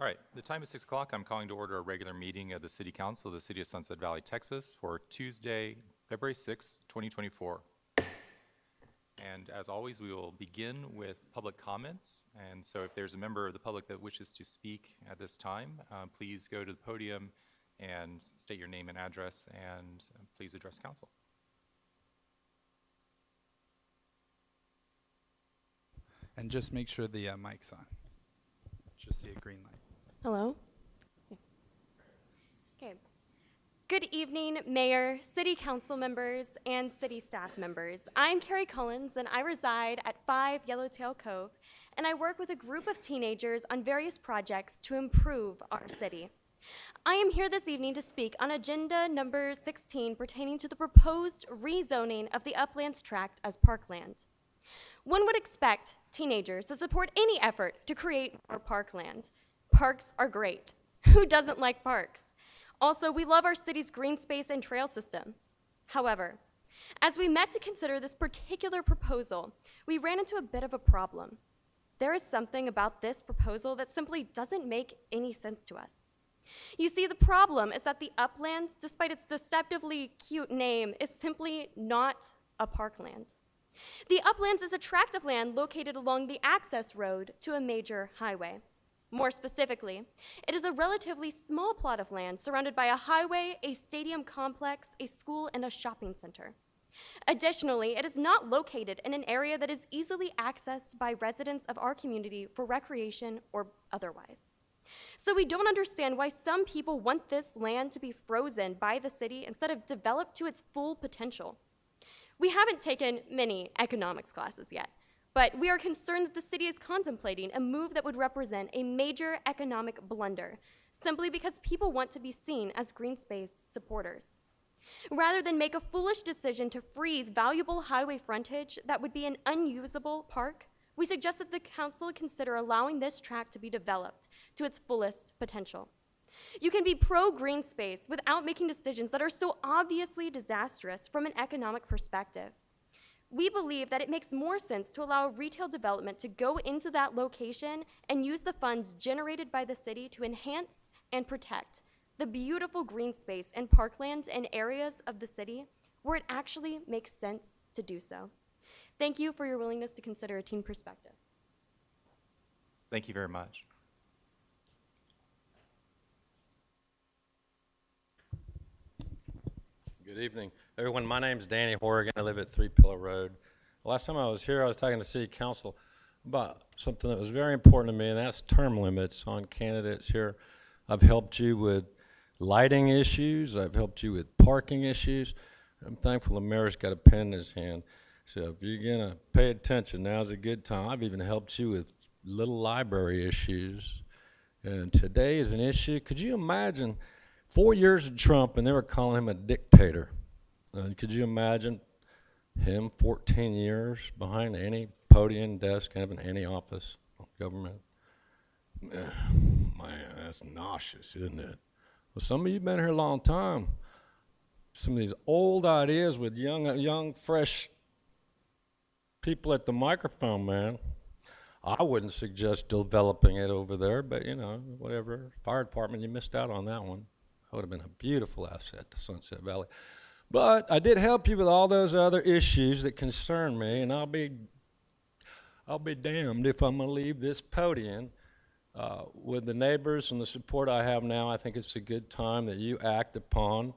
All right, the time is 6 o'clock. I'm calling to order a regular meeting of the City Council of the City of Sunset Valley, Texas for Tuesday, February 6, 2024. And as always, we will begin with public comments. And so if there's a member of the public that wishes to speak at this time, please go to the podium and state your name and address, and please address council. And just make sure the mic's on. Just see a green light. Hello? Okay. Good evening, Mayor, City Council members, and City staff members. I'm Carrie Collins, and I reside at 5 Yellowtail Cove, and I work with a group of teenagers on various projects to improve our city. I am here this evening to speak on agenda number 16 pertaining to the proposed rezoning of the Uplands Tract as parkland. One would expect teenagers to support any effort to create more parkland. Parks are great. Who doesn't like parks? Also, we love our city's green space and trail system. However, as we met to consider this particular proposal, we ran into a bit of a problem. There is something about this proposal that simply doesn't make any sense to us. You see, the problem is that the Uplands, despite its deceptively cute name, is simply not a parkland. The Uplands is a tract of land located along the access road to a major highway. More specifically, it is a relatively small plot of land surrounded by a highway, a stadium complex, a school, and a shopping center. Additionally, it is not located in an area that is easily accessed by residents of our community for recreation or otherwise. So we don't understand why some people want this land to be frozen by the city instead of developed to its full potential. We haven't taken many economics classes yet, but we are concerned that the city is contemplating a move that would represent a major economic blunder, simply because people want to be seen as green space supporters. Rather than make a foolish decision to freeze valuable highway frontage that would be an unusable park, we suggest that the council consider allowing this tract to be developed to its fullest potential. You can be pro-green space without making decisions that are so obviously disastrous from an economic perspective. We believe that it makes more sense to allow retail development to go into that location and use the funds generated by the city to enhance and protect the beautiful green space and parklands and areas of the city where it actually makes sense to do so. Thank you for your willingness to consider a teen perspective. Thank you very much. Good evening, everyone. My name is Danny Horrigan. I live at 3 Pillar Road. Last time I was here, I was talking to City Council about something that was very important to me, and that's term limits on candidates here. I've helped you with lighting issues. I've helped you with parking issues. I'm thankful the mayor's got a pen in his hand. So if you're gonna pay attention, now's a good time. I've even helped you with little library issues. And today is an issue. Could you imagine 4 years of Trump, and they were calling him a dictator? Could you imagine him 14 years behind any podium, desk, having any office of government? Man, that's nauseous, isn't it? Well, some of you have been here a long time. Some of these old ideas with young, fresh people at the microphone, man. I wouldn't suggest developing it over there, but you know, whatever. Fire department, you missed out on that one. That would have been a beautiful asset to Sunset Valley. But I did help you with all those other issues that concern me, and I'll be damned if I'm going to leave this podium with the neighbors and the support I have now. I think it's a good time that you act upon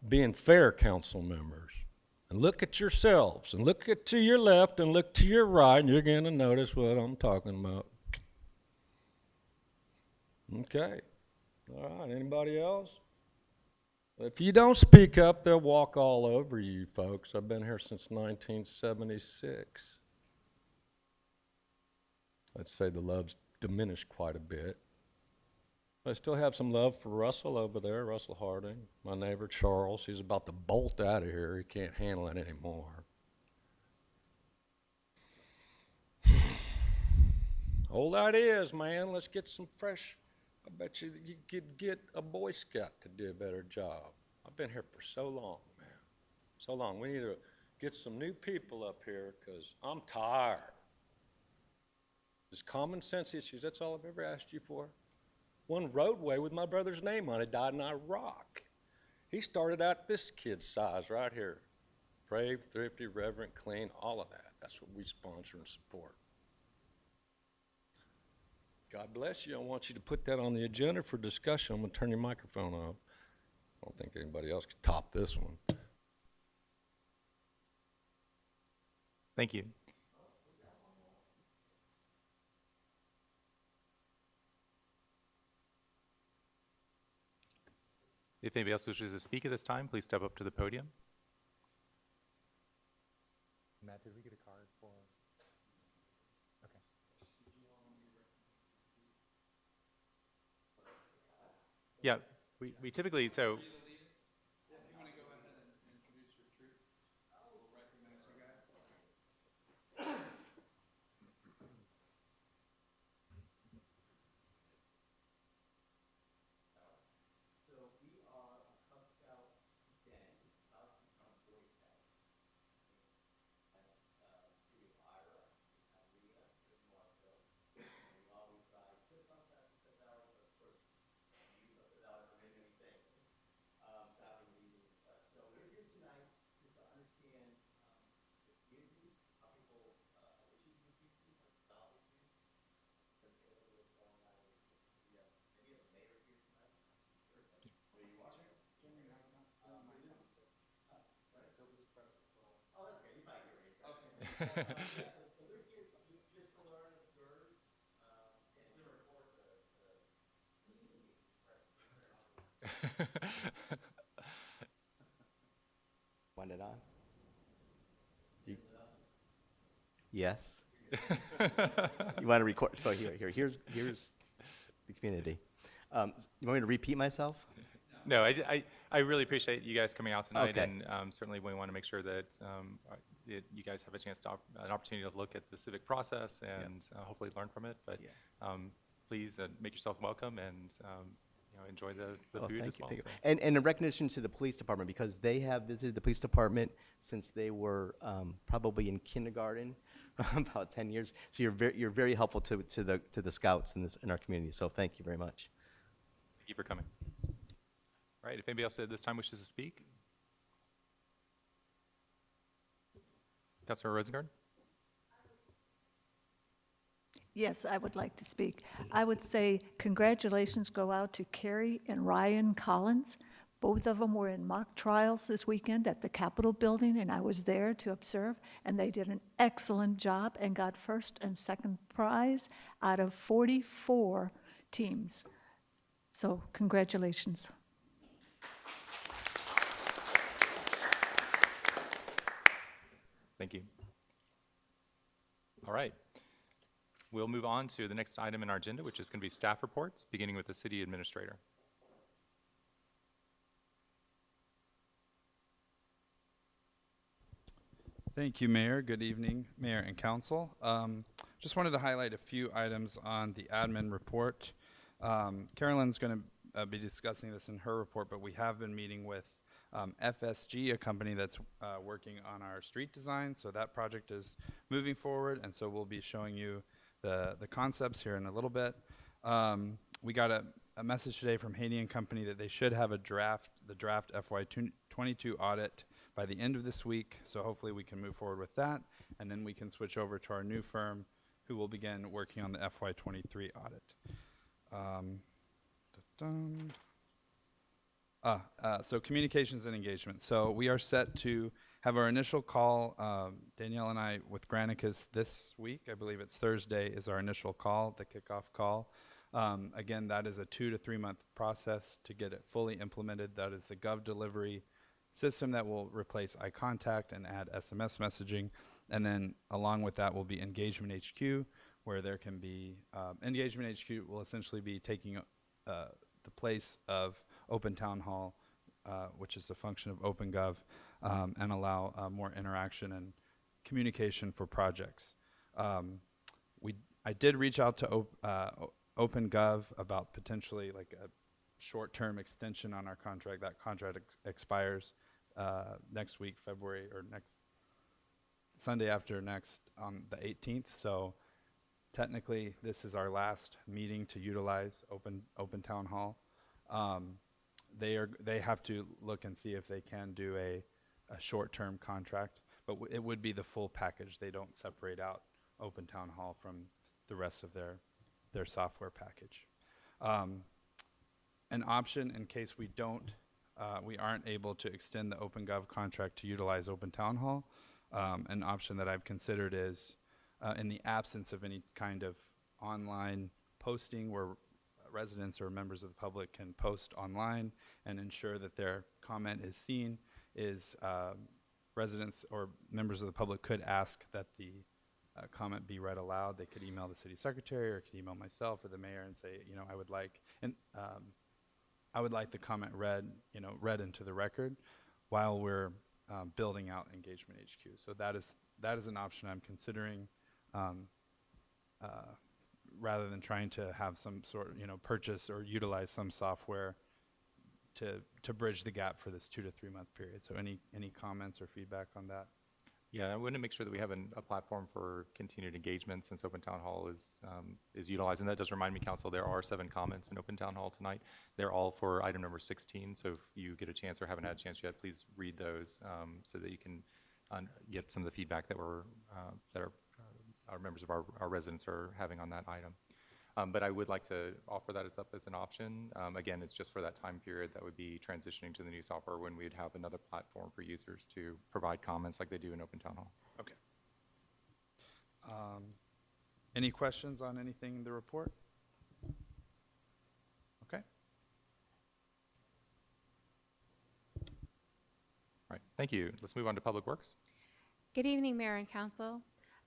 being fair council members. And look at yourselves, and look to your left and look to your right, and you're going to notice what I'm talking about. Okay. All right, anybody else? If you don't speak up, they'll walk all over you, folks. I've been here since 1976. Let's say the love's diminished quite a bit. I still have some love for Russell over there, Russell Harding. My neighbor Charles, he's about to bolt out of here. He can't handle it anymore. Old ideas, man. Let's get some fresh. I bet you could get a Boy Scout to do a better job. I've been here for so long, man. So long. We need to get some new people up here because I'm tired. Just common sense issues, that's all I've ever asked you for. One roadway with my brother's name on it died in Iraq. He started out this kid's size right here. Brave, thrifty, reverent, clean, all of that. That's what we sponsor and support. God bless you. I want you to put that on the agenda for discussion. I'm going to turn your microphone off. I don't think anybody else could top this one. Thank you. If anybody else wishes to speak at this time, please step up to the podium. Matt, did we get a card for? Okay. Yeah, we typically, so. Want it on? Yes. You want to record? So here's the community. You want me to repeat myself? No, I really appreciate you guys coming out tonight, Okay. and certainly we want to make sure that you guys have a chance to an opportunity to look at the civic process and hopefully learn from it. But please make yourself welcome and enjoy the Oh, food thank as you, well. thank you. So. And a recognition to the police department, because they have visited the police department since they were probably in kindergarten, about 10 years. So you're very helpful to the scouts in our community. So thank you very much. Thank you for coming. All right, if anybody else at this time wishes to speak. Councilor Rosengard? Yes, I would like to speak. I would say congratulations go out to Carrie and Ryan Collins. Both of them were in mock trials this weekend at the Capitol building, and I was there to observe, and they did an excellent job and got first and second prize out of 44 teams. So congratulations. Thank you. All right. We'll move on to the next item in our agenda, which is going to be staff reports, beginning with the city administrator. Thank you, Mayor. Good evening, Mayor and Council. Just wanted to highlight a few items on the admin report. Carolyn's going to be discussing this in her report, but we have been meeting with FSG, a company that's working on our street design. So that project is moving forward, and so we'll be showing you the concepts here in a little bit. We got a message today from Haney and Company that they should have the draft FY22 audit by the end of this week, so hopefully we can move forward with that, and then we can switch over to our new firm who will begin working on the FY23 audit. So communications and engagement. So we are set to have our initial call, Danielle and I, with Granicus this week. I believe it's Thursday is our initial call, the kickoff call. Again, that is a 2 to 3 month process to get it fully implemented. That is the Gov delivery system that will replace iContact and add SMS messaging. And then along with that will be Engagement HQ, where there can be, Engagement HQ will essentially be taking the place of Open Town Hall, which is a function of OpenGov, and allow more interaction and communication for projects. I did reach out to OpenGov about potentially like a short-term extension on our contract. That contract expires next week, February, or next Sunday after next on the 18th. So Technically, this is our last meeting to utilize open town hall. They have to look and see if they can do a short-term contract, but it would be the full package. They don't separate out open town hall from the rest of their software package. An option in case we aren't able to extend the OpenGov contract to utilize open town hall, an option that I've considered is in the absence of any kind of online posting where residents or members of the public can post online and ensure that their comment is seen, is residents or members of the public could ask that the comment be read aloud. They could email the city secretary or could email myself or the mayor and say, I would like the comment read into the record while we're building out Engagement HQ. So that is an option I'm considering, rather than trying to have some sort of, purchase or utilize some software to bridge the gap for this 2 to 3 month period. So any comments or feedback on that? Yeah, I want to make sure that we have a platform for continued engagement since Open Town Hall is utilized. And that does remind me, Council, there are 7 comments in Open Town Hall tonight. They're all for item number 16. So if you get a chance or haven't had a chance yet, please read those so that you can get some of the feedback that our members of our residents are having on that item. But I would like to offer that up as an option. Again, it's just for that time period that would be transitioning to the new software when we'd have another platform for users to provide comments like they do in Open Town Hall. Okay. Any questions on anything in the report? Okay. All right, thank you. Let's move on to Public Works. Good evening, Mayor and Council.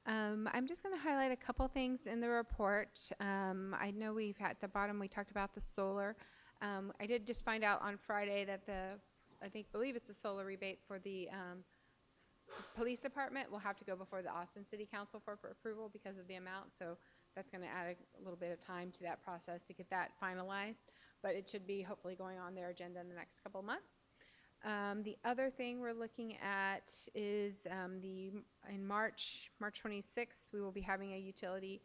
I'm just going to highlight a couple things in the report. I know at the bottom we talked about the solar. I did just find out on Friday that believe it's the solar rebate for the police department will have to go before the Austin City Council for approval because of the amount. So that's going to add a little bit of time to that process to get that finalized. But it should be hopefully going on their agenda in the next couple months. The other thing we're looking at is in March 26th, we will be having a utility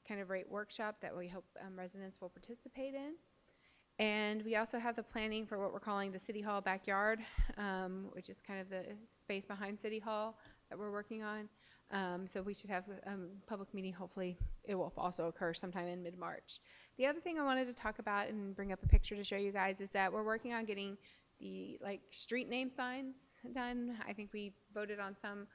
kind of rate workshop that we hope residents will participate in. And we also have the planning for what we're calling the City Hall backyard, which is kind of the space behind City Hall that we're working on. So we should have a public meeting. Hopefully it will also occur sometime in mid-March. The other thing I wanted to talk about and bring up a picture to show you guys is that we're working on getting the street name signs done. I think we voted on some,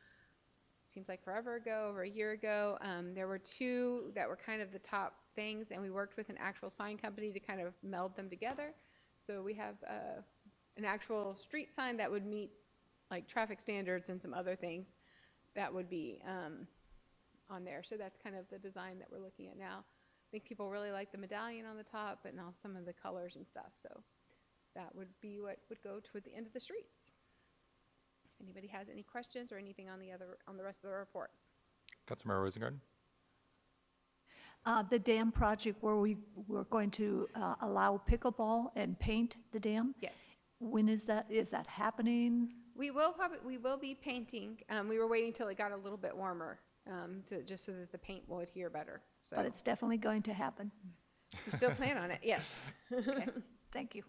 seems like forever ago, over a year ago. There were 2 that were kind of the top things, and we worked with an actual sign company to kind of meld them together. So we have an actual street sign that would meet traffic standards and some other things that would be on there. So that's kind of the design that we're looking at now. I think people really like the medallion on the top, but now some of the colors and stuff. So that would be what would go toward the end of the streets. If anybody has any questions or anything on the rest of the report. Councilmember Rosengarten. The dam project where we're going to allow pickleball and paint the dam? Yes. When is that? Is that happening? We will be painting. We were waiting till it got a little bit warmer, just so that the paint will adhere better. So But it's definitely going to happen. we still plan on it. Yes. Okay, thank you.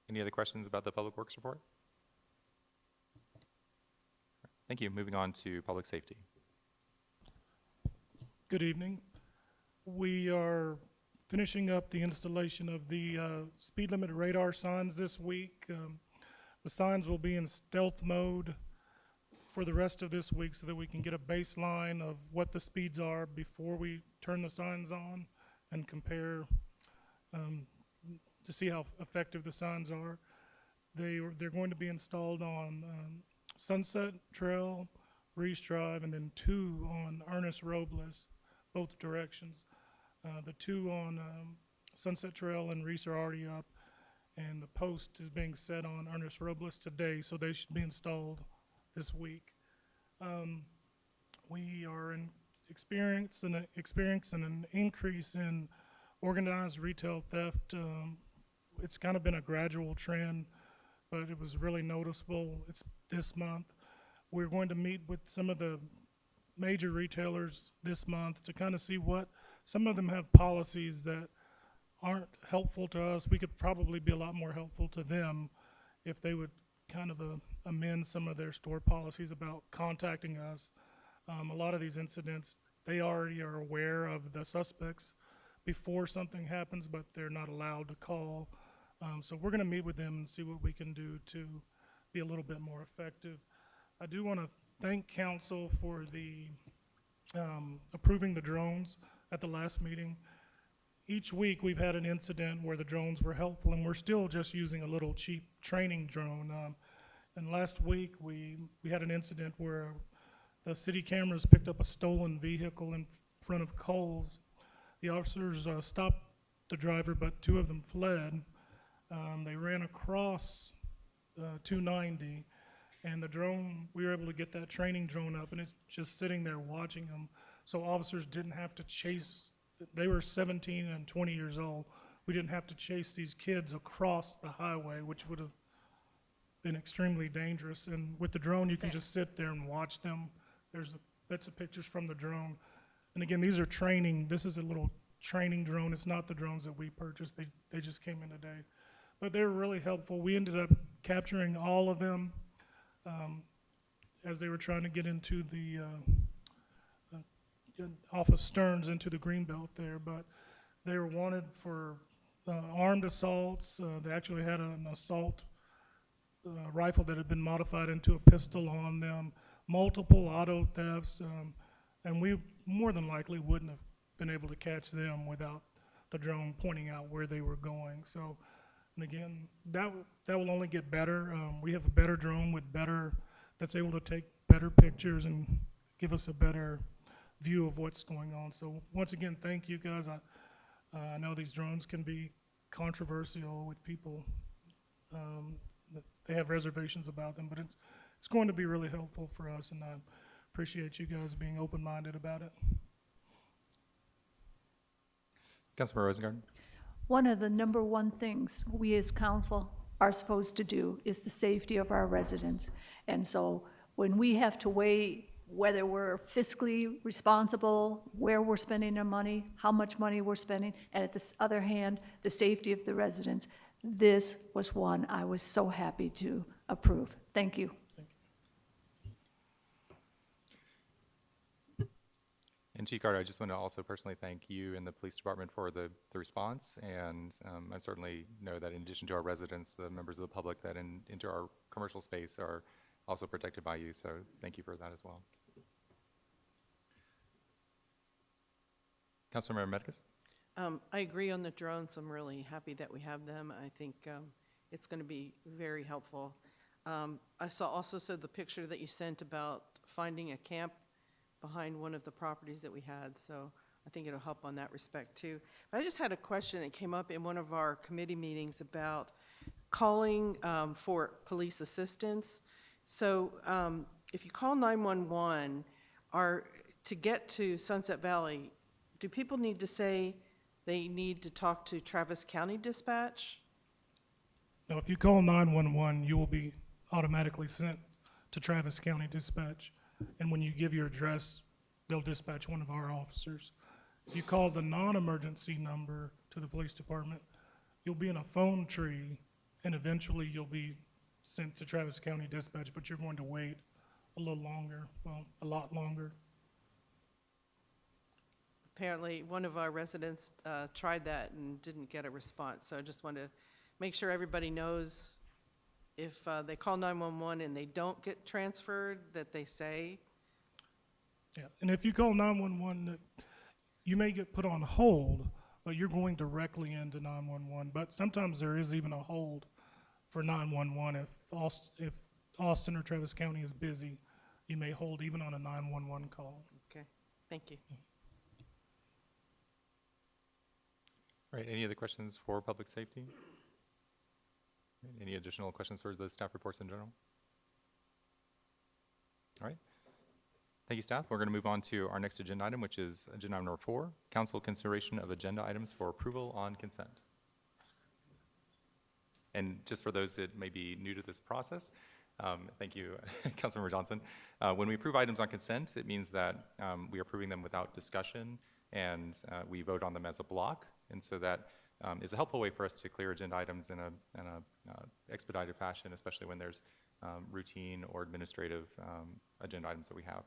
Any other questions about the Public Works report? Thank you. Moving on to Public Safety. Good evening. We are finishing up the installation of the speed limit radar signs this week. The signs will be in stealth mode for the rest of this week so that we can get a baseline of what the speeds are before we turn the signs on and compare to see how effective the signs are. They're going to be installed on Sunset Trail, Reese Drive, and then 2 on Ernest Robles, both directions. The 2 on Sunset Trail and Reese are already up, and the post is being set on Ernest Robles today, so they should be installed this week. We are experiencing an increase in organized retail theft. It's kind of been a gradual trend, but it was really noticeable. It's this month. We're going to meet with some of the major retailers this month to kind of see what, some of them have policies that aren't helpful to us. We could probably be a lot more helpful to them if they would kind of amend some of their store policies about contacting us. A lot of these incidents, they already are aware of the suspects before something happens, but they're not allowed to call. So we're going to meet with them and see what we can do to be a little bit more effective. I do want to thank council for the approving the drones at the last meeting. Each week we've had an incident where the drones were helpful, and we're still just using a little cheap training drone. And last week we had an incident where the city cameras picked up a stolen vehicle in front of Kohl's. The officers stopped the driver, but two of them fled. They ran across 290, and the drone, we were able to get that training drone up, and it's just sitting there watching them. So officers didn't have to chase, they were 17 and 20 years old. We didn't have to chase these kids across the highway, which would have been extremely dangerous. And with the drone, you can just sit there and watch them. That's the pictures from the drone. And again, these are training, this is a little training drone. It's not the drones that we purchased. They just came in today. But they were really helpful. We ended up capturing all of them as they were trying to get into the, off of Stearns into the Greenbelt there. But they were wanted for armed assaults. They actually had an assault rifle that had been modified into a pistol on them, multiple auto thefts, and we more than likely wouldn't have been able to catch them without the drone pointing out where they were going. So, and again, that will only get better. We have a better drone with that's able to take better pictures and give us a better view of what's going on. So once again, thank you guys. I know these drones can be controversial with people. They have reservations about them, but it's going to be really helpful for us, and I appreciate you guys being open-minded about it. Councilmember Rosengarten. One of the number one things we as council are supposed to do is the safety of our residents. And so when we have to weigh whether we're fiscally responsible, where we're spending our money, how much money we're spending, and at the other hand, the safety of the residents, this was one I was so happy to approve. Thank you. And Chief Carter, I just want to also personally thank you and the police department for the response. And I certainly know that in addition to our residents, the members of the public that enter our commercial space are also protected by you. So thank you for that as well. Councilmember Medicus. I agree on the drones. I'm really happy that we have them. I think it's going to be very helpful. I also saw the picture that you sent about finding a camp behind one of the properties that we had, so I think it'll help on that respect too. But I just had a question that came up in one of our committee meetings about calling for police assistance. So if you call 911, to get to Sunset Valley, do people need to say they need to talk to Travis County Dispatch? Now, if you call 911, you will be automatically sent to Travis County Dispatch. And when you give your address, they'll dispatch one of our officers. If you call the non-emergency number to the police department, you'll be in a phone tree, and eventually you'll be sent to Travis County Dispatch, but you're going to wait a little longer, well, a lot longer. Apparently, one of our residents tried that and didn't get a response, so I just want to make sure everybody knows if they call 911 and they don't get transferred, that they say. Yeah, and if you call 911, you may get put on hold, but you're going directly into 911. But sometimes there is even a hold for 911 if Austin or Travis County is busy. You may hold even on a 911 call. Okay, thank you. All right, any other questions for public safety? Any additional questions for the staff reports in general? All right. Thank you, staff. We're going to move on to our next agenda item, which is agenda item number 4, council consideration of agenda items for approval on consent. And just for those that may be new to this process, Thank you, Councilmember Johnson. When we approve items on consent, it means that we are approving them without discussion, and we vote on them as a block. And so that is a helpful way for us to clear agenda items in a expedited fashion, especially when there's routine or administrative agenda items that we have.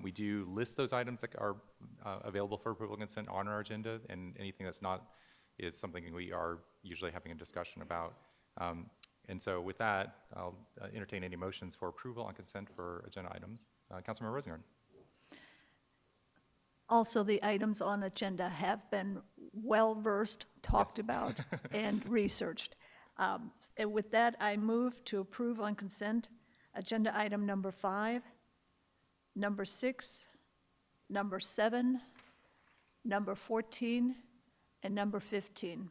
We do list those items that are available for approval and consent on our agenda, and anything that's not is something we are usually having a discussion about. And so with that, I'll entertain any motions for approval on consent for agenda items. Councilmember Rosengren. Also, the items on agenda have been well-versed, talked about, and researched. And with that, I move to approve on consent agenda item number 5, number 6, number 7, number 14, and number 15.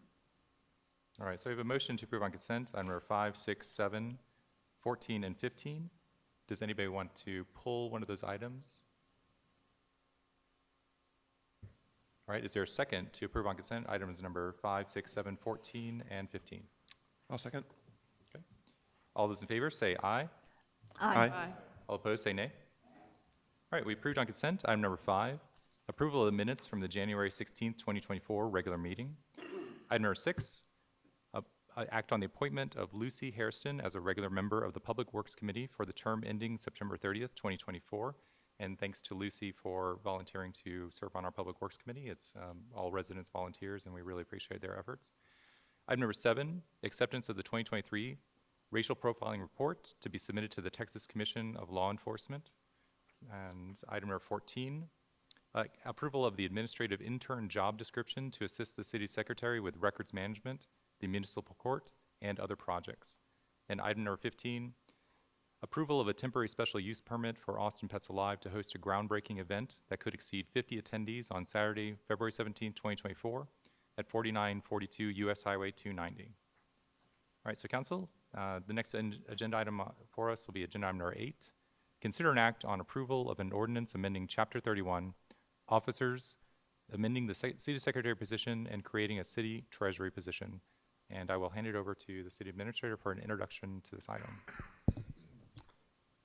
All right, so we have a motion to approve on consent on number 5, 6, 7, 14, and 15. Does anybody want to pull one of those items? All right, is there a second to approve on consent items number 5, 6, 7, 14, and 15? I'll second. Okay. All those in favor say aye. Aye. All opposed say nay. All right, we approved on consent item number 5, approval of the minutes from the January 16th, 2024 regular meeting. Item number 6, act on the appointment of Lucy Hairston as a regular member of the Public Works Committee for the term ending September 30th, 2024. And thanks to Lucy for volunteering to serve on our Public Works Committee. It's all residents volunteers, and we really appreciate their efforts. Item number 7, acceptance of the 2023 racial profiling report to be submitted to the Texas Commission of Law Enforcement. And item number 14, approval of the administrative intern job description to assist the city secretary with records management, the municipal court, and other projects. And item number 15, approval of a temporary special use permit for Austin Pets Alive to host a groundbreaking event that could exceed 50 attendees on Saturday, February 17, 2024 at 4942 US Highway 290. All right, so council, the next agenda item for us will be agenda item number 8. Consider an act on approval of an ordinance amending Chapter 31, officers, amending the city secretary position and creating a city treasury position. And I will hand it over to the city administrator for an introduction to this item.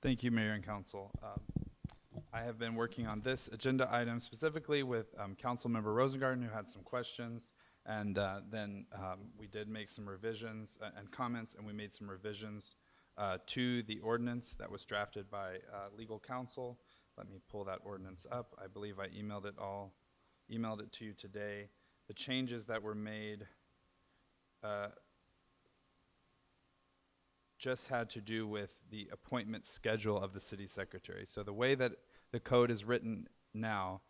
Thank you, Mayor and Council. I have been working on this agenda item specifically with Councilmember Rosengarten, who had some questions, and then we did make some revisions and comments, and we made some revisions to the ordinance that was drafted by legal counsel. Let me pull that ordinance up. I believe I emailed it to you today. The changes that were made just had to do with the appointment schedule of the city secretary. So the way that the code is written now,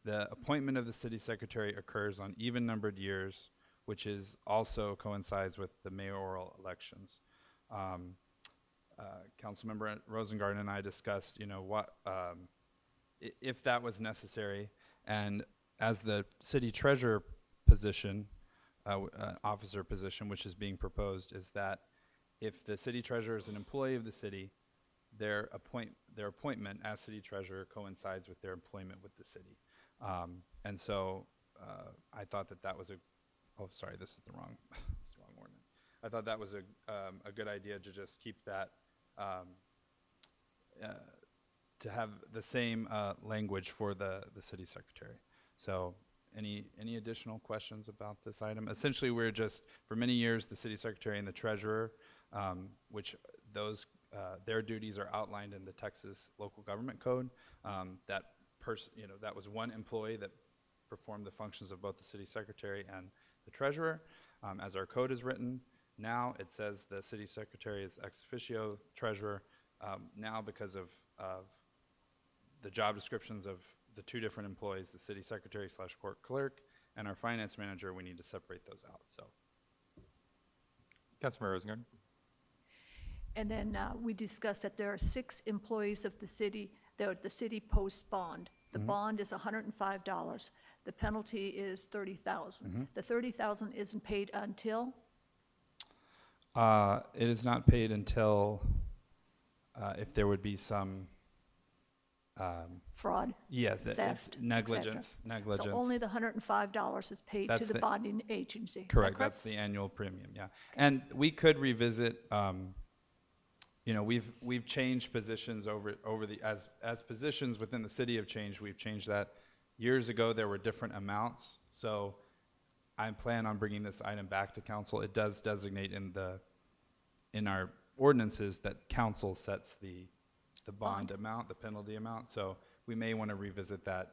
the appointment of the city secretary occurs on even numbered years, which is also coincides with the mayoral elections. Councilmember Rosengarten and I discussed, what if that was necessary, and as the city treasurer position, officer position, which is being proposed, is that if the city treasurer is an employee of the city, their appointment as city treasurer coincides with their employment with the city. And so I thought that was this is the wrong ordinance. I thought that was a good idea to just keep that, to have the same language for the city secretary. So any additional questions about this item? Essentially, we're just, for many years, the city secretary and the treasurer, which their duties are outlined in the Texas Local Government Code. That was one employee that performed the functions of both the city secretary and the treasurer. As our code is written, now it says the city secretary is ex officio treasurer. Now, because of the job descriptions of the two different employees, the city secretary / court clerk and our finance manager, we need to separate those out. So, Councilmember Rosengarten. And then we discussed that there are 6 employees of the city that the city posts bond. The bond is $105. The penalty is $30,000. The $30,000 isn't paid until? It is not paid until if there would be some Fraud? Yeah, Theft, negligence. So only the $105 is paid That's to the the- bonding agency. Is that Correct. That's the annual premium. Yeah, and we could revisit we've changed positions over the as positions within the city have changed. We've changed that. Years ago, there were different amounts, so I plan on bringing this item back to council. It does designate in our ordinances that council sets the bond amount, the penalty amount. So we may want to revisit that.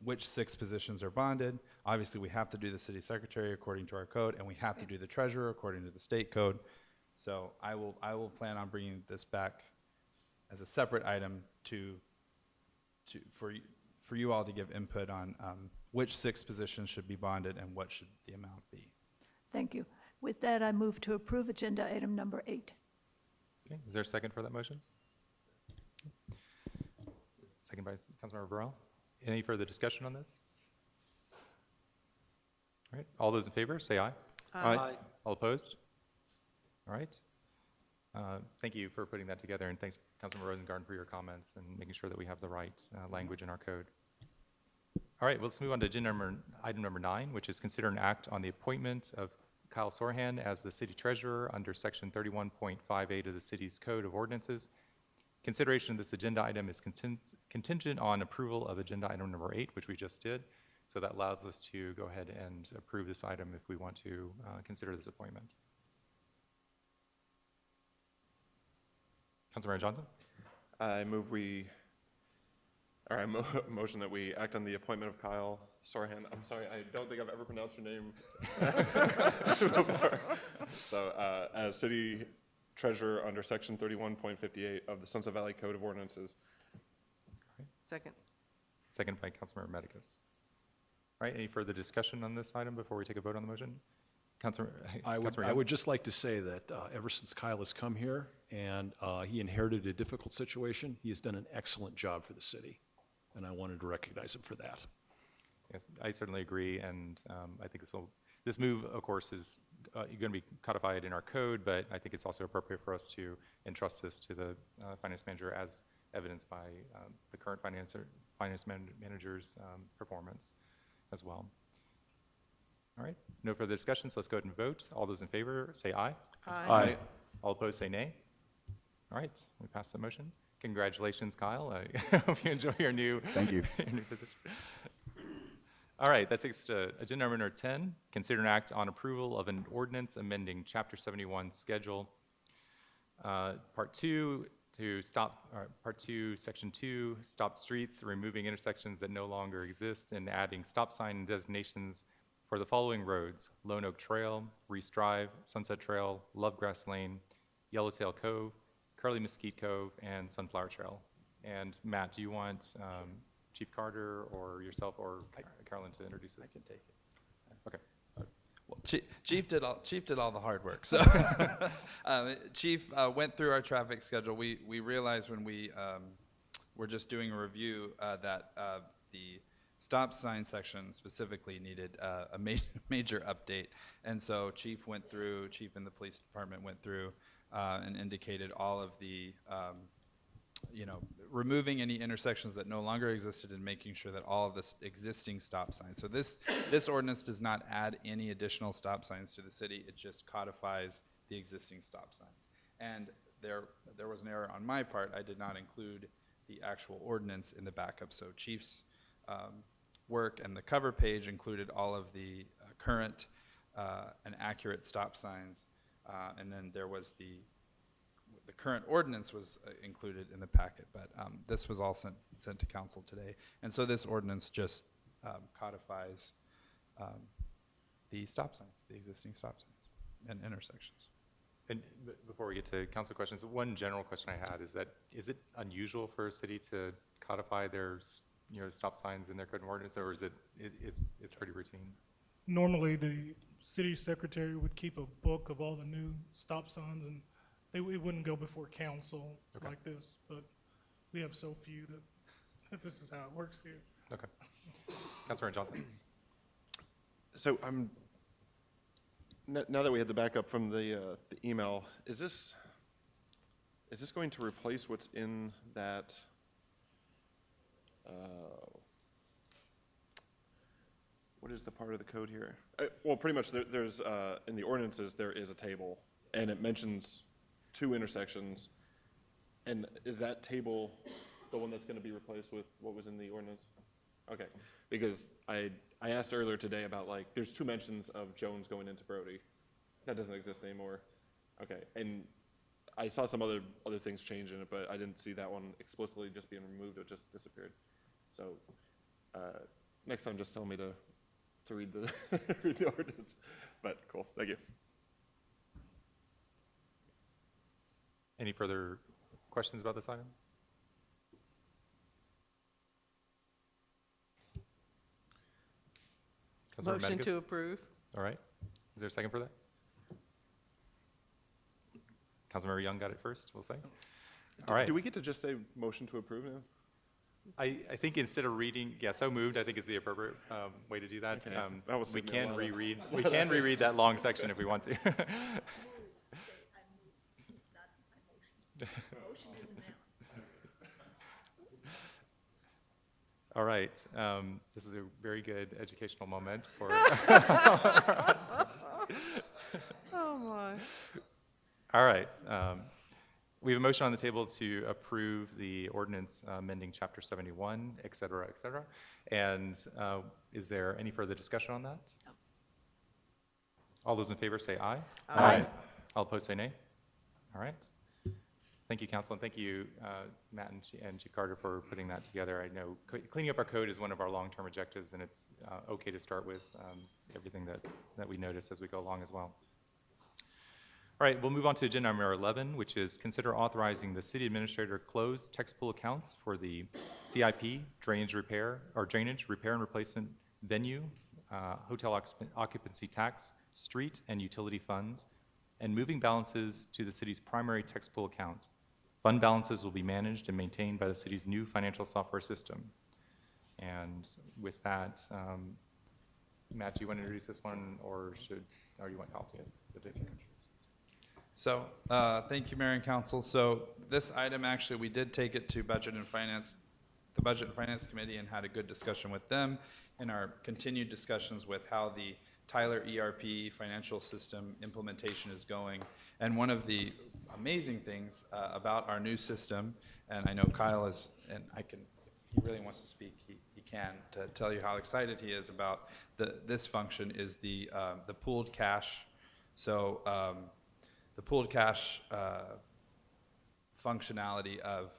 Which 6 positions are bonded? Obviously, we have to do the city secretary according to our code, and we have to do the treasurer according to the state code. So I will plan on bringing this back as a separate item for you all to give input on which 6 positions should be bonded and what should the amount be. Thank you. With that, I move to approve agenda item number 8. Okay, is there a second for that motion? Second by Councilmember Burrell. Any further discussion on this? All right, all those in favor, say aye. Aye. All opposed? All right. Thank you for putting that together, and thanks, Councilmember Rosengarten, for your comments and making sure that we have the right language in our code. All right, well, let's move on to item number 9, which is consider an act on the appointment of Kyle Sorhan as the city treasurer under section 31.58 of the city's code of ordinances. Consideration of this agenda item is contingent on approval of agenda item number 8, which we just did. So that allows us to go ahead and approve this item if we want to consider this appointment. Councilmember Johnson? I motion that we act on the appointment of Kyle Sorhan. I'm sorry, I don't think I've ever pronounced your name before. So, as city treasurer under section 31.58 of the Sunset Valley Code of Ordinances. Second. Second by Councilmember Medicus. All right, any further discussion on this item before we take a vote on the motion? I would just like to say that ever since Kyle has come here and he inherited a difficult situation, he has done an excellent job for the city, and I wanted to recognize him for that. Yes, I certainly agree, and I think this move, of course, is going to be codified in our code, but I think it's also appropriate for us to entrust this to the finance manager as evidenced by the current finance manager's performance as well. All right, no further discussion, so let's go ahead and vote. All those in favor say aye. Aye. All opposed say nay. All right, we passed the motion. Congratulations, Kyle. I hope you enjoy your new, Thank you. your new position. All right, that takes us to agenda number 10, consider an act on approval of an ordinance amending Chapter 71 schedule, Part 2, Section 2, stop streets, removing intersections that no longer exist, and adding stop sign designations for the following roads: Lone Oak Trail, Reese Drive, Sunset Trail, Lovegrass Lane, Yellowtail Cove, Curly Mesquite Cove, and Sunflower Trail. And Matt, do you want Chief Carter or yourself or Carolyn to introduce this? I can take it. Okay. Well, Chief did all the hard work. So Chief went through our traffic schedule. We realized when we were just doing a review that the stop sign section specifically needed a major update, and so Chief and the police department went through and indicated all of the removing any intersections that no longer existed and making sure that all of the existing stop signs. So this ordinance does not add any additional stop signs to the city. It just codifies the existing stop signs. And there was an error on my part. I did not include the actual ordinance in the backup. So Chief's work and the cover page included all of the current and accurate stop signs. And then there was the current ordinance was included in the packet, but this was all sent to council today. And so this ordinance just codifies the stop signs, the existing stop signs and intersections. And before we get to council questions, one general question I had is that, is it unusual for a city to codify their stop signs in their code of ordinance, or is it's pretty routine? Normally, the city secretary would keep a book of all the new stop signs, and it wouldn't go before council like this, but we have so few that this is how it works here. Okay. Councilor Johnson. So now that we had the backup from the email, is this going to replace what's in that? What is the part of the code here? Well, pretty much there's in the ordinances there is a table, and it mentions 2 intersections. And is that table the one that's going to be replaced with what was in the ordinance? Okay, because I asked earlier today about, like, there's 2 mentions of Jones going into Brody. That doesn't exist anymore. Okay, and I saw some other things change in it, but I didn't see that one explicitly just being removed. It just disappeared. So next time, just tell me to read the read the ordinance. But cool, thank you. Any further questions about this item? Councilmember Motion Medicus? to approve. All right. Is there a second for that? Councilmember Young got it first, we'll say. All right. Do we get to just say motion to approve now? I think instead of reading, yeah, so moved, I think is the appropriate way to do that. Okay. That was We saving me a can lot of- reread, we can reread that long section if we want to. All right, this is a very good educational moment for. Oh, my. All right, we have a motion on the table to approve the ordinance amending Chapter 71, et cetera, et cetera. And is there any further discussion on that? All those in favor say aye. Aye. All opposed say nay. All right. Thank you, Council, and thank you, Matt and G. Carter, for putting that together. I know cleaning up our code is one of our long-term objectives, and it's okay to start with everything that we notice as we go along as well. All right, we'll move on to agenda number 11, which is consider authorizing the city administrator close text pool accounts for the CIP, drainage repair and replacement venue, hotel occupancy tax, street and utility funds, and moving balances to the city's primary text pool account. Fund balances will be managed and maintained by the city's new financial software system. And with that, Matt, do you want to introduce this one, or you want help to get the different countries? So, thank you, Mayor and Council. So this item, actually, we did take it to Budget and Finance, the Budget and Finance Committee, and had a good discussion with them in our continued discussions with how the Tyler ERP financial system implementation is going. And one of the amazing things about our new system, and I know Kyle is, and if he really wants to speak, he can, to tell you how excited he is about this function, is the pooled cache. So the pooled cache functionality of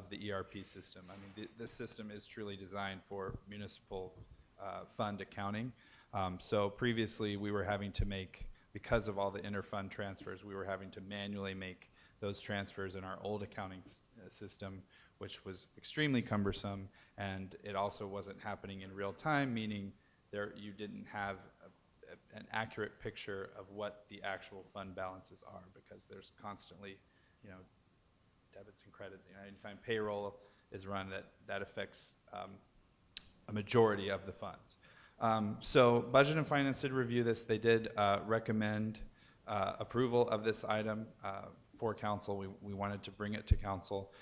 the ERP system. I mean, this system is truly designed for municipal fund accounting. So previously, we were having to make, because of all the interfund transfers, we were having to manually make those transfers in our old accounting system, which was extremely cumbersome, and it also wasn't happening in real time, meaning you didn't have an accurate picture of what the actual fund balances are, because there's constantly, debits and credits. Anytime payroll is run, that affects a majority of the funds. So Budget and Finance did review this. They did recommend approval of this item for council. We wanted to bring it to council.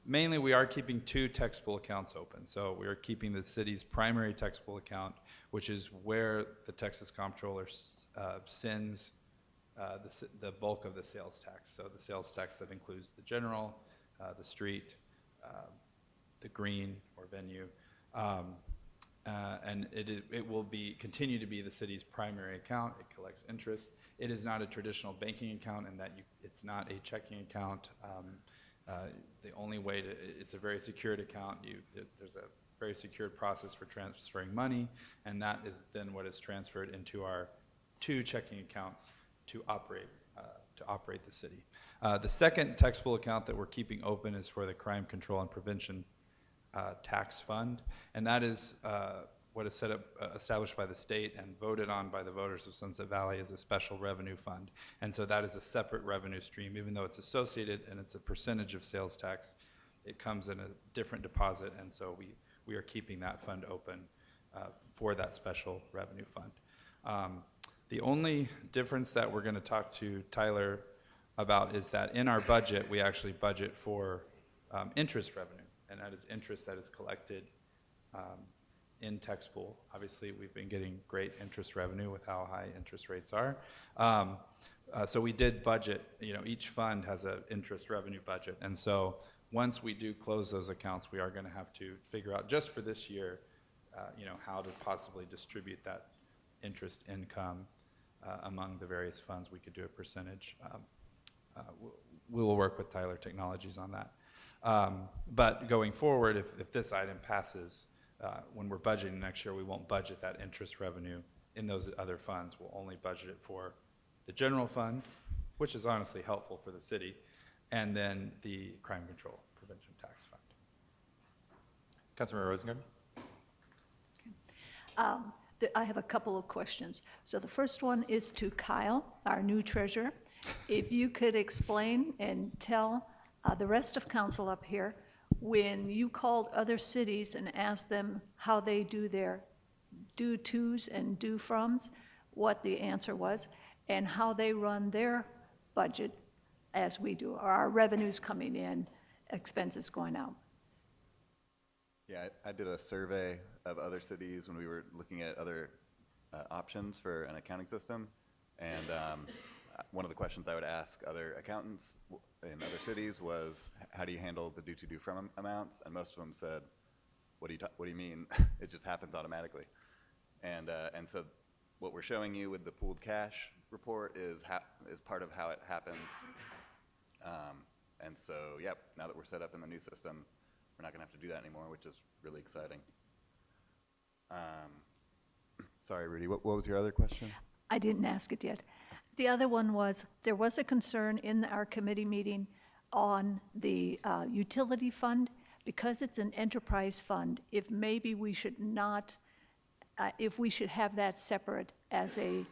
Mainly, we are keeping 2 text pool accounts open. So we are keeping the city's primary text pool account, which is where the Texas Comptroller sends the bulk of the sales tax. So the sales tax that includes the general, the street, the green or venue, and it will continue to be the city's primary account. It collects interest. It is not a traditional banking account in that it's not a checking account. The only way it's a very secured account. There's a very secured process for transferring money, and that is then what is transferred into our 2 checking accounts to operate the city. The second text pool account that we're keeping open is for the Crime Control and Prevention Tax Fund, and that is what is established by the state and voted on by the voters of Sunset Valley as a special revenue fund. And so that is a separate revenue stream, even though it's associated and it's a percentage of sales tax. It comes in a different deposit, and so we are keeping that fund open for that special revenue fund. The only difference that we're going to talk to Tyler about is that in our budget, we actually budget for interest revenue, and that is interest that is collected in text pool. Obviously, we've been getting great interest revenue with how high interest rates are. So we did budget, each fund has an interest revenue budget. And so once we do close those accounts, we are going to have to figure out just for this year, how to possibly distribute that interest income among the various funds. We could do a percentage. We will work with Tyler Technologies on that. But going forward, if this item passes, when we're budgeting next year, we won't budget that interest revenue in those other funds. We'll only budget it for the general fund, which is honestly helpful for the city, and then the crime control prevention tax fund. Councilmember Rosengren? I have a couple of questions. So the first one is to Kyle, our new treasurer. If you could explain and tell the rest of council up here, when you called other cities and asked them how they do their due tos and due froms, what the answer was, and how they run their budget as we do. Are our revenues coming in, expenses going out? Yeah, I did a survey of other cities when we were looking at other options for an accounting system. And one of the questions I would ask other accountants in other cities was, how do you handle the due to due from amounts? And most of them said, what do you mean? It just happens automatically. And so what we're showing you with the pooled cash report is part of how it happens. And so, yep, now that we're set up in the new system, we're not going to have to do that anymore, which is really exciting. Sorry, Rudy, what was your other question? I didn't ask it yet. The other one was, there was a concern in our committee meeting on the utility fund, because it's an enterprise fund, if maybe we should not, if we should have that separate as a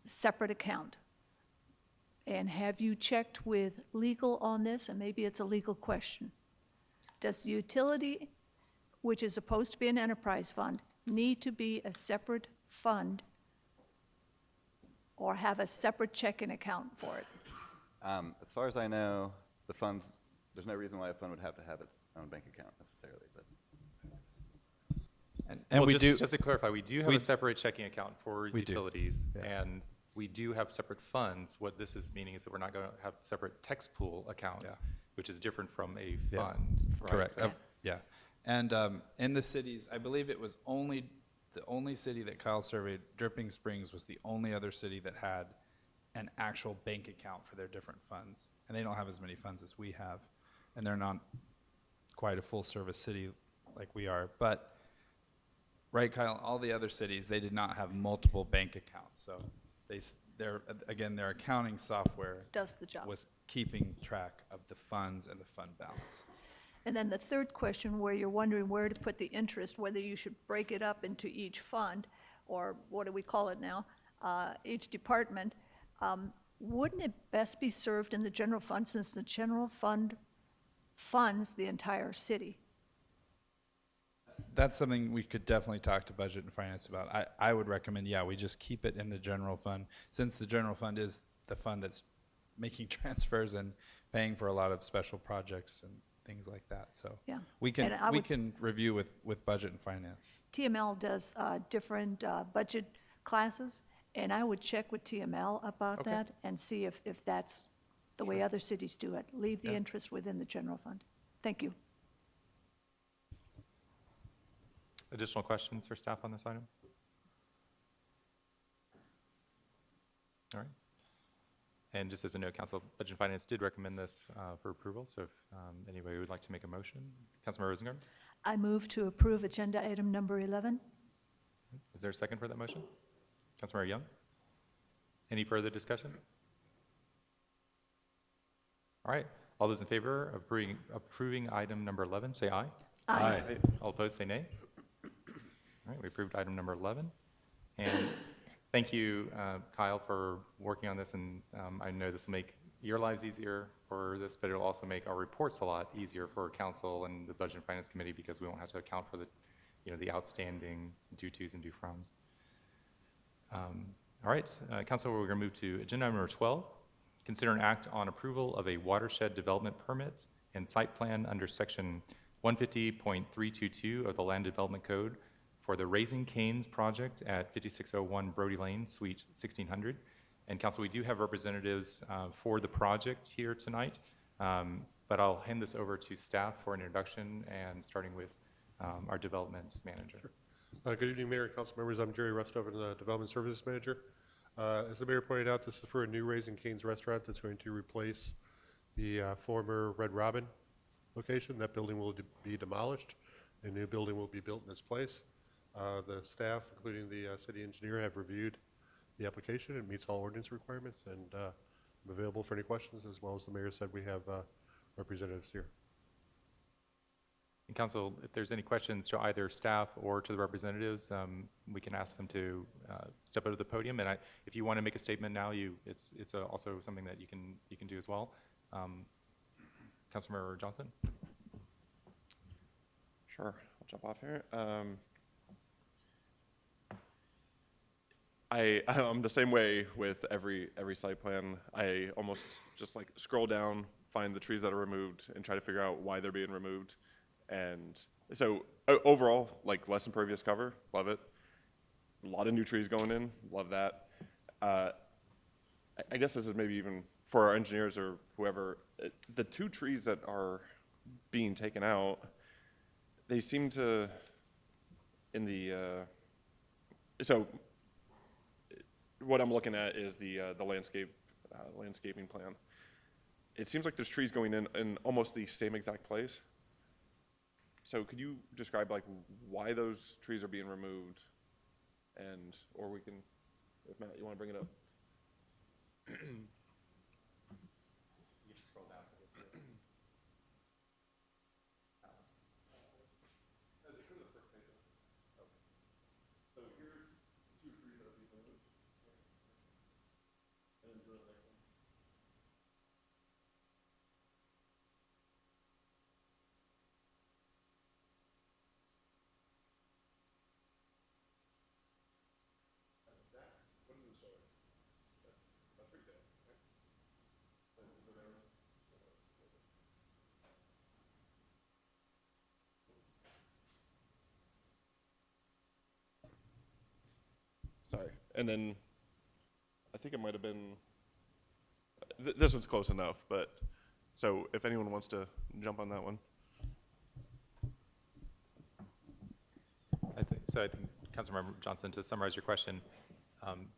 separate account. And have you checked with legal on this? And maybe it's a legal question. Does the utility, which is supposed to be an enterprise fund, need to be a separate fund or have a separate checking account for it? As far as I know, the funds, there's no reason why a fund would have to have its own bank account necessarily. But and well, we just to clarify, we do have a separate checking account for utilities, and we do have separate funds. What this is meaning is that we're not going to have separate tax pool accounts, which is different from a fund. Right? Correct. So, yeah. And in the cities, I believe it was the only city that Kyle surveyed, Dripping Springs was the only other city that had an actual bank account for their different funds. And they don't have as many funds as we have. And they're not quite a full service city like we are. But, right, Kyle, all the other cities, they did not have multiple bank accounts. So their accounting software Does the job. was keeping track of the funds and the fund balance. And then the third question, where you're wondering where to put the interest, whether you should break it up into each fund, or what do we call it now, each department, wouldn't it best be served in the general fund, since the general fund funds the entire city? That's something we could definitely talk to Budget and Finance about. I would recommend, we just keep it in the general fund, since the general fund is the fund that's making transfers and paying for a lot of special projects and things like that. So Yeah. we can And we can review with Budget and Finance. TML does different budget classes, and I would check with TML about Okay. that and see if that's the way other cities do it. Leave the interest within the general fund. Thank you. additional questions for staff on this item? All right. And just as a note, Council Budget and Finance did recommend this for approval, so if anybody would like to make a motion. Councilmember Rosengren, I move to approve agenda item number 11. is there a second for that motion? Councilmember Young? Any further discussion? All right, all those in favor of approving item number 11, say aye. Aye. All opposed, say nay. All right, we approved item number 11. And thank you, Kyle, for working on this, and I know this will make your lives easier for this, but it'll also make our reports a lot easier for council and the Budget and Finance Committee, because we won't have to account for the, the outstanding due tos and due froms. All right, Council, we're going to move to agenda item number 12. Consider an act on approval of a watershed development permit and site plan under section 150.322 of the Land Development Code for the Raising Canes project at 5601 Brody Lane, Suite 1600, And council, we do have representatives for the project here tonight, but I'll hand this over to staff for an introduction, and starting with our development manager. Good evening, Mayor and council members. I'm Jerry Rustover, the Development Services Manager. As the mayor pointed out, this is for a new Raising Cane's restaurant that's going to replace the former Red Robin location. That building will be demolished. A new building will be built in its place. The staff, including the city engineer, have reviewed the application. It meets all ordinance requirements, and I'm available for any questions. As well as the mayor said, we have representatives here. And council, if there's any questions to either staff or to the representatives, we can ask them to step up to the podium. And if you want to make a statement now, it's also something that you can do as well. Councilmember Johnson. Sure, I'll jump off here. I'm the same way with every site plan. I almost just like scroll down, find the trees that are removed, and try to figure out why they're being removed. And so overall, like less impervious cover, love it. A lot of new trees going in, love that. I guess this is maybe even for our engineers or whoever, the 2 trees that are being taken out, they seem to, in the, so what I'm looking at is the landscaping plan. It seems like there's trees going in almost the same exact place. So could you describe like why those trees are being removed, and or we can, if Matt, you want to bring it up. Sorry. And then I think it might have been, this one's close enough, but so if anyone wants to jump on that one. I think, Councilmember Johnson, to summarize your question,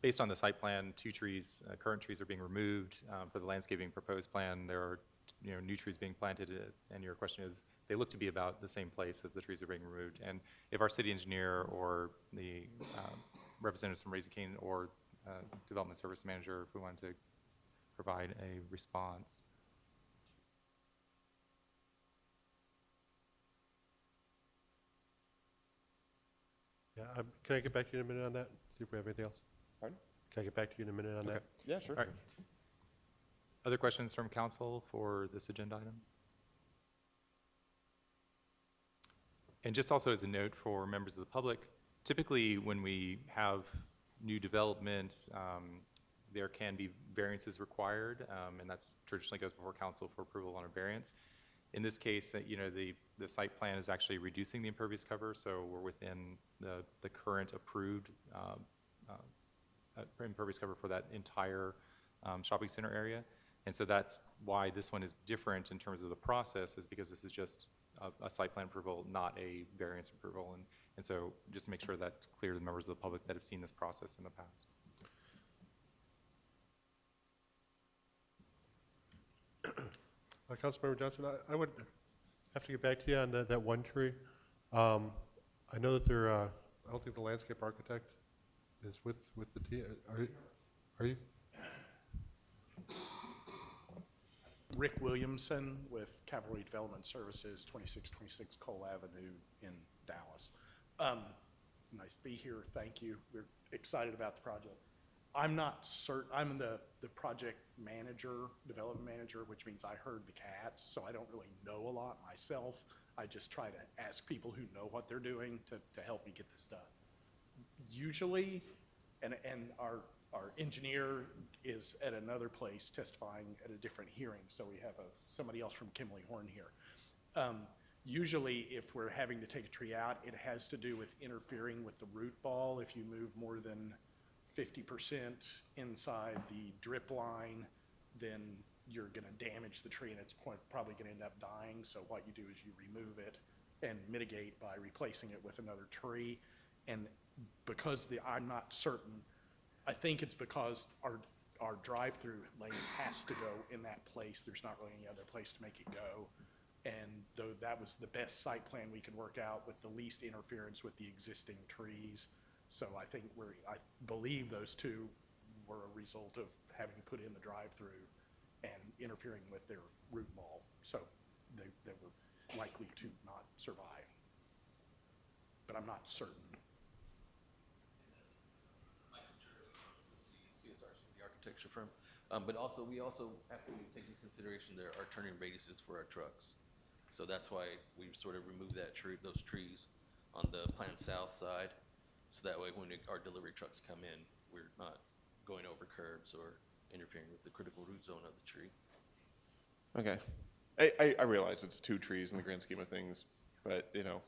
based on the site plan, 2 trees, current trees are being removed. For the landscaping proposed plan, there are new trees being planted, and your question is, they look to be about the same place as the trees are being removed. And if our city engineer or the representatives from Raising Cane or Development Service Manager, if we wanted to provide a response. Yeah, can I get back to you in a minute on that? See if we have anything else. Pardon? Can I get back to you in a minute on that? Yeah, sure. All right. Other questions from council for this agenda item? And just also as a note for members of the public, typically when we have new developments, there can be variances required, and that's traditionally goes before council for approval on a variance. In this case, the site plan is actually reducing the impervious cover, so we're within the current approved impervious cover for that entire shopping center area. And so that's why this one is different in terms of the process, is because this is just a site plan approval, not a variance approval. And so just make sure that's clear to the members of the public that have seen this process in the past. Councilmember Johnson, I would have to get back to you on that 1 tree. I know that I don't think the landscape architect is with the team. Are you? Rick Williamson with Cavalry Development Services, 2626 Cole Avenue in Dallas. Nice to be here. Thank you. We're excited about the project. I'm not certain. I'm the project manager, development manager, which means I herd the cats, so I don't really know a lot myself. I just try to ask people who know what they're doing to help me get this done. Usually, and our engineer is at another place testifying at a different hearing, so we have somebody else from Kimley Horn here. Usually, if we're having to take a tree out, it has to do with interfering with the root ball. If you move more than 50% inside the drip line, then you're going to damage the tree and it's probably going to end up dying. So what you do is you remove it and mitigate by replacing it with another tree. And because I'm not certain, I think it's because our drive-through lane has to go in that place. There's not really any other place to make it go. And though that was the best site plan we could work out with the least interference with the existing trees. So I think I believe those two were a result of having put in the drive-through and interfering with their root ball. So they were likely to not survive. But I'm not certain. The architecture firm, but also we also have to take into consideration there are turning radiuses for our trucks, so that's why we sort of removed those trees on the Plant South side, so that way when our delivery trucks come in, we're not going over curbs or interfering with the critical root zone of the tree. Okay. I realize it's 2 trees in the grand scheme of things, but you know,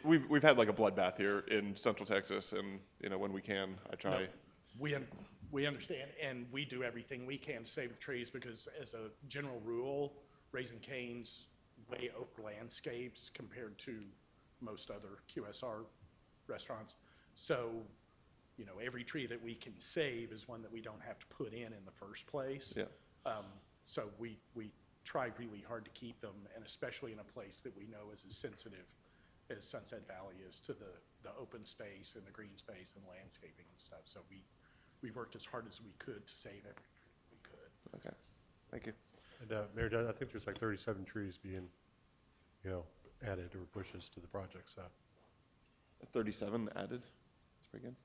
we've had like a bloodbath here in Central Texas, and you know, when we can, I try. No, we understand, and we do everything we can to save the trees, because as a general rule, Raising Cane's way over landscapes compared to most other QSR restaurants. So, you know, every tree that we can save is one that we don't have to put in the first place. Yeah. So we try really hard to keep them, and especially in a place that we know is as sensitive as Sunset Valley is to the open space and the green space and landscaping and stuff. So we worked as hard as we could to save every tree we could. Okay, thank you. And Mayor, I think there's like 37 trees being, you know, added or bushes to the project, so. 37 added, that's pretty good.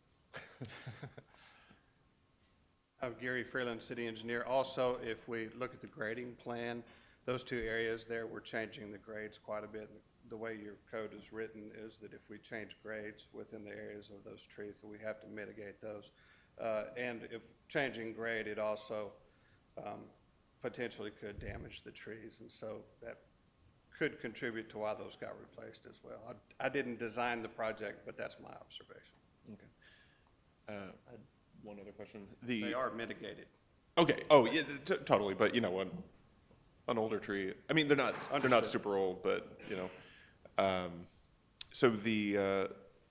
I'm Gary Freeland, city engineer. Also, if we look at the grading plan, those 2 areas there, we're changing the grades quite a bit. The way your code is written is that if we change grades within the areas of those trees, that we have to mitigate those. And if changing grade, it also potentially could damage the trees, and so that could contribute to why those got replaced as well. I didn't design the project, but that's my observation. Okay. I had one other question. They are mitigated. Okay. Oh, yeah, totally. But you know, an older tree. I mean, they're not super old, but you know. So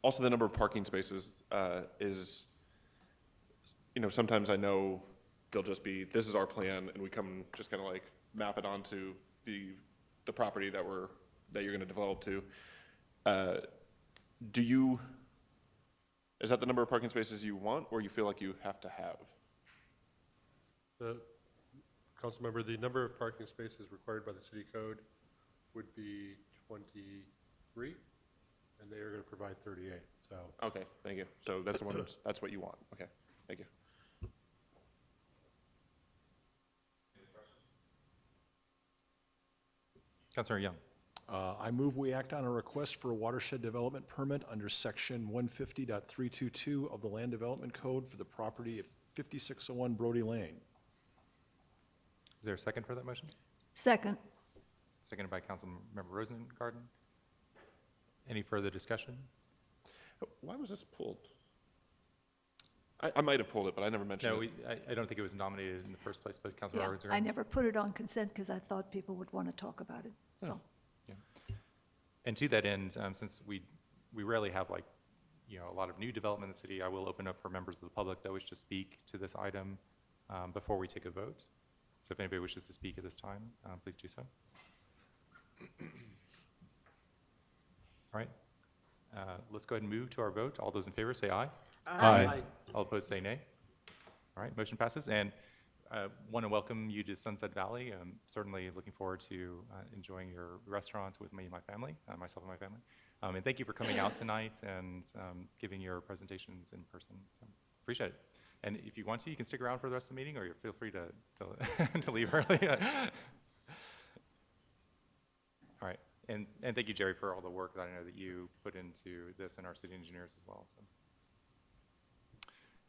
also the number of parking spaces is, you know, sometimes I know they'll just be, this is our plan, and we come just kind of like map it onto the property that you're going to develop to. Is that the number of parking spaces you want, or you feel like you have to have? Council member, the number of parking spaces required by the city code would be 23, and they are going to provide 38. So. Okay, thank you. So that's the one. That's what you want. Okay, thank you. Councilor Young. I move we act on a request for a watershed development permit under section 150.322 of the Land Development Code for the property at 5601 Brody Lane. Is there a second for that motion? Second. Seconded by Councilmember Rosengarten. Any further discussion? Why was this pulled? I might have pulled it, but I never mentioned no, it. I don't think it was nominated in the first place, but Councilor Yeah, Rosengarten. I never put it on consent because I thought people would want to talk about it, so. Yeah. And to that end, since we rarely have like, you know, a lot of new development in the city, I will open up for members of the public that wish to speak to this item before we take a vote. So if anybody wishes to speak at this time, please do so. All right, let's go ahead and move to our vote. All those in favor say aye. Aye. All opposed say nay. All right, motion passes. And want to welcome you to Sunset Valley. I'm certainly looking forward to enjoying your restaurants with me and my family, myself and my family. And thank you for coming out tonight and giving your presentations in person. So appreciate it. And if you want to, you can stick around for the rest of the meeting, or you feel free to to leave early. All right, and thank you, Jerry, for all the work that I know that you put into this, and our city engineers as well. So.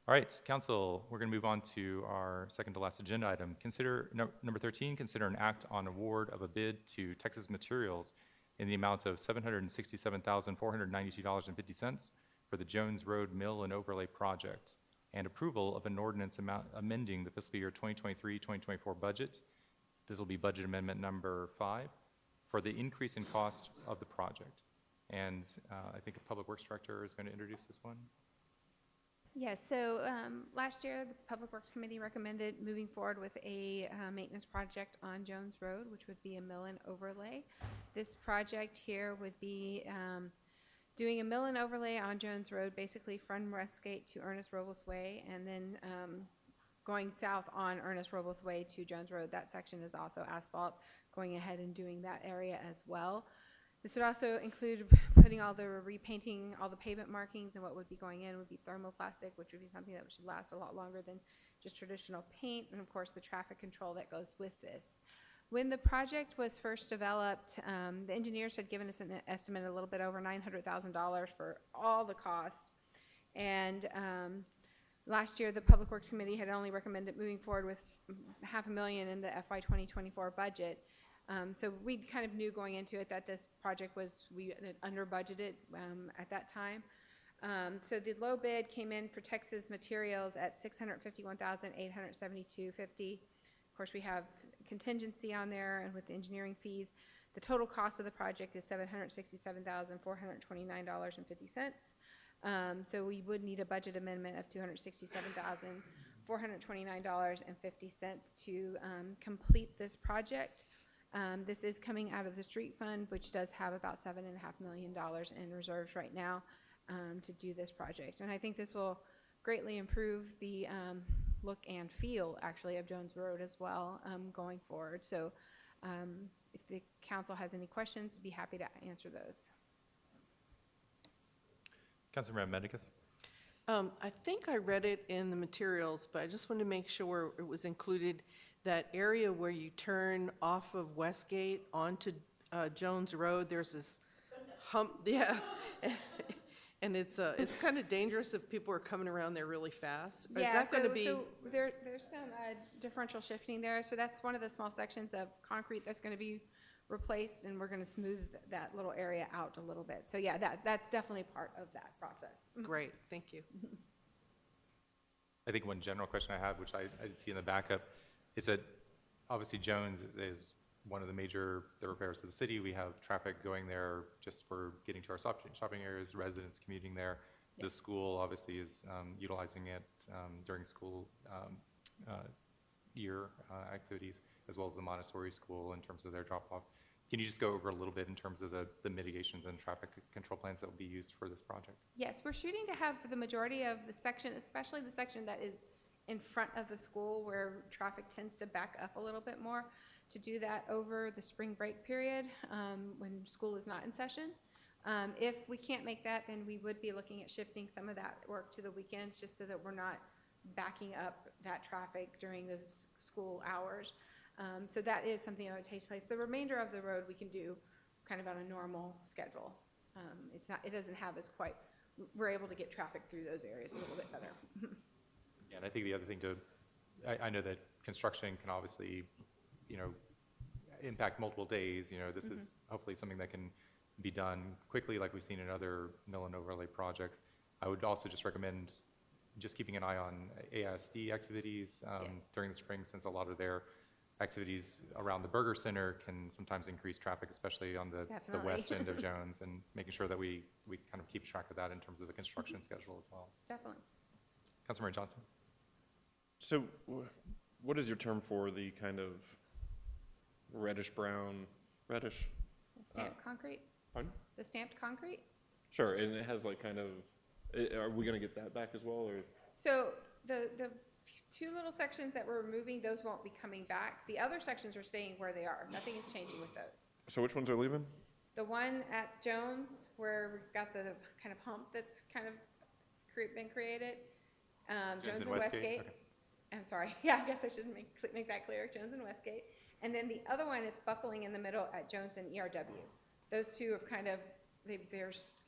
All right, Council, we're going to move on to our second to last agenda item. Consider number 13. Consider an act on award of a bid to Texas Materials in the amount of $767,492.50 for the Jones Road Mill and Overlay Project, and approval of an ordinance amending the fiscal year 2023-2024 budget. This will be budget amendment number 5 for the increase in cost of the project. And I think the Public Works Director is going to introduce this one. Yes, so last year, the Public Works Committee recommended moving forward with a maintenance project on Jones Road, which would be a mill and overlay. This project here would be doing a mill and overlay on Jones Road, basically from Westgate to Ernest Robles Way, and then going south on Ernest Robles Way to Jones Road. That section is also asphalt, going ahead and doing that area as well. This would also include putting all the repainting, all the pavement markings, and what would be going in would be thermoplastic, which would be something that should last a lot longer than just traditional paint, and of course the traffic control that goes with this. When the project was first developed, the engineers had given us an estimate a little bit over $900,000 for all the cost, and last year the Public Works Committee had only recommended moving forward with $500,000 in the FY 2024 budget. So we kind of knew going into it that this project we under budgeted at that time. So the low bid came in for Texas Materials at $651,872.50. Of course, we have contingency on there, and with the engineering fees, the total cost of the project is $767,429.50. So we would need a budget amendment of $267,429.50 to complete this project. This is coming out of the street fund, which does have about $7.5 million in reserves right now to do this project. And I think this will greatly improve the look and feel, actually, of Jones Road as well going forward. So if the council has any questions, I'd be happy to answer those. Councilmember Medicus. I think I read it in the materials, but I just wanted to make sure it was included, that area where you turn off of Westgate onto Jones Road. There's this hump, yeah. And it's kind of dangerous if people are coming around there really fast. Yeah, is that going to be? So there's some differential shifting there. So that's one of the small sections of concrete that's going to be replaced, and we're going to smooth that little area out a little bit. So yeah, that's definitely part of that process. Great, thank you. I think one general question I have, which I did see in the backup, is that obviously Jones is one of the major thoroughfares of the city. We have traffic going there just for getting to our shopping areas, residents commuting there. Yes. The school obviously is utilizing it during school year activities, as well as the Montessori school in terms of their drop-off. Can you just go over a little bit in terms of the mitigations and traffic control plans that will be used for this project? Yes, we're shooting to have the majority of the section, especially the section that is in front of the school where traffic tends to back up a little bit more, to do that over the spring break period when school is not in session. If we can't make that, then we would be looking at shifting some of that work to the weekends, just so that we're not backing up that traffic during those school hours. So that is something that would take place. The remainder of the road we can do kind of on a normal schedule. It doesn't have as quite, we're able to get traffic through those areas a little bit better. Yeah, and I think the other thing I know that construction can obviously, impact multiple days. This is hopefully something that can be done quickly, like we've seen in other mill and overlay projects. I would also just recommend just keeping an eye on AISD activities during the spring, since a lot of their activities around the Burger Center can sometimes increase traffic, especially on the west end of Jones, and making sure that we kind of keep track of that in terms of the construction schedule as well. Definitely. Councilmember Johnson. So what is your term for the kind of reddish-brown, reddish? Stamped concrete? Pardon? The stamped concrete? Sure, and it has like kind of, are we going to get that back as well? Or? So the two little sections that we're removing, those won't be coming back. The other sections are staying where they are. Nothing is changing with those. So which ones are leaving? The one at Jones, where we've got the kind of hump that's kind of been created. Jones and Westgate. Okay. I'm sorry. Yeah, I guess I should make that clear. Jones and Westgate. And then the other one, it's buckling in the middle at Jones and ERW. Those two have kind of,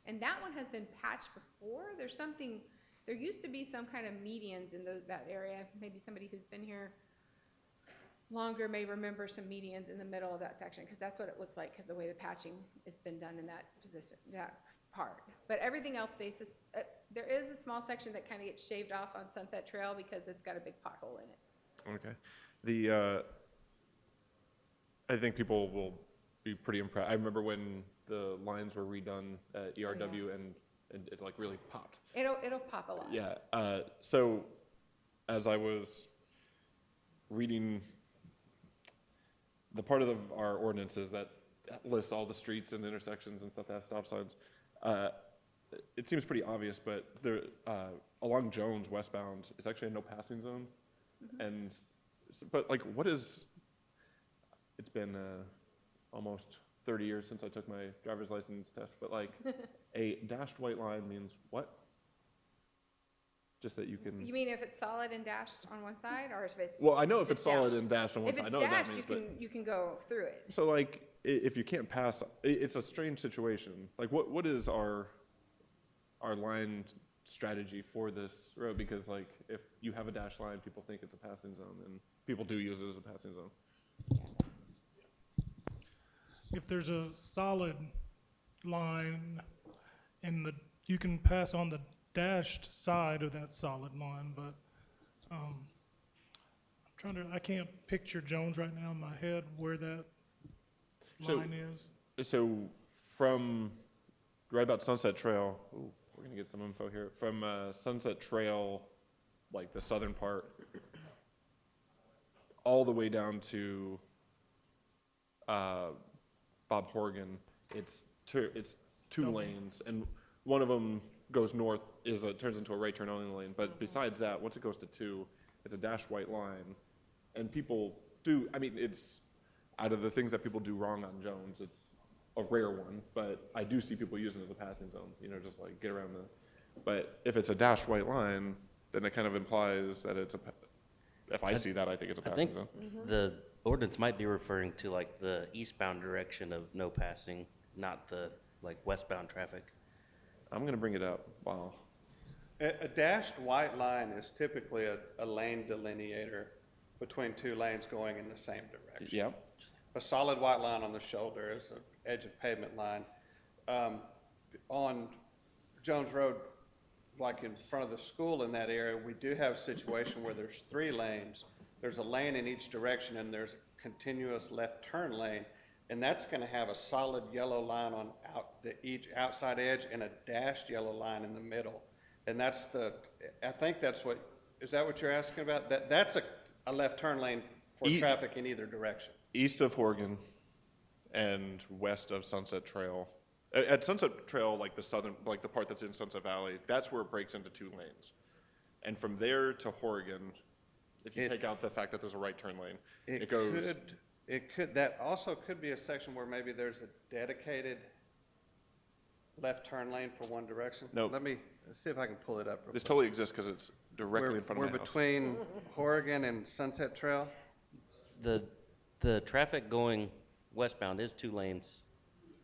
and that one has been patched before. There used to be some kind of medians in that area. Maybe somebody who's been here longer may remember some medians in the middle of that section, because that's what it looks like, the way the patching has been done in that part. But everything else stays There is a small section that kind of gets shaved off on Sunset Trail because it's got a big pothole in it. Okay. I think people will be pretty impressed. I remember when the lines were redone at ERW and it like really popped. It'll pop a lot. Yeah. So as I was reading the part of our ordinances that lists all the streets and intersections and stuff that have stop signs, it seems pretty obvious, but there, along Jones westbound is actually a no passing zone. And, but like, what is, it's been almost 30 years since I took my driver's license test, but like a dashed white line means what? Just that you can. You mean if it's solid and dashed on one side, or if it's? Well, I know if just it's solid dashed? and dashed on one side, I know what that means, If it's dashed, you can go through it. so like, if you can't pass, it's a strange situation. Like, what is our line strategy for this road? Because like, if you have a dashed line, people think it's a passing zone, and people do use it as a passing zone. If there's a solid line and you can pass on the dashed side of that solid line, but I can't picture Jones right now in my head where that line is. So from right about Sunset Trail, ooh, we're gonna get some info here. From Sunset Trail, like the southern part, all the way down to Bob Horgan, it's two lanes, and one of them goes north, turns into a right turn only lane. But besides that, once it goes to two, it's a dashed white line. And people do, I mean, it's, out of the things that people do wrong on Jones, it's a rare one, but I do see people using it as a passing zone, just like get around but if it's a dashed white line, then it kind of implies that it's if I see that, I think it's a passing zone. The ordinance might be referring to like the eastbound direction of no passing, not the like westbound traffic. I'm gonna bring it up. Wow. A dashed white line is typically a lane delineator between two lanes going in the same direction. Yep. A solid white line on the shoulder is an edge of pavement line. On Jones Road, like in front of the school in that area, we do have a situation where there's 3 lanes. There's a lane in each direction and there's a continuous left turn lane. And that's gonna have a solid yellow line on each outside edge and a dashed yellow line in the middle. And I think is that what you're asking about? That's a left turn lane for traffic in either direction. East of Horgan and west of Sunset Trail. At Sunset Trail, like the southern, like the part that's in Sunset Valley, that's where it breaks into 2 lanes. And from there to Horgan, if you take out the fact that there's a right turn lane, it goes. That also could be a section where maybe there's a dedicated left turn lane for one direction. No. Let me see if I can pull it up. This totally exists because it's directly in front of my house. We're between Horgan and Sunset Trail. The traffic going westbound is 2 lanes,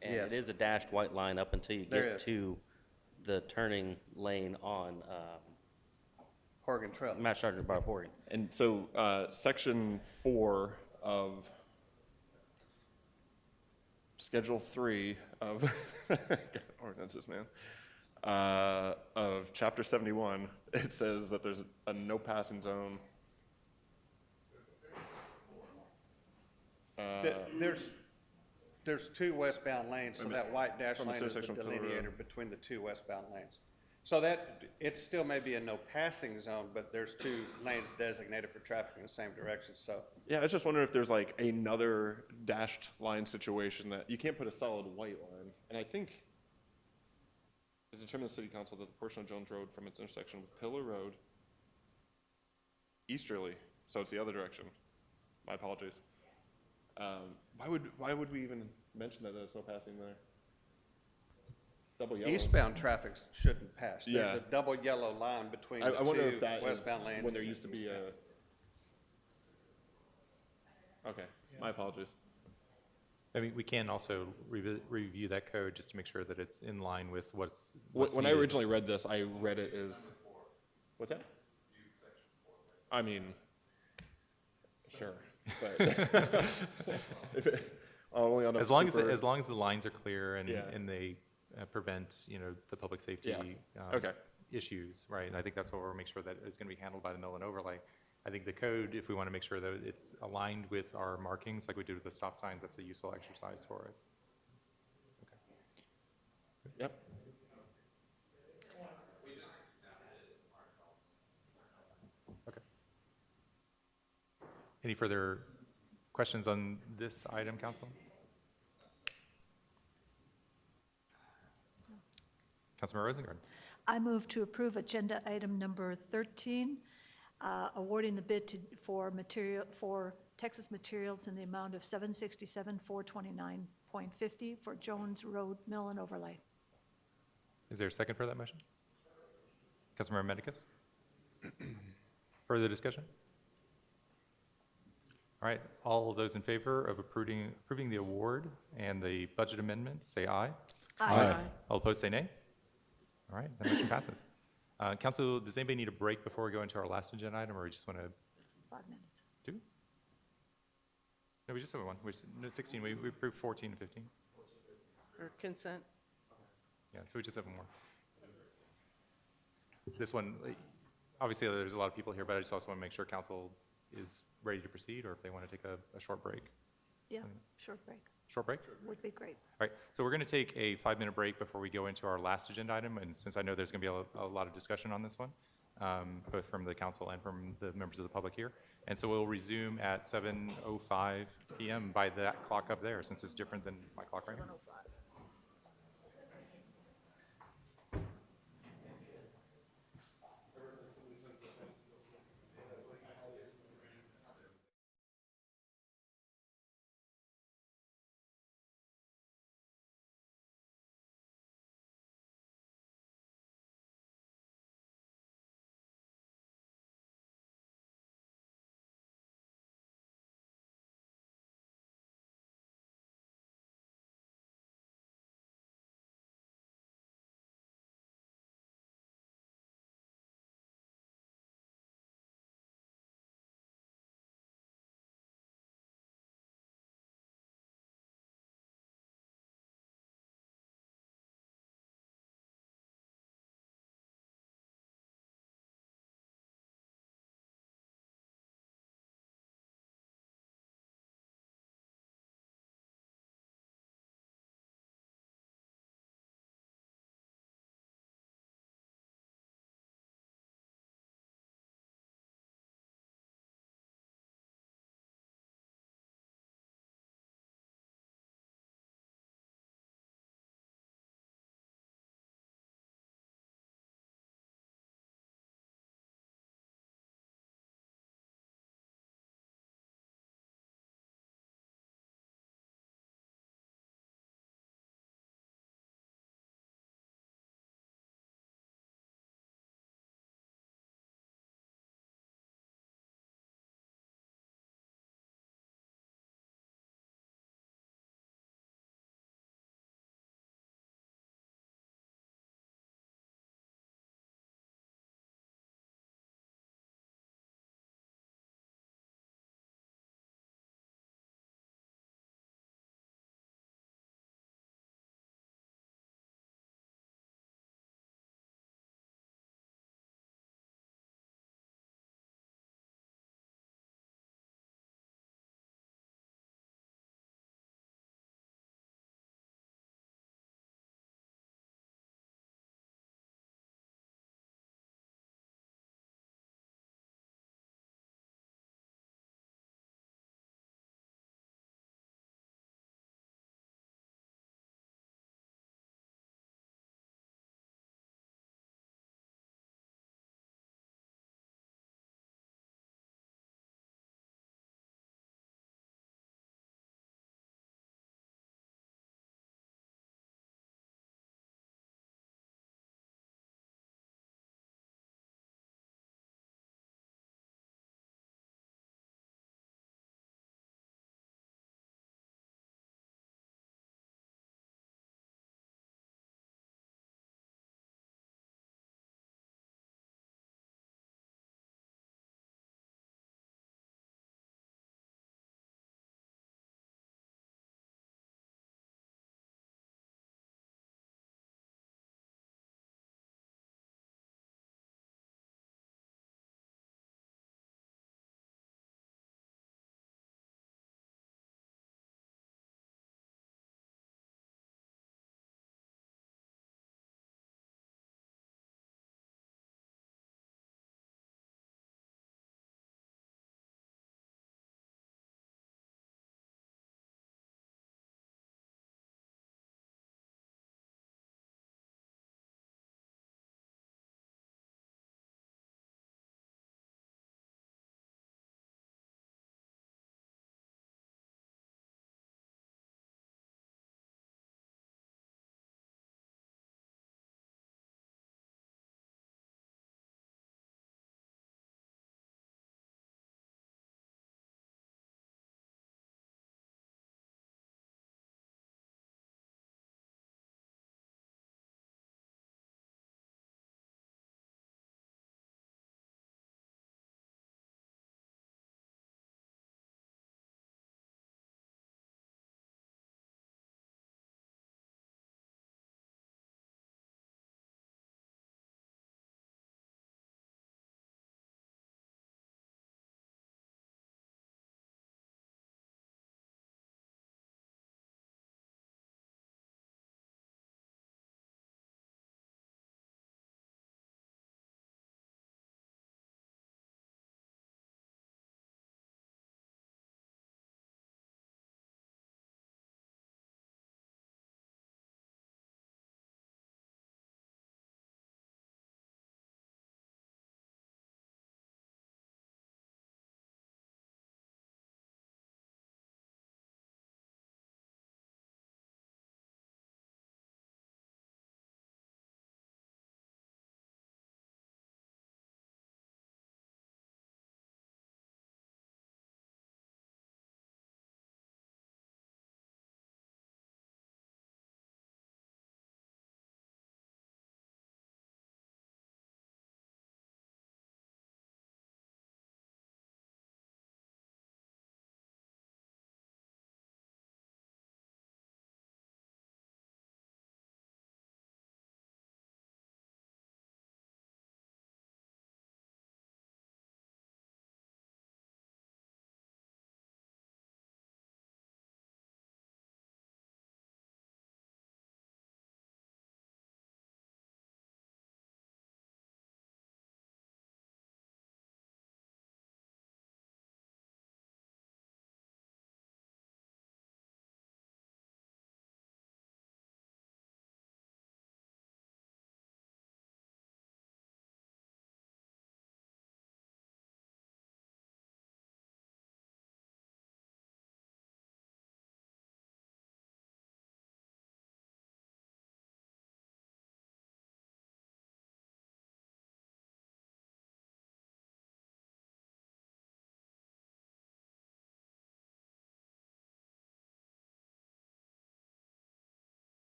and Yes. it is a dashed white line up until you There get is. to the turning lane on Horgan Trail. Matt Sergeant Bob Horgan. And so section 4 of Schedule 3 of ordinances, man, of Chapter 71, it says that there's a no passing zone. There's 2 westbound lanes, so that white dash From lane is the intersection of Pillar delineator Road. between the 2 westbound lanes. So that, it still may be a no passing zone, but there's 2 lanes designated for traffic in the same direction, so. Yeah, I was just wondering if there's like another dashed line situation that you can't put a solid white line. And I think it's determined the city council that the portion of Jones Road from its intersection with Pillar Road easterly, so it's the other direction. My apologies. Why would we even mention that there's no passing there? Double yellow. Eastbound traffic shouldn't pass. There's Yeah. a double yellow line between the I wonder 2 if that is westbound lanes. when there and used to be a. eastbound. Okay, my apologies. I mean, we can also review that code just to make sure that it's in line with what's When I needed. originally read this, I read it as, what's that? I mean, sure, but if it, only on a as long super- as long as the lines are clear and Yeah. and they prevent the public safety Yeah. Okay. issues, right? And I think that's what we'll make sure that is going to be handled by the mill and overlay. I think the code, if we want to make sure that it's aligned with our markings, like we did with the stop signs, that's a useful exercise for us. Yep. Okay. Any further questions on this item, council? Councilmember Rosengren. I move to approve agenda item number 13, awarding the bid for Texas Materials in the amount of $767,429.50 for Jones Road Mill and Overlay. Is there a second for that motion? Councilmember Medicus? Further discussion? All right, all those in favor of approving the award and the budget amendments, say aye. Aye. All opposed, say nay. All right, that motion passes. Council, does anybody need a break before we go into our last agenda item, or we just want to 5 minutes. do? No, we just have one. No, 16, we approved 14 and 15. Or consent? Yeah, so we just have one more. This one, obviously there's a lot of people here, but I just also want to make sure council is ready to proceed, or if they want to take a short break. Yeah, short break. Short break? Would be great. All right, so we're going to take a 5-minute break before we go into our last agenda item, and since I know there's going to be a lot of discussion on this one, both from the council and from the members of the public here, and so we'll resume at 7:05 p.m. by that clock up there, since it's different than my clock right here.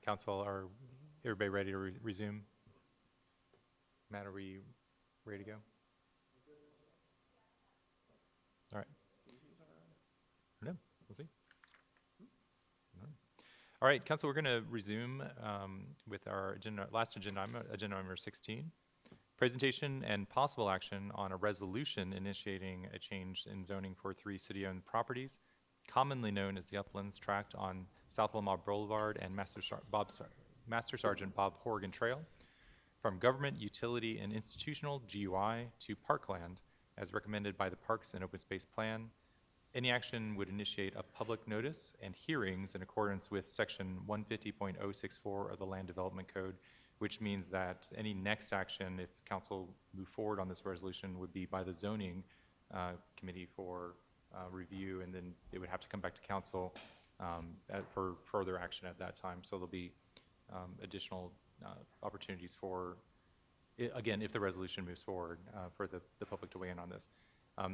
council, are everybody ready to resume? Matt, are we ready to go? All right. I don't know. We'll see. All right, council, we're going to resume with our agenda, last agenda item, agenda number 16. Presentation and possible action on a resolution initiating a change in zoning for 3 city-owned properties, commonly known as the Uplands Tract on South Lamar Boulevard and Master Sergeant Bob Horgan Trail, from government, utility, and institutional GUI to parkland, as recommended by the Parks and Open Space Plan. Any action would initiate a public notice and hearings in accordance with section 150.064 of the Land Development Code, which means that any next action, if council move forward on this resolution, would be by the zoning committee for review, and then it would have to come back to council for further action at that time. So there'll be additional opportunities for, again, if the resolution moves forward, for the public to weigh in on this.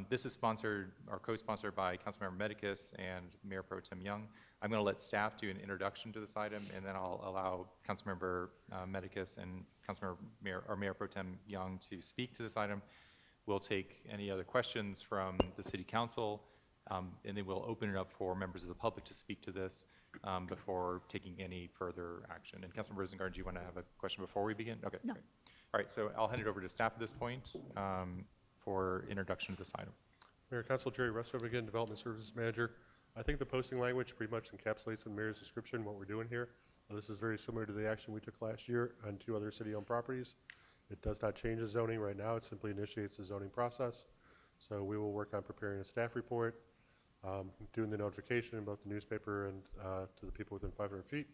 This is sponsored or co-sponsored by Councilmember Medicus and Mayor Pro Tem Young. I'm going to let staff do an introduction to this item, and then I'll allow Councilmember Medicus and Mayor Pro Tem Young to speak to this item. We'll take any other questions from the City Council, and then we'll open it up for members of the public to speak to this before taking any further action. And Councilmember Rosengard, do you want to have a question before we begin? Okay. No. Great. All right, so I'll hand it over to staff at this point for introduction to this item. Mayor Council, Jerry Rustover again, Development Services Manager. I think the posting language pretty much encapsulates in the mayor's description what we're doing here. This is very similar to the action we took last year on 2 other city-owned properties. It does not change the zoning right now. It simply initiates the zoning process. So we will work on preparing a staff report, doing the notification in both the newspaper and to the people within 500 feet.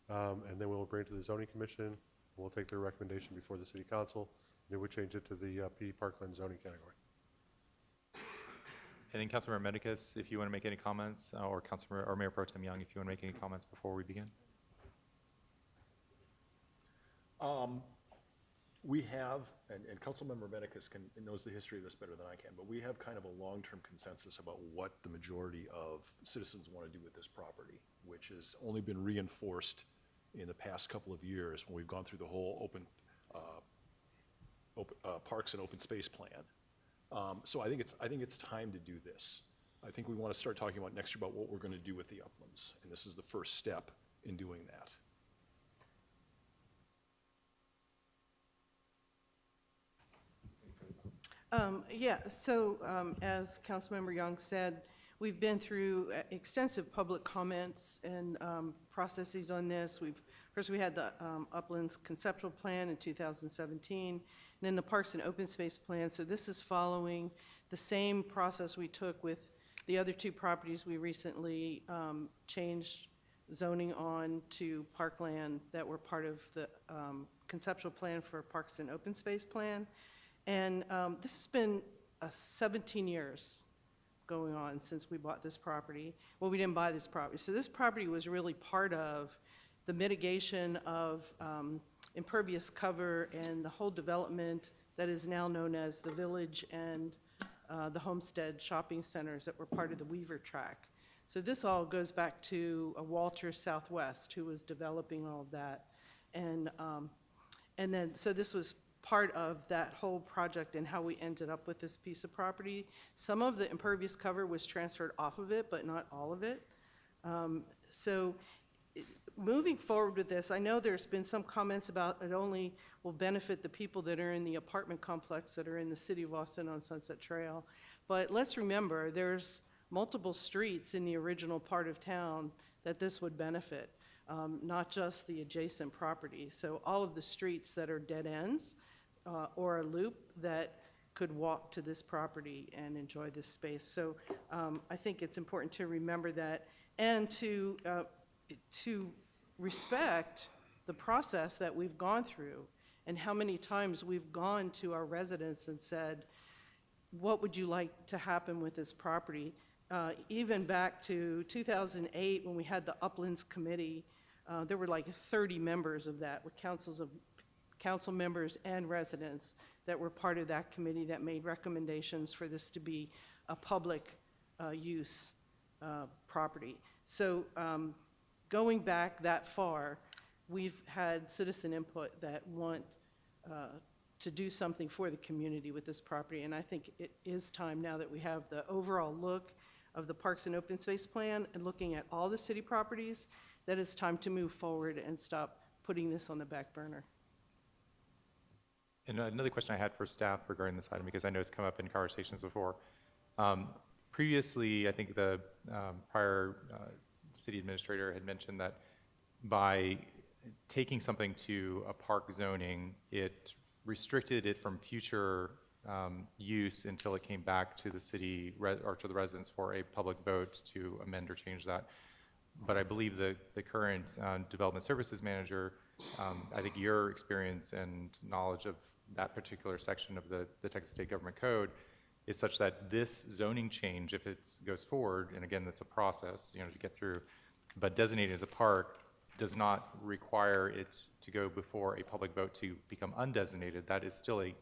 And then we'll bring it to the zoning commission. We'll take their recommendation before the city council. And it would change it to the P Parkland zoning category. And then Councilmember Medicus, if you want to make any comments, or Councilmember or Mayor Pro Tem Young, if you want to make any comments before we begin. We have, and Councilmember Medicus knows the history of this better than I can, but we have kind of a long-term consensus about what the majority of citizens want to do with this property, which has only been reinforced in the past couple of years when we've gone through the whole Parks and Open Space Plan. So I think it's time to do this. I think we want to start talking about next year about what we're going to do with the uplands, and this is the first step in doing that. Yeah, so as Councilmember Young said, we've been through extensive public comments and processes on this. First we had the Uplands Conceptual Plan in 2017, and then the Parks and Open Space Plan. So this is following the same process we took with the other 2 properties we recently changed zoning on to parkland that were part of the conceptual plan for Parks and Open Space Plan. And this has been 17 years going on since we bought this property. Well, we didn't buy this property. So this property was really part of the mitigation of impervious cover and the whole development that is now known as the Village and the Homestead shopping centers that were part of the Weaver Tract. So this all goes back to Walter Southwest, who was developing all of that. And then, so this was part of that whole project and how we ended up with this piece of property. Some of the impervious cover was transferred off of it, but not all of it. Moving forward with this, I know there's been some comments about it only will benefit the people that are in the apartment complex that are in the city of Austin on Sunset Trail. But let's remember, there's multiple streets in the original part of town that this would benefit, not just the adjacent property. So all of the streets that are dead ends or a loop that could walk to this property and enjoy this space. So I think it's important to remember that and to respect the process that we've gone through and how many times we've gone to our residents and said, what would you like to happen with this property? Even back to 2008 when we had the Uplands Committee, there were like 30 members of that with council members and residents that were part of that committee that made recommendations for this to be a public use property. So going back that far, we've had citizen input that want to do something for the community with this property, and I think it is time now that we have the overall look of the Parks and Open Space Plan and looking at all the city properties, that it's time to move forward and stop putting this on the back burner. And another question I had for staff regarding this item, because I know it's come up in conversations before. Previously, I think the prior city administrator had mentioned that by taking something to a park zoning, it restricted it from future use until it came back to the city or to the residents for a public vote to amend or change that. But I believe the current development services manager, I think your experience and knowledge of that particular section of the Texas State Government Code is such that this zoning change, if it goes forward, and again, that's a process, to get through, but designated as a park does not require it to go before a public vote to become undesignated. That is still a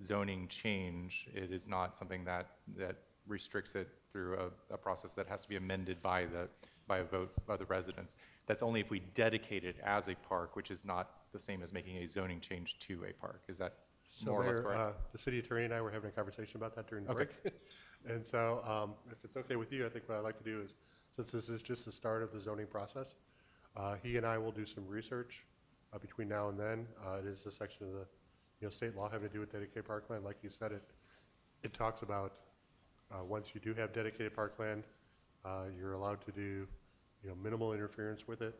zoning change. It is not something that restricts it through a process that has to be amended by a vote by the residents. That's only if we dedicate it as a park, which is not the same as making a zoning change to a park. Is that more or less correct? The city attorney and I were having a conversation about that during the break. And so if it's okay with you, I think what I'd like to do is, since this is just the start of the zoning process, he and I will do some research between now and then. It is a section of the state law having to do with dedicated parkland. Like you said, it talks about once you do have dedicated parkland, you're allowed to do minimal interference with it.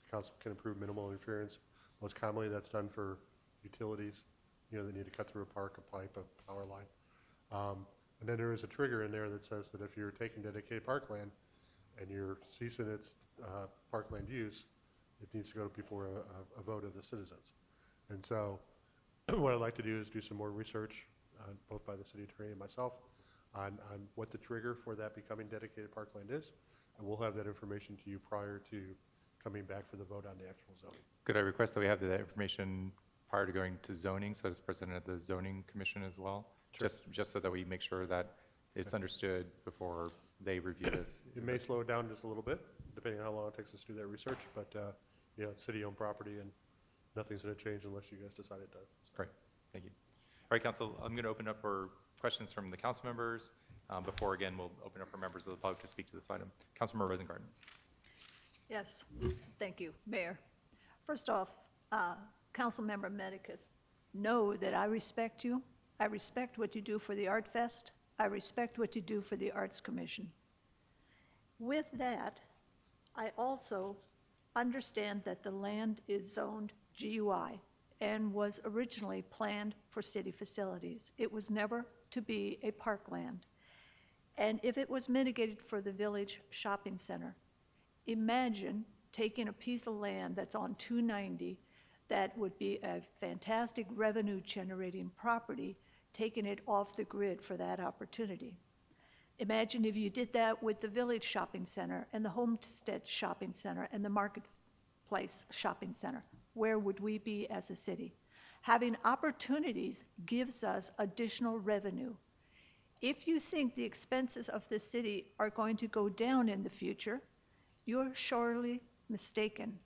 The council can approve minimal interference. Most commonly, that's done for utilities, that need to cut through a park, a pipe, a power line. And then there is a trigger in there that says that if you're taking dedicated parkland and you're ceasing its parkland use, it needs to go before a vote of the citizens. And so what I'd like to do is do some more research, both by the city attorney and myself, on what the trigger for that becoming dedicated parkland is. And we'll have that information to you prior to coming back for the vote on the actual zoning. Could I request that we have that information prior to going to zoning, so it's presented at the zoning commission as well? Sure. Just so that we make sure that it's understood before they review this. It may slow it down just a little bit, depending on how long it takes us to do that research, but it's city-owned property and nothing's going to change unless you guys decide it does. Great, thank you. All right, council, I'm going to open up for questions from the council members. Before, again, we'll open up for members of the public to speak to this item. Councilmember Rosengarten. Yes, thank you, Mayor. First off, Councilmember Medicus, know that I respect you. I respect what you do for the Art Fest. I respect what you do for the Arts Commission. With that, I also understand that the land is zoned GUI and was originally planned for city facilities. It was never to be a parkland. And if it was mitigated for the village shopping center, imagine taking a piece of land that's on 290 that would be a fantastic revenue-generating property, taking it off the grid for that opportunity. Imagine if you did that with the village shopping center and the Homestead shopping center and the Marketplace shopping center. Where would we be as a city? Having opportunities gives us additional revenue. If you think the expenses of the city are going to go down in the future, you're surely mistaken.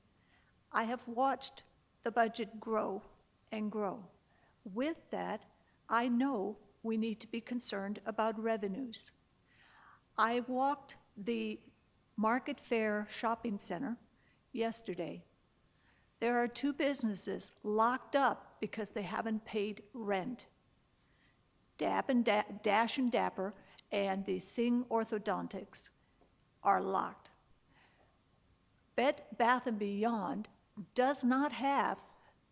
I have watched the budget grow and grow. With that, I know we need to be concerned about revenues. I walked the Market Fair Shopping Center yesterday. There are 2 businesses locked up because they haven't paid rent. Dash and Dapper and the Sing Orthodontics are locked. Bed Bath & Beyond does not have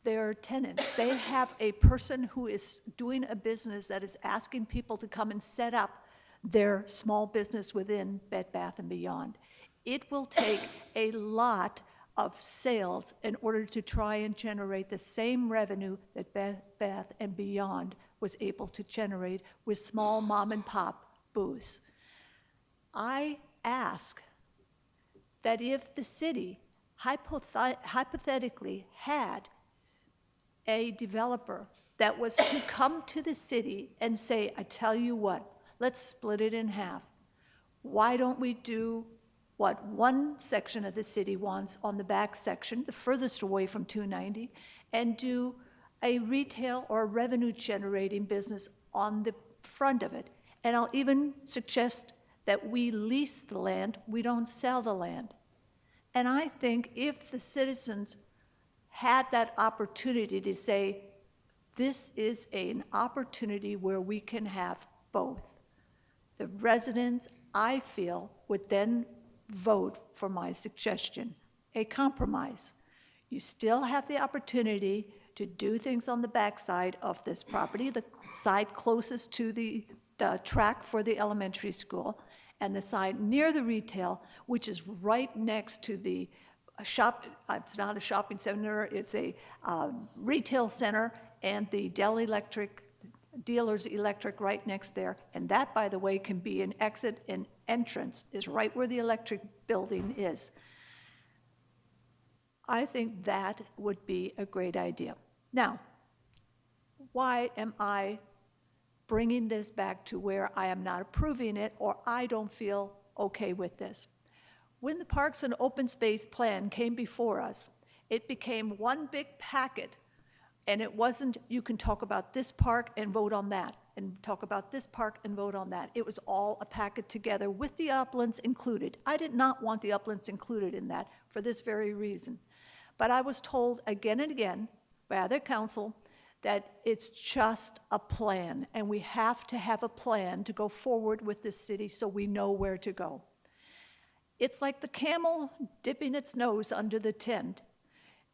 their tenants. They have a person who is doing a business that is asking people to come and set up their small business within Bed Bath & Beyond. It will take a lot of sales in order to try and generate the same revenue that Bed Bath & Beyond was able to generate with small mom and pop booths. I ask that if the city hypothetically had a developer that was to come to the city and say, I tell you what, let's split it in half. Why don't we do what one section of the city wants on the back section, the furthest away from 290, and do a retail or revenue-generating business on the front of it. And I'll even suggest that we lease the land, we don't sell the land. And I think if the citizens had that opportunity to say, this is an opportunity where we can have both, the residents, I feel, would then vote for my suggestion, a compromise. You still have the opportunity to do things on the backside of this property, the side closest to the track for the elementary school, and the side near the retail, which is right next to the shop. It's not a shopping center, it's a retail center, and the Dell Electric, Dealers Electric right next there. And that, by the way, can be an exit and entrance, is right where the electric building is. I think that would be a great idea. Now, why am I bringing this back to where I am not approving it or I don't feel okay with this? When the Parks and Open Space Plan came before us, it became one big packet, and it wasn't, you can talk about this park and vote on that, and talk about this park and vote on that. It was all a packet together with the uplands included. I did not want the uplands included in that for this very reason. But I was told again and again by other council that it's just a plan, and we have to have a plan to go forward with this city so we know where to go. It's like the camel dipping its nose under the tent.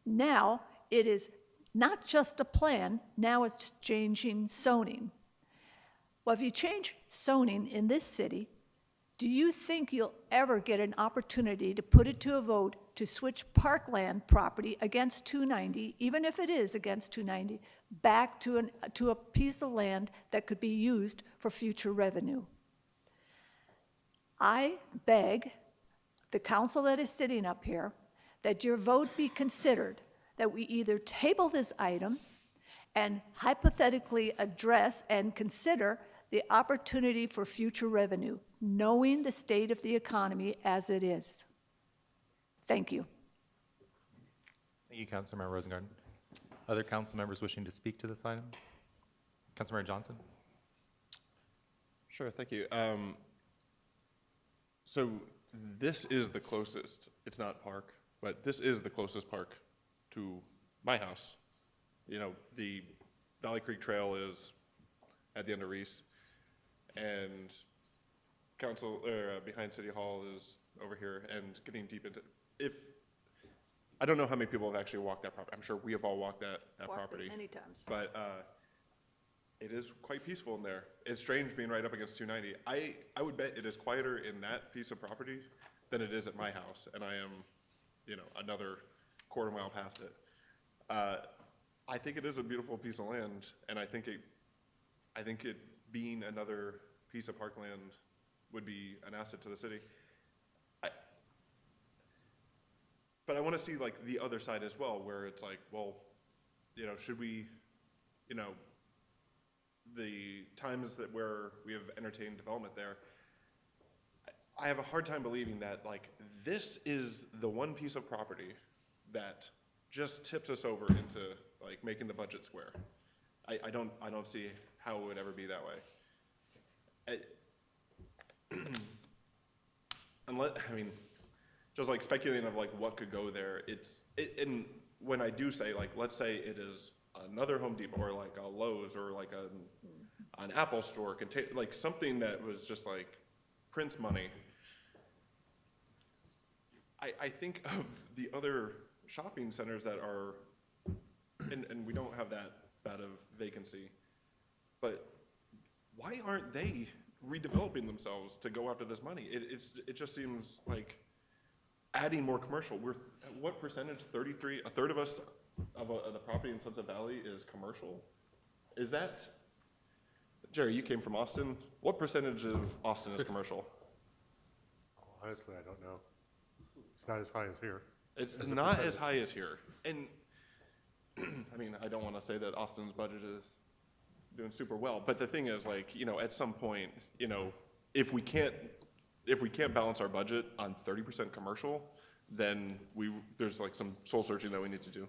Now it is not just a plan, now it's changing zoning. Well, if you change zoning in this city, do you think you'll ever get an opportunity to put it to a vote to switch parkland property against 290, even if it is against 290, back to a piece of land that could be used for future revenue? I beg the council that is sitting up here that your vote be considered, that we either table this item and hypothetically address and consider the opportunity for future revenue, knowing the state of the economy as it is. Thank you. Thank you, Councilmember Rosengarten. Other council members wishing to speak to this item? Councilmember Johnson? Sure, thank you. So this is the closest, it's not park, but this is the closest park to my house. You know, the Valley Creek Trail is at the end of Reese, and behind City Hall is over here, and getting deep into, I don't know how many people have actually walked that property. I'm sure we have all walked that property. Many times. But it is quite peaceful in there. It's strange being right up against 290. I would bet it is quieter in that piece of property than it is at my house, and I am, you know, another quarter mile past it. I think it is a beautiful piece of land, and I think it being another piece of parkland would be an asset to the city. But I want to see like the other side as well, where it's like, well, you know, should we, you know, the times that where we have entertained development there, I have a hard time believing that like this is the one piece of property that just tips us over into like making the budget square. I don't see how it would ever be that way. Unless, I mean, just like speculating of like what could go there, and when I do say like, let's say it is another Home Depot or like a Lowe's or like an Apple store, like something that was just like prints money. I think of the other shopping centers that are, and we don't have that bad of vacancy, but why aren't they redeveloping themselves to go after this money? It just seems like adding more commercial. We're at what percentage? 33, a third of us of the property in Sunset Valley is commercial. Is that, Jerry, you came from Austin. What percentage of Austin is commercial? Honestly, I don't know. It's not as high as here. It's not as high as here. And I mean, I don't want to say that Austin's budget is doing super well, but the thing is like, you know, at some point, you know, if we can't if we can't balance our budget on 30% commercial, then there's like some soul searching that we need to do.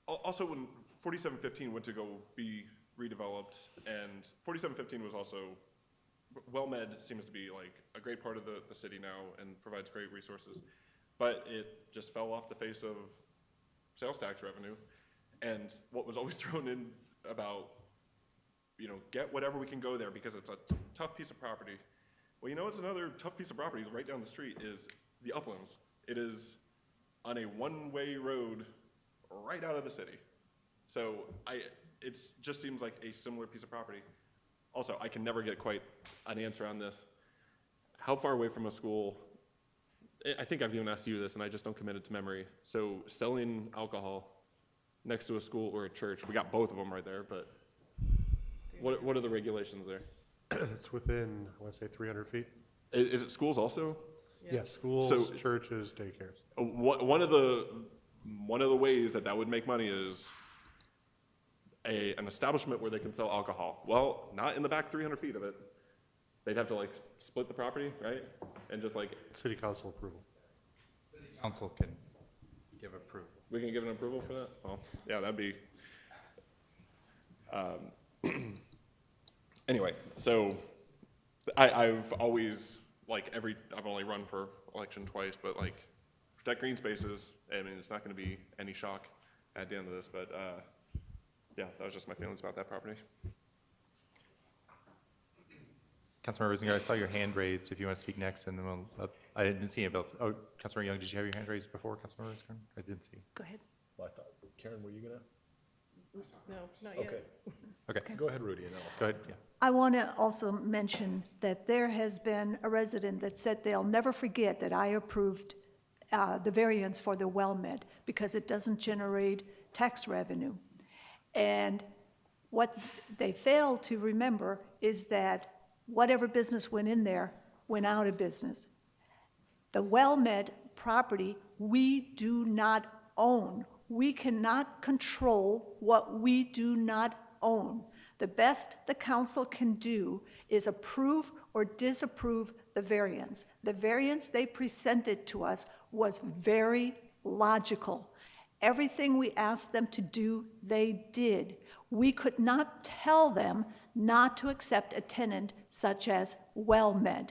Also, when 4715 went to go be redeveloped, and 4715 was also, WellMed seems to be like a great part of the city now and provides great resources, but it just fell off the face of sales tax revenue. And what was always thrown in about, get whatever we can go there because it's a tough piece of property. Well, it's another tough piece of property right down the street is the Uplands. It is on a one-way road right out of the city. So it just seems like a similar piece of property. Also, I can never get quite an answer on this. How far away from a school, I think I've even asked you this and I just don't commit it to memory. So selling alcohol next to a school or a church, we got both of them right there, but what are the regulations there? It's within, I want to say 300 feet. Is it schools also? Yes, schools, churches, daycares. One of the ways that would make money is an establishment where they can sell alcohol. Well, not in the back 300 feet of it. They'd have to split the property, right? And just City council approval. City council can give approval. We can give an approval for that? Well, yeah, that'd be, anyway, so I've always, I've only run for election twice, but protect green spaces. I mean, it's not going to be any shock at the end of this, but yeah, that was just my feelings about that property. Councilmember Risinger, I saw your hand raised. If you want to speak next, and then I didn't see anybody else. Oh, Councilmember Young, did you have your hand raised before, Councilmember Risinger? I didn't see. Go ahead. Well, I thought, Karen, were you gonna? No, not yet. Okay. Go ahead, Rudy, and then Go ahead, yeah. I want to also mention that there has been a resident that said they'll never forget that I approved the variance for the WellMed because it doesn't generate tax revenue. And what they fail to remember is that whatever business went in there went out of business. The WellMed property we do not own. We cannot control what we do not own. The best the council can do is approve or disapprove the variance. The variance they presented to us was very logical. Everything we asked them to do, they did. We could not tell them not to accept a tenant such as WellMed.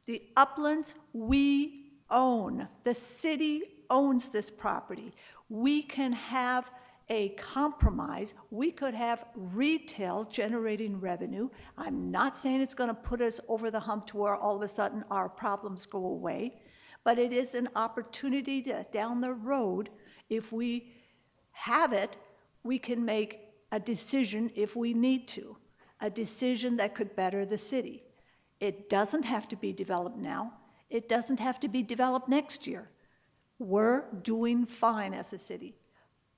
The Uplands we own. The city owns this property. We can have a compromise. We could have retail generating revenue. I'm not saying it's going to put us over the hump to where all of a sudden our problems go away, but it is an opportunity to, down the road, if we have it, we can make a decision if we need to, a decision that could better the city. It doesn't have to be developed now. It doesn't have to be developed next year. We're doing fine as a city,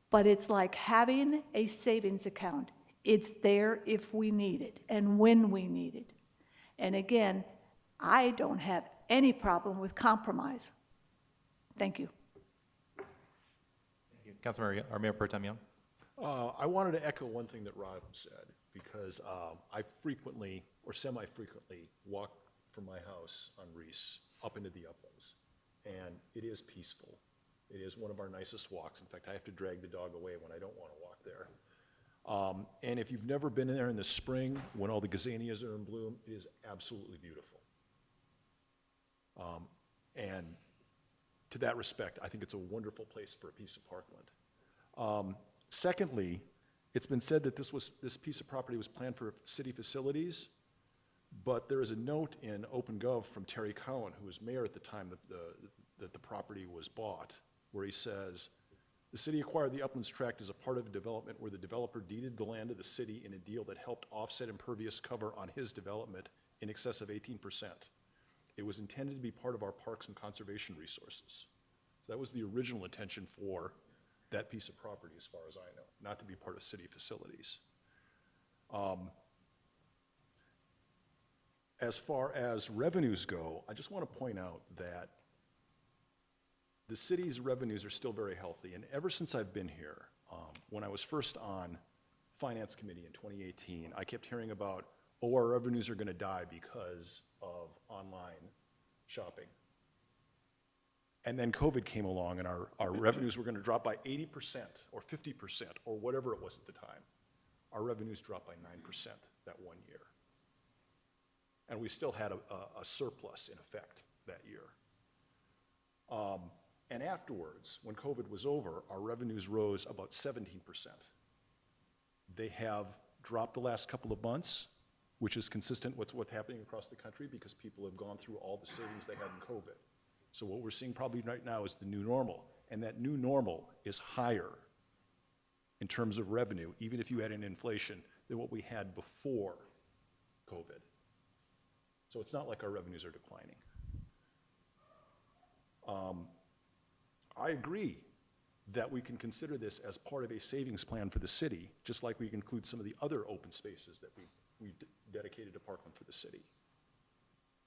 but it's like having a savings account. It's there if we need it and when we need it. And again, I don't have any problem with compromise. Thank you. Councilmember, or Mayor Pro Tem Young? I wanted to echo one thing that Rob said, because I frequently, or semi-frequently, walk from my house on Reese up into the Uplands, and it is peaceful. It is one of our nicest walks. In fact, I have to drag the dog away when I don't want to walk there. And if you've never been there in the spring, when all the gazanias are in bloom, it is absolutely beautiful. And to that respect, I think it's a wonderful place for a piece of parkland. Secondly, it's been said that this piece of property was planned for city facilities, but there is a note in OpenGov from Terry Cowan, who was mayor at the time that the property was bought, where he says, the city acquired the Uplands Tract as a part of a development where the developer deeded the land to the city in a deal that helped offset impervious cover on his development in excess of 18%. It was intended to be part of our parks and conservation resources. So that was the original intention for that piece of property, as far as I know, not to be part of city facilities. As far as revenues go, I just want to point out that the city's revenues are still very healthy. And ever since I've been here, when I was first on finance committee in 2018, I kept hearing about, oh, our revenues are going to die because of online shopping. And then COVID came along and our revenues were going to drop by 80% or 50% or whatever it was at the time. Our revenues dropped by 9% that one year. And we still had a surplus in effect that year. And afterwards, when COVID was over, our revenues rose about 17%. They have dropped the last couple of months, which is consistent with what's happening across the country because people have gone through all the savings they had in COVID. So what we're seeing probably right now is the new normal, and that new normal is higher in terms of revenue, even if you had an inflation, than what we had before COVID. So it's not like our revenues are declining. I agree that we can consider this as part of a savings plan for the city, just like we include some of the other open spaces that we dedicated to Parkland for the city.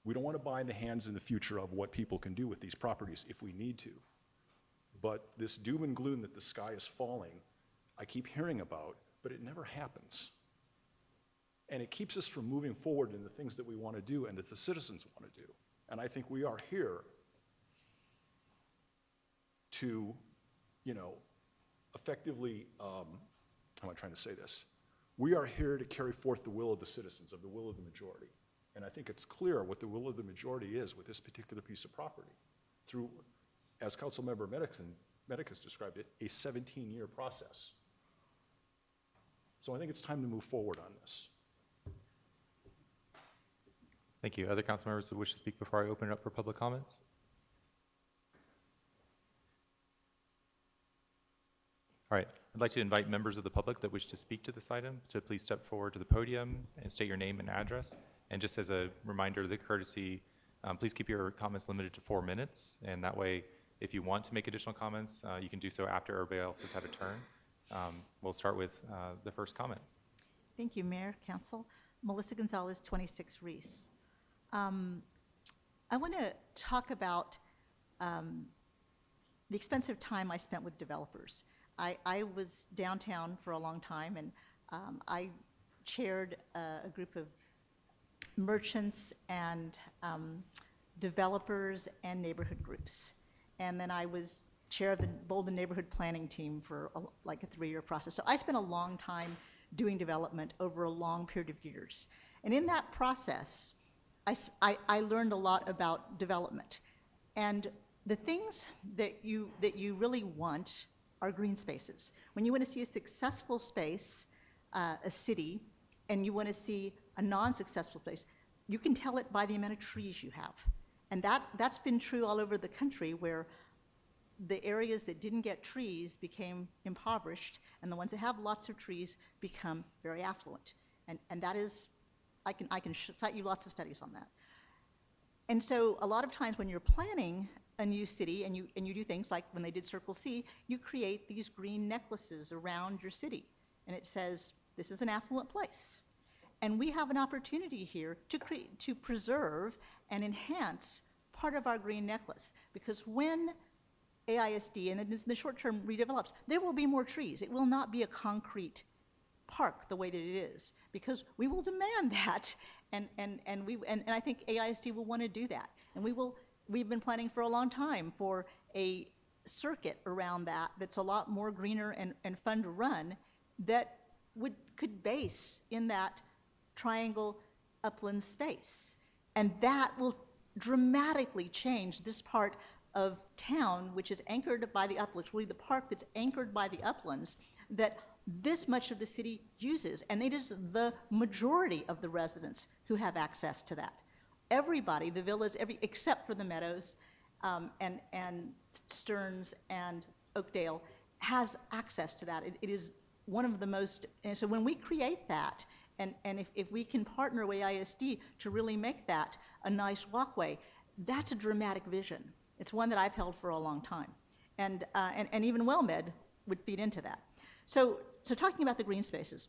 We don't want to bind the hands in the future of what people can do with these properties if we need to. But this doom and gloom that the sky is falling, I keep hearing about, but it never happens. And it keeps us from moving forward in the things that we want to do and that the citizens want to do. And I think we are here to, effectively, how am I trying to say this? We are here to carry forth the will of the citizens, of the will of the majority. And I think it's clear what the will of the majority is with this particular piece of property through, as Councilmember Medicus described it, a 17-year process. So I think it's time to move forward on this. Thank you. Other council members who wish to speak before I open it up for public comments? All right. I'd like to invite members of the public that wish to speak to this item to please step forward to the podium and state your name and address. And just as a reminder, the courtesy, please keep your comments limited to 4 minutes. And that way, if you want to make additional comments, you can do so after everybody else has had a turn. We'll start with the first comment. Thank you, Mayor, Council. Melissa Gonzalez, 26 Reese. I want to talk about the expensive time I spent with developers. I was downtown for a long time, and I chaired a group of merchants and developers and neighborhood groups. And then I was chair of the Bolden Neighborhood Planning Team for like a 3-year process. So I spent a long time doing development over a long period of years. And in that process, I learned a lot about development. And the things that you really want are green spaces. When you want to see a successful space, a city, and you want to see a non-successful place, you can tell it by the amount of trees you have. And that's been true all over the country, where the areas that didn't get trees became impoverished, and the ones that have lots of trees become very affluent. And that is, I can cite you lots of studies on that. And so a lot of times when you're planning a new city and you do things like when they did Circle C, you create these green necklaces around your city. And it says, this is an affluent place. And we have an opportunity here to preserve and enhance part of our green necklace. Because when AISD, and in the short term, redevelops, there will be more trees. It will not be a concrete park the way that it is, because we will demand that, and I think AISD will want to do that. And we've been planning for a long time for a circuit around that's a lot more greener and fun to run, that could base in that triangle upland space. And that will dramatically change this part of town, which is anchored by the uplands, really the park that's anchored by the uplands, that this much of the city uses. And it is the majority of the residents who have access to that. Everybody, the villas, except for the Meadows and Stearns and Oakdale, has access to that. It is one of the most, and so when we create that, and if we can partner with ISD to really make that a nice walkway, that's a dramatic vision. It's one that I've held for a long time. And even WellMed would feed into that. So talking about the green spaces,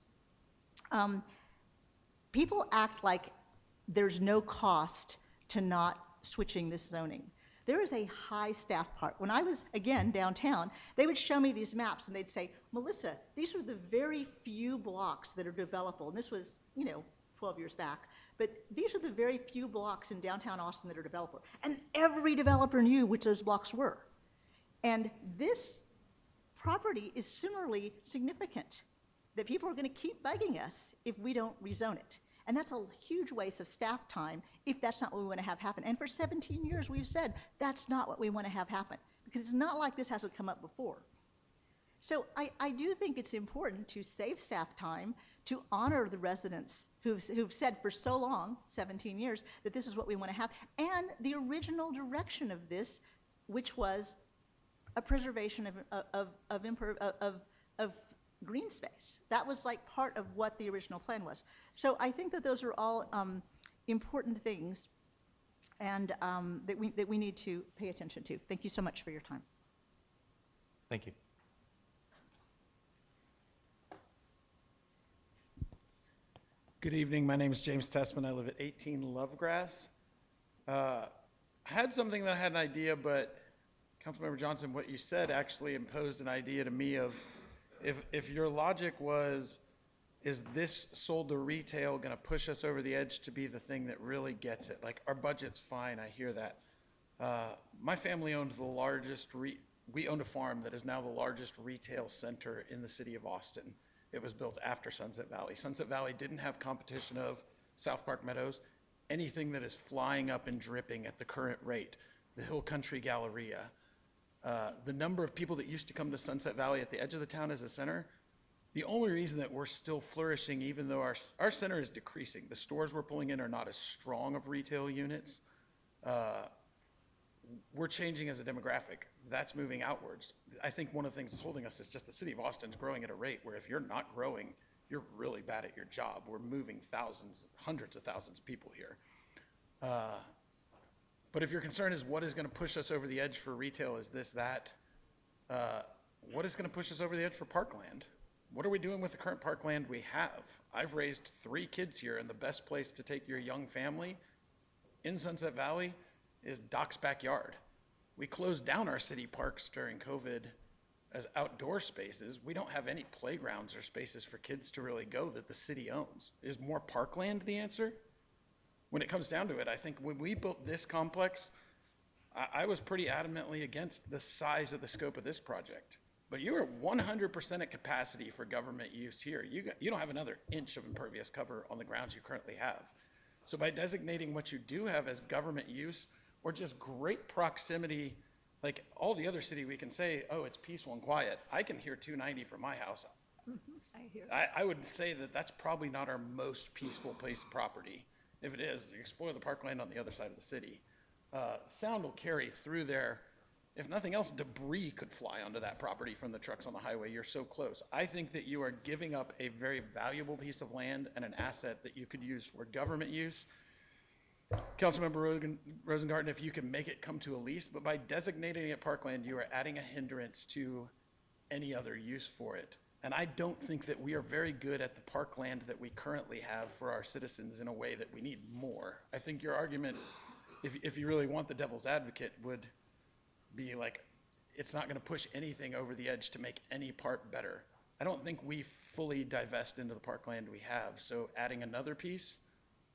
people act like there's no cost to not switching this zoning. There is a high staff part. When I was, again, downtown, they would show me these maps and they'd say, Melissa, these are the very few blocks that are developable. And this was, 12 years back. But these are the very few blocks in downtown Austin that are developable. And every developer knew which those blocks were. And this property is similarly significant, that people are going to keep bugging us if we don't rezone it. And that's a huge waste of staff time if that's not what we want to have happen. And for 17 years, we've said that's not what we want to have happen, because it's not like this hasn't come up before. So I do think it's important to save staff time, to honor the residents who've said for so long, 17 years, that this is what we want to have, and the original direction of this, which was a preservation of green space. That was like part of what the original plan was. So I think that those are all important things, and that we need to pay attention to. Thank you so much for your time. Thank you. Good evening. My name is James Tessman. I live at 18 Lovegrass. I had something that I had an idea, but Councilmember Johnson, what you said actually imposed an idea to me of, if your logic was, is this sold to retail going to push us over the edge to be the thing that really gets it? Like, our budget's fine, I hear that. My family owned the largest, we owned a farm that is now the largest retail center in the city of Austin. It was built after Sunset Valley. Sunset Valley didn't have competition of South Park Meadows, anything that is flying up and dripping at the current rate, the Hill Country Galleria. The number of people that used to come to Sunset Valley at the edge of the town as a center, the only reason that we're still flourishing, even though our center is decreasing, the stores we're pulling in are not as strong of retail units. We're changing as a demographic. That's moving outwards. I think one of the things that's holding us is just the city of Austin's growing at a rate where if you're not growing, you're really bad at your job. We're moving thousands, hundreds of thousands of people here. But if your concern is what is going to push us over the edge for retail, is this, that, what is going to push us over the edge for parkland? What are we doing with the current parkland we have? I've raised 3 kids here, and the best place to take your young family in Sunset Valley is Doc's backyard. We closed down our city parks during COVID as outdoor spaces. We don't have any playgrounds or spaces for kids to really go that the city owns. Is more parkland the answer? When it comes down to it, I think when we built this complex, I was pretty adamantly against the size of the scope of this project. But you are 100% at capacity for government use here. You don't have another inch of impervious cover on the grounds you currently have. So by designating what you do have as government use, or just great proximity, like all the other city, we can say, oh, it's peaceful and quiet. I can hear 290 from my house. I hear that. I would say that that's probably not our most peaceful place of property. If it is, explore the parkland on the other side of the city. Sound will carry through there. If nothing else, debris could fly onto that property from the trucks on the highway. You're so close. I think that you are giving up a very valuable piece of land and an asset that you could use for government use. Councilmember Rosengarten, if you can make it come to a lease, but by designating it parkland, you are adding a hindrance to any other use for it. And I don't think that we are very good at the parkland that we currently have for our citizens in a way that we need more. I think your argument, if you really want the devil's advocate, would be like, it's not going to push anything over the edge to make any part better. I don't think we fully divest into the parkland we have. So adding another piece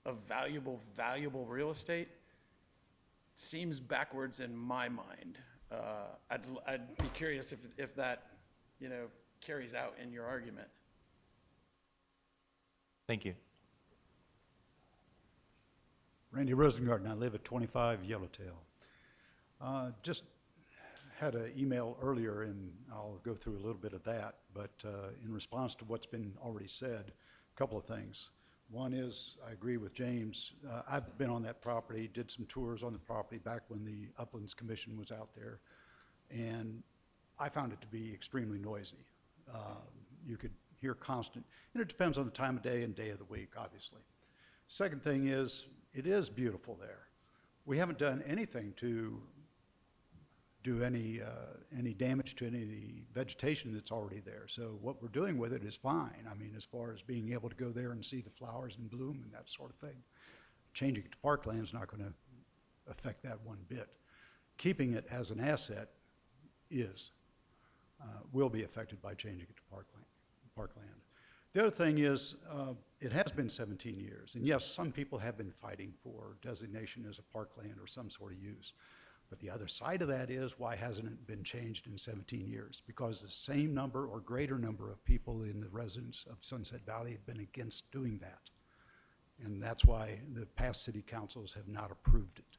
of valuable real estate seems backwards in my mind. I'd be curious if that, carries out in your argument. Thank you. Randy Rosengarten, I live at 25 Yellowtail. Just had an email earlier, and I'll go through a little bit of that, but in response to what's been already said, a couple of things. One is, I agree with James. I've been on that property, did some tours on the property back when the Uplands Commission was out there, and I found it to be extremely noisy. You could hear constant, and it depends on the time of day and day of the week, obviously. Second thing is, it is beautiful there. We haven't done anything to do any damage to any of the vegetation that's already there. So what we're doing with it is fine. I mean, as far as being able to go there and see the flowers in bloom and that sort of thing. Changing it to parkland is not going to affect that one bit. keeping it as an asset will be affected by changing it to parkland. The other thing is, it has been 17 years, and yes, some people have been fighting for designation as a parkland or some sort of use. But the other side of that is, why hasn't it been changed in 17 years? Because the same number or greater number of people in the residents of Sunset Valley have been against doing that. And that's why the past city councils have not approved it.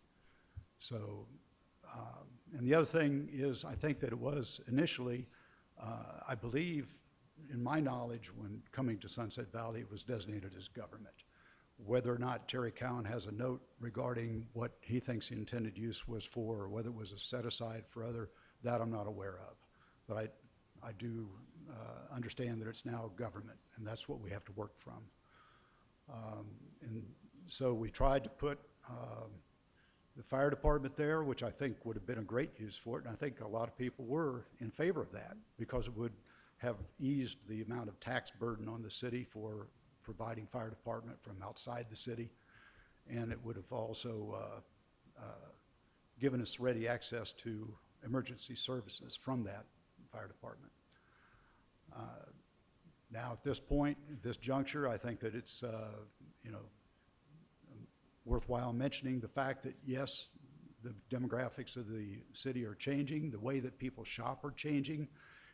So, and the other thing is, I think that it was initially, I believe, in my knowledge, when coming to Sunset Valley, it was designated as government. Whether or not Terry Cowan has a note regarding what he thinks the intended use was for, or whether it was a set aside for other, that I'm not aware of. But I do understand that it's now government, and that's what we have to work from. And so we tried to put the fire department there, which I think would have been a great use for it, and I think a lot of people were in favor of that, because it would have eased the amount of tax burden on the city for providing fire department from outside the city, and it would have also given us ready access to emergency services from that fire department. Now at this point, at this juncture, I think that it's worthwhile mentioning the fact that yes, the demographics of the city are changing, the way that people shop are changing.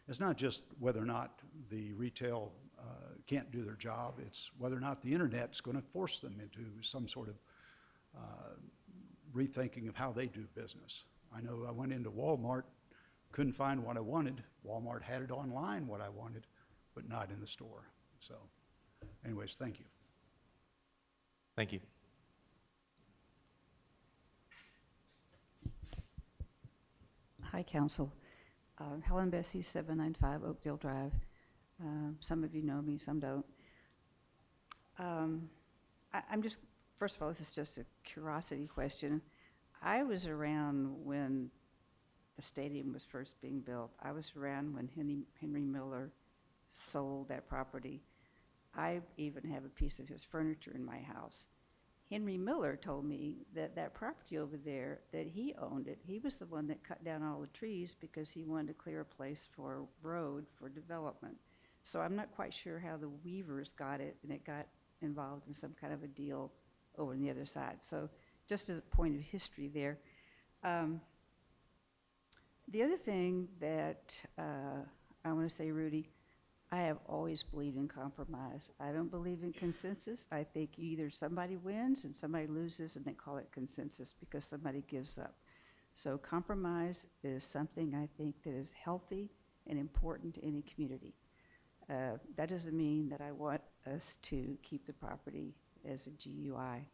It's not just whether or not the retail can't do their job, it's whether or not the internet's going to force them into some sort of rethinking of how they do business. I know I went into Walmart, couldn't find what I wanted. Walmart had it online, what I wanted, but not in the store. So anyways, thank you. Thank you. Hi, Council. Helen Bessie, 795 Oakdale Drive. Some of you know me, some don't. I'm just, first of all, this is just a curiosity question. I was around when the stadium was first being built. I was around when Henry Miller sold that property. I even have a piece of his furniture in my house. Henry Miller told me that that property over there, that he owned it. He was the one that cut down all the trees because he wanted to clear a place for a road for development. So I'm not quite sure how the Weavers got it, and it got involved in some kind of a deal over on the other side. So just as a point of history there. The other thing that I want to say, Rudy, I have always believed in compromise. I don't believe in consensus. I think either somebody wins and somebody loses, and they call it consensus because somebody gives up. So compromise is something I think that is healthy and important to any community. That doesn't mean that I want us to keep the property as a GUI.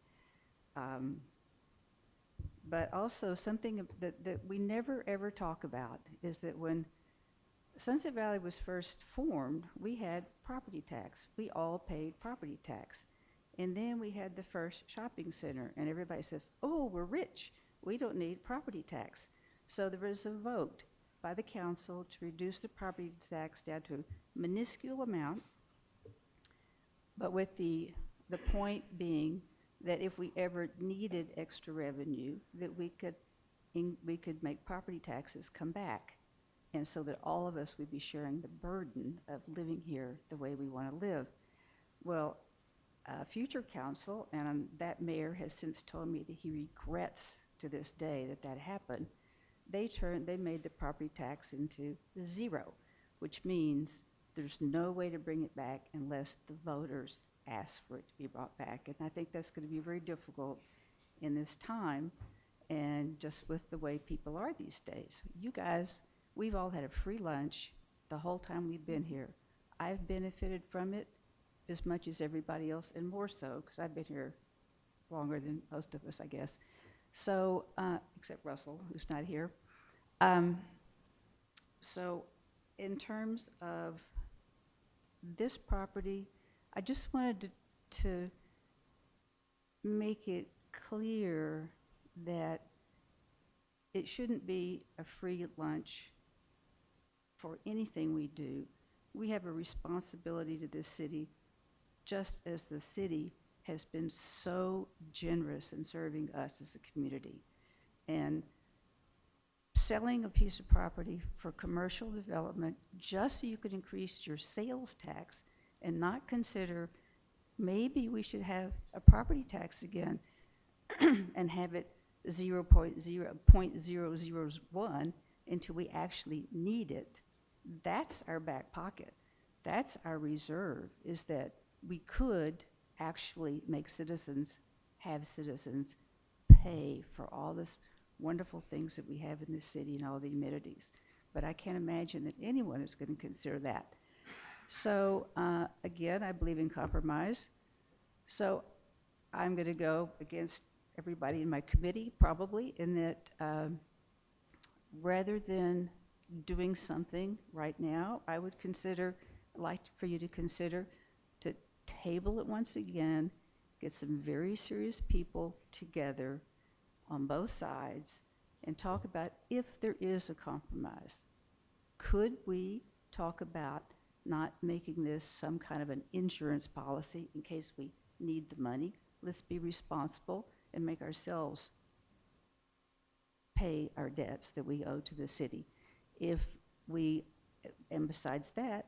But also something that we never ever talk about is that when Sunset Valley was first formed, we had property tax. We all paid property tax. And then we had the first shopping center, and everybody says, oh, we're rich. We don't need property tax. So there was a vote by the council to reduce the property tax down to a minuscule amount, but with the point being that if we ever needed extra revenue, that we could make property taxes come back. And so that all of us would be sharing the burden of living here the way we want to live. Well, future council, and that mayor has since told me that he regrets to this day that that happened. They made the property tax into zero, which means there's no way to bring it back unless the voters ask for it to be brought back. And I think that's going to be very difficult in this time, and just with the way people are these days. You guys, we've all had a free lunch the whole time we've been here. I've benefited from it as much as everybody else, and more so, because I've been here longer than most of us, I guess. So, except Russell, who's not here. So, in terms of this property, I just wanted to make it clear that it shouldn't be a free lunch for anything we do. We have a responsibility to this city, just as the city has been so generous in serving us as a community. And selling a piece of property for commercial development just so you could increase your sales tax and not consider maybe we should have a property tax again and have it 0.001 until we actually need it. That's our back pocket. That's our reserve, is that we could actually make citizens, have citizens pay for all this wonderful things that we have in this city and all the amenities. But I can't imagine that anyone is going to consider that. So again, I believe in compromise. So I'm going to go against everybody in my committee probably in that rather than doing something right now, I would like for you to consider to table it once again, get some very serious people together on both sides and talk about if there is a compromise. Could we talk about not making this some kind of an insurance policy in case we need the money? Let's be responsible and make ourselves pay our debts that we owe to the city. And besides that,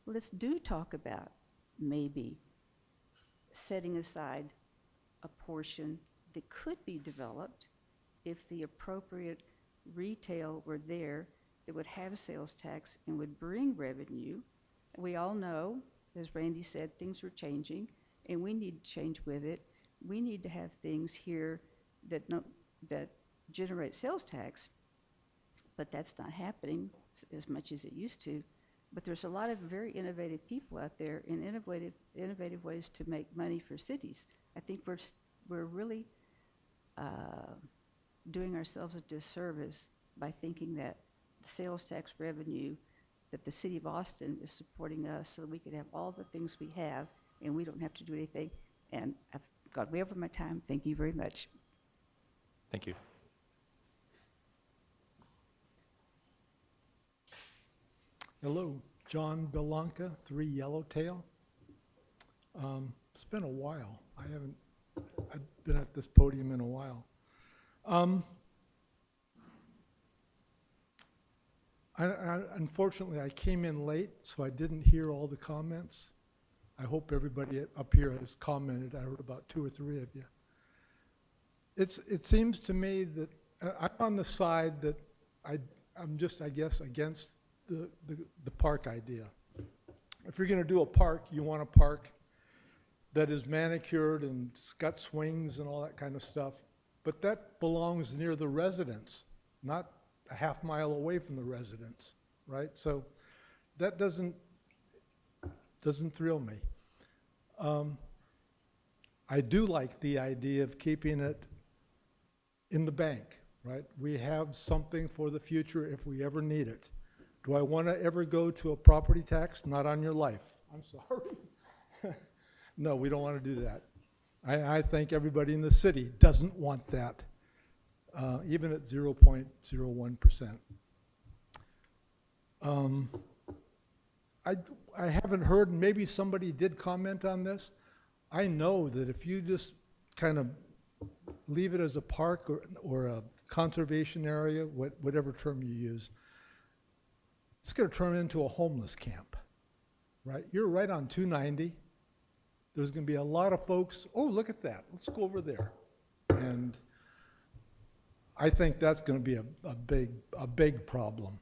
let's talk about maybe setting aside a portion that could be developed if the appropriate retail were there that would have a sales tax and would bring revenue. We all know, as Randy said, things are changing, and we need to change with it. We need to have things here that generate sales tax, but that's not happening as much as it used to. But there's a lot of very innovative people out there in innovative ways to make money for cities. I think we're really doing ourselves a disservice by thinking that the sales tax revenue that the city of Austin is supporting us so that we could have all the things we have and we don't have to do anything. And I've gone way over my time. Thank you very much. Thank you. Hello, John Belanca, 3 Yellowtail. It's been a while. I've been at this podium in a while. Unfortunately, I came in late, so I didn't hear all the comments. I hope everybody up here has commented. I heard about 2 or 3 of you. It seems to me that I'm on the side that I'm just, I guess, against the park idea. If you're going to do a park, you want a park that is manicured and it's got swings and all that kind of stuff. But that belongs near the residents, not a half mile away from the residents, right? So that doesn't thrill me. I do like the idea of keeping it in the bank, right? We have something for the future if we ever need it. Do I want to ever go to a property tax? Not on your life. I'm sorry. No, we don't want to do that. I think everybody in the city doesn't want that, even at 0.01%. I haven't heard, maybe somebody did comment on this. I know that if you just kind of leave it as a park or a conservation area, whatever term you use, it's going to turn into a homeless camp, right? You're right on 290. There's going to be a lot of folks, oh, look at that. Let's go over there. And I think that's going to be a big problem.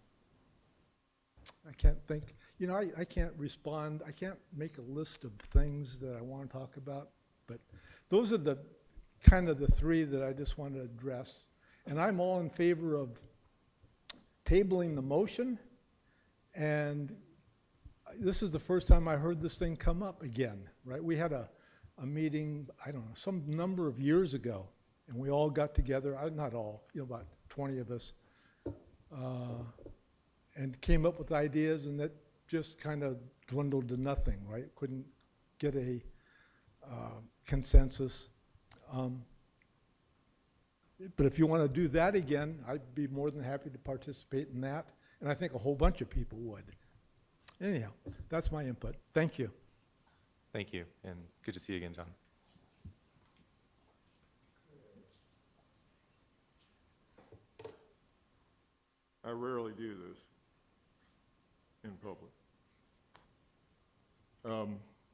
I can't think, you know, I can't respond. I can't make a list of things that I want to talk about, but those are the kind of the 3 that I just want to address. And I'm all in favor of tabling the motion. And this is the first time I heard this thing come up again, right? We had a meeting, I don't know, some number of years ago, and we all got together, not all, you know, about 20 of us, and came up with ideas, and that just kind of dwindled to nothing, right? Couldn't get a consensus. But if you want to do that again, I'd be more than happy to participate in that. And I think a whole bunch of people would. Anyhow, that's my input. Thank you. Thank you, and good to see you again, John. I rarely do this in public.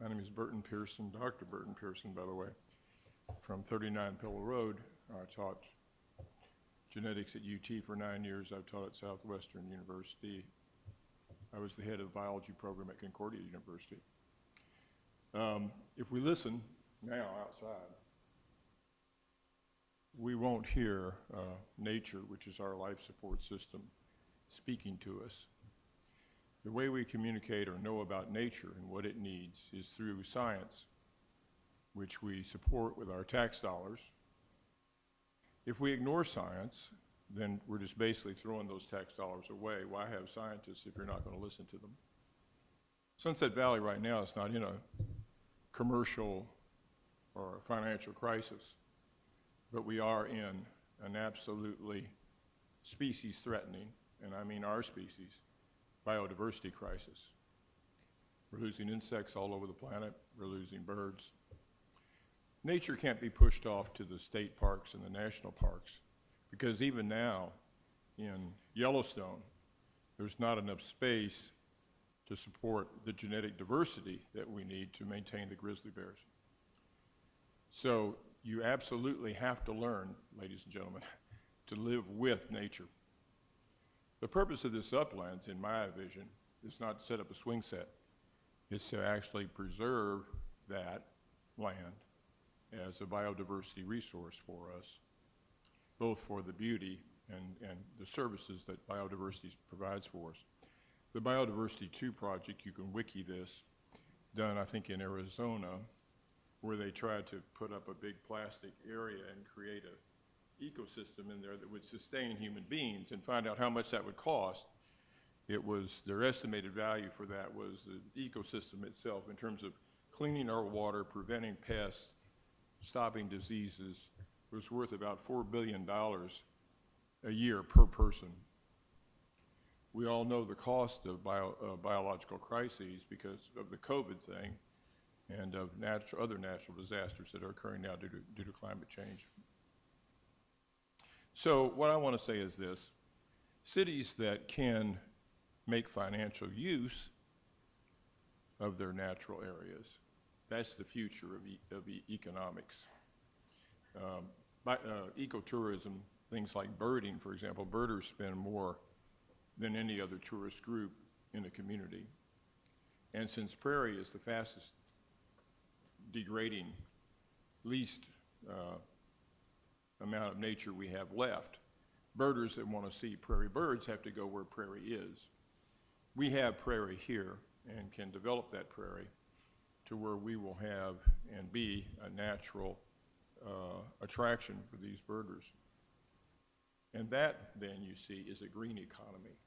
My name is Burton Pearson, Dr. Burton Pearson, by the way, from 39 Pillow Road. I taught genetics at UT for 9 years. I've taught at Southwestern University. I was the head of the biology program at Concordia University. If we listen now outside, we won't hear nature, which is our life support system, speaking to us. The way we communicate or know about nature and what it needs is through science, which we support with our tax dollars. If we ignore science, then we're just basically throwing those tax dollars away. Why have scientists if you're not going to listen to them? Sunset Valley right now is not in a commercial or a financial crisis, but we are in an absolutely species-threatening, and I mean our species, biodiversity crisis. We're losing insects all over the planet. We're losing birds. Nature can't be pushed off to the state parks and the national parks, because even now in Yellowstone, there's not enough space to support the genetic diversity that we need to maintain the grizzly bears. So you absolutely have to learn, ladies and gentlemen, to live with nature. The purpose of this uplands, in my vision, is not to set up a swing set. It's to actually preserve that land as a biodiversity resource for us, both for the beauty and the services that biodiversity provides for us. The Biodiversity 2 project, you can wiki this, done I think in Arizona, where they tried to put up a big plastic area and create an ecosystem in there that would sustain human beings, and find out how much that would cost. It was, their estimated value for that was the ecosystem itself in terms of cleaning our water, preventing pests, stopping diseases, was worth about $4 billion a year per person. We all know the cost of biological crises because of the COVID thing and of other natural disasters that are occurring now due to climate change. So what I want to say is this: cities that can make financial use of their natural areas, that's the future of economics. Ecotourism, things like birding, for example, birders spend more than any other tourist group in a community. And since prairie is the fastest degrading, least amount of nature we have left, birders that want to see prairie birds have to go where prairie is. We have prairie here and can develop that prairie to where we will have and be a natural attraction for these birders. And that, then, you see, is a green economy.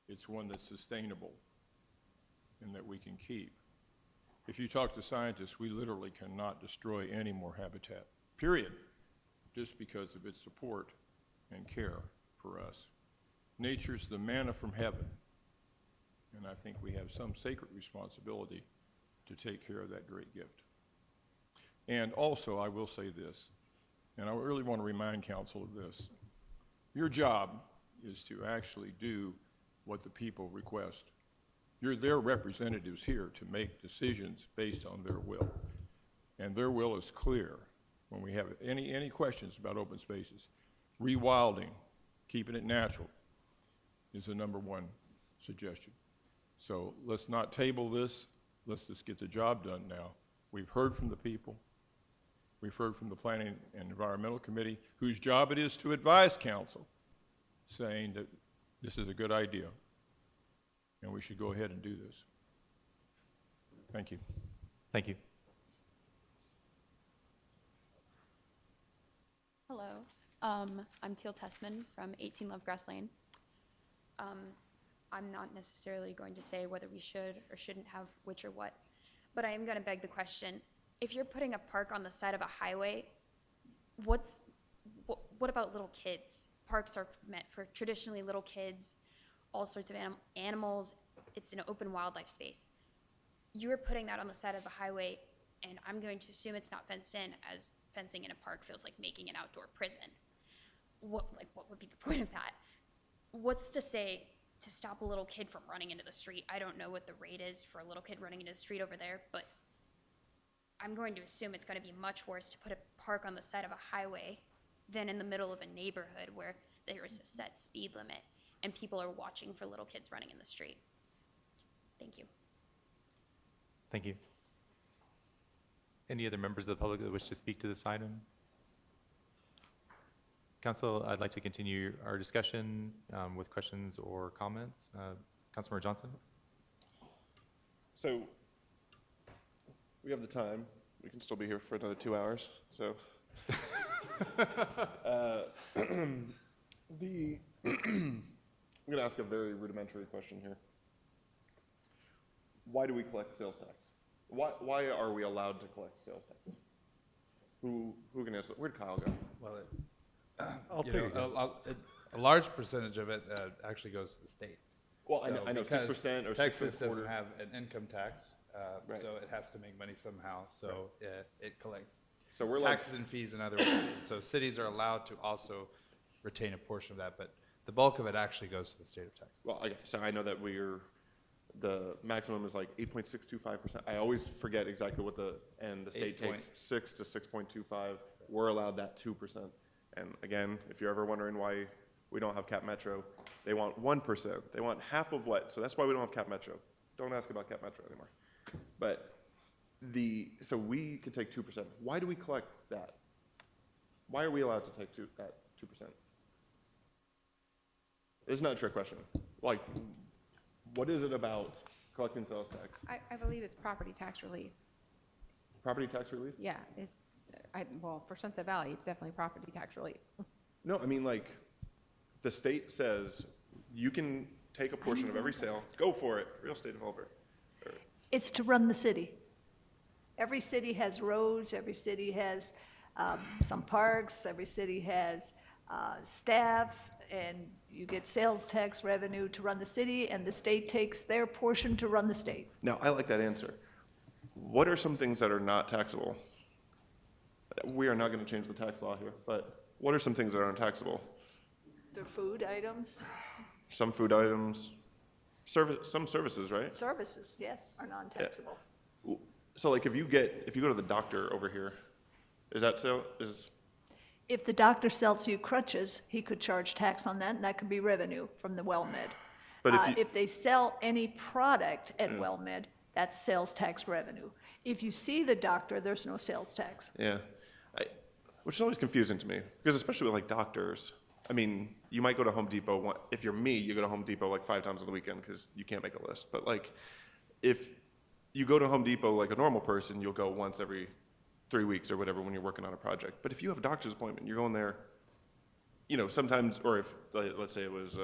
It's one that's sustainable and that we can keep. If you talk to scientists, we literally cannot destroy any more habitat, period, just because of its support and care for us. Nature's the manna from heaven, and I think we have some sacred responsibility to take care of that great gift. And also, I will say this, and I really want to remind council of this: your job is to actually do what the people request. You're their representatives here to make decisions based on their will. And their will is clear. When we have any questions about open spaces, rewilding, keeping it natural, is the #1 suggestion. So let's not table this. Let's just get the job done now. We've heard from the people. We've heard from the Planning and Environmental Committee, whose job it is to advise council, saying that this is a good idea and we should go ahead and do this. Thank you. Thank you. Hello, I'm Teal Tessman from 18 Lovegrass Lane. I'm not necessarily going to say whether we should or shouldn't have which or what, but I am going to beg the question: if you're putting a park on the side of a highway, what about little kids? Parks are meant for traditionally little kids, all sorts of animals. It's an open wildlife space. You're putting that on the side of a highway, and I'm going to assume it's not fenced in, as fencing in a park feels like making an outdoor prison. What would be the point of that? what's to say to stop a little kid from running into the street? I don't know what the rate is for a little kid running into the street over there, but I'm going to assume it's going to be much worse to put a park on the side of a highway than in the middle of a neighborhood where there is a set speed limit and people are watching for little kids running in the street. Thank you. Thank you. Any other members of the public that wish to speak to this item? Council, I'd like to continue our discussion with questions or comments. Councilmember Johnson? So we have the time. We can still be here for another 2 hours. So I'm going to ask a very rudimentary question here. Why do we collect sales tax? Why are we allowed to collect sales tax? Who can answer? Where'd Kyle go? Well, I'll take it. A large percentage of it actually goes to the state. Well, I know because 6% or Texas 6.25%. doesn't have an income tax, Right. so it has to make money somehow. So it collects So we're taxes and fees in other ways. And so cities are allowed to also retain a portion of that, but the bulk of it actually goes to the state of Texas. Well, okay, so I know that the maximum is like 8.625%. I always forget exactly what the state takes 6 to 6.25. We're allowed that 2%. And again, if you're ever wondering why we don't have Cap Metro, they want 1%. They want half of what? So that's why we don't have Cap Metro. Don't ask about Cap Metro anymore. But so we could take 2%. Why do we collect that? Why are we allowed to take that 2%? It's not a trick question. Like, what is it about collecting sales tax? I believe it's property tax relief. Property tax relief? Yeah, well, for Sunset Valley, it's definitely property tax relief. No, I mean, like, the state says you can take a portion of every sale, go for it, real estate developer. It's to run the city. Every city has roads, every city has some parks, every city has staff, and you get sales tax revenue to run the city, and the state takes their portion to run the state. Now, I like that answer. What are some things that are not taxable? We are not going to change the tax law here, but what are some things that aren't taxable? They're food items. Some food items, some services, right? Services, yes, are non-taxable. Yeah. So like if you go to the doctor over here, is that so? If the doctor sells you crutches, he could charge tax on that, and that could be revenue from the WellMed. But if they sell any product at WellMed, that's sales tax revenue. If you see the doctor, there's no sales tax. Yeah, which is always confusing to me, because especially with like doctors, I mean, you might go to Home Depot, if you're me, you go to Home Depot like 5 times on the weekend because you can't make a list. But like, if you go to Home Depot like a normal person, you'll go once every 3 weeks or whatever when you're working on a project. But if you have a doctor's appointment, you're going there, sometimes, or if, let's say it was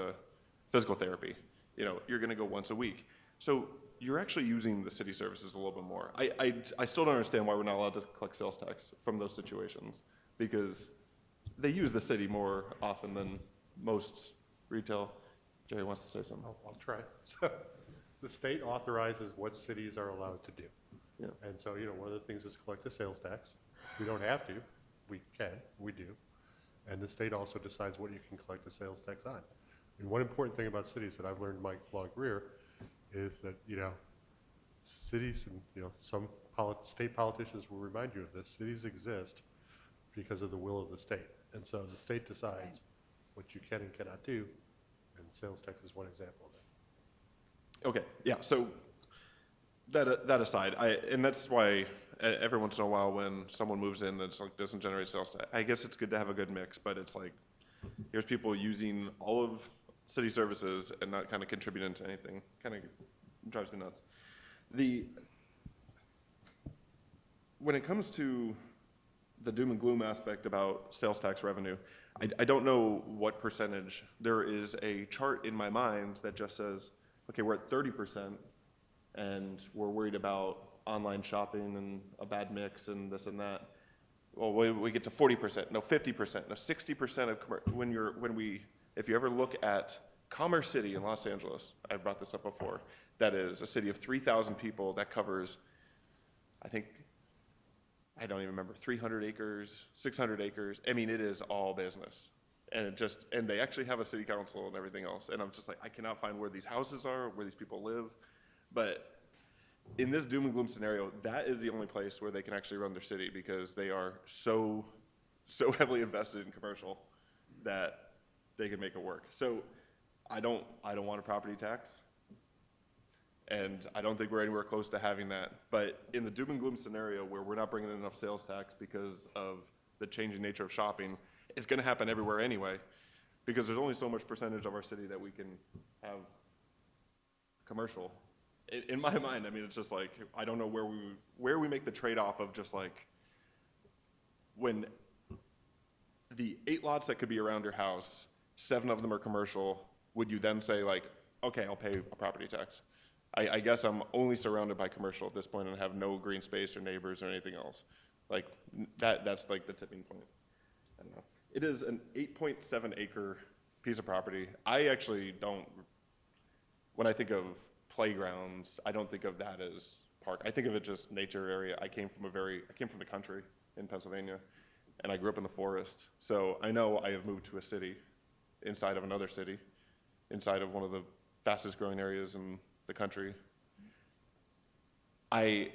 physical therapy, you're gonna go once a week. So you're actually using the city services a little bit more. I still don't understand why we're not allowed to collect sales tax from those situations, because they use the city more often than most retail. Jerry wants to say something. I'll try. So the state authorizes what cities are allowed to do. Yeah. And so, one of the things is collect a sales tax. We don't have to. We can. We do. And the state also decides what you can collect a sales tax on. And one important thing about cities that I've learned in my long career is that, cities and, some state politicians will remind you of this. Cities exist because of the will of the state. And so the state decides what you can and cannot do, and sales tax is one example of that. Okay, yeah, so that aside, and that's why every once in a while when someone moves in that's like doesn't generate sales tax, I guess it's good to have a good mix, but it's like, here's people using all of city services and not kind of contributing to anything. Kind of drives me nuts. When it comes to the doom and gloom aspect about sales tax revenue, I don't know what percentage. There is a chart in my mind that just says, okay, we're at 30%, and we're worried about online shopping and a bad mix and this and that. Well, we get to 40%, no 50%, no 60% of if you ever look at Commerce City in Los Angeles, I brought this up before, that is a city of 3,000 people that covers, I don't even remember, 300 acres, 600 acres. I mean, it is all business. And and they actually have a city council and everything else. And I'm just like, I cannot find where these houses are, where these people live. But in this doom and gloom scenario, that is the only place where they can actually run their city, because they are so heavily invested in commercial that they can make it work. So I don't want a property tax. And I don't think we're anywhere close to having that. But in the doom and gloom scenario where we're not bringing in enough sales tax because of the changing nature of shopping, it's going to happen everywhere anyway, because there's only so much percentage of our city that we can have commercial. In my mind, I mean, it's just like, I don't know where we make the trade-off of just like, when the 8 lots that could be around your house, 7 of them are commercial, would you then say like, okay, I'll pay a property tax? I guess I'm only surrounded by commercial at this point and have no green space or neighbors or anything else. Like, that's like the tipping point. I don't know. It is an 8.7 acre piece of property. I actually don't, when I think of playgrounds, I don't think of that as park. I think of it just nature area. I came from the country in Pennsylvania, and I grew up in the forest. So I know I have moved to a city inside of another city, inside of one of the fastest growing areas in the country. I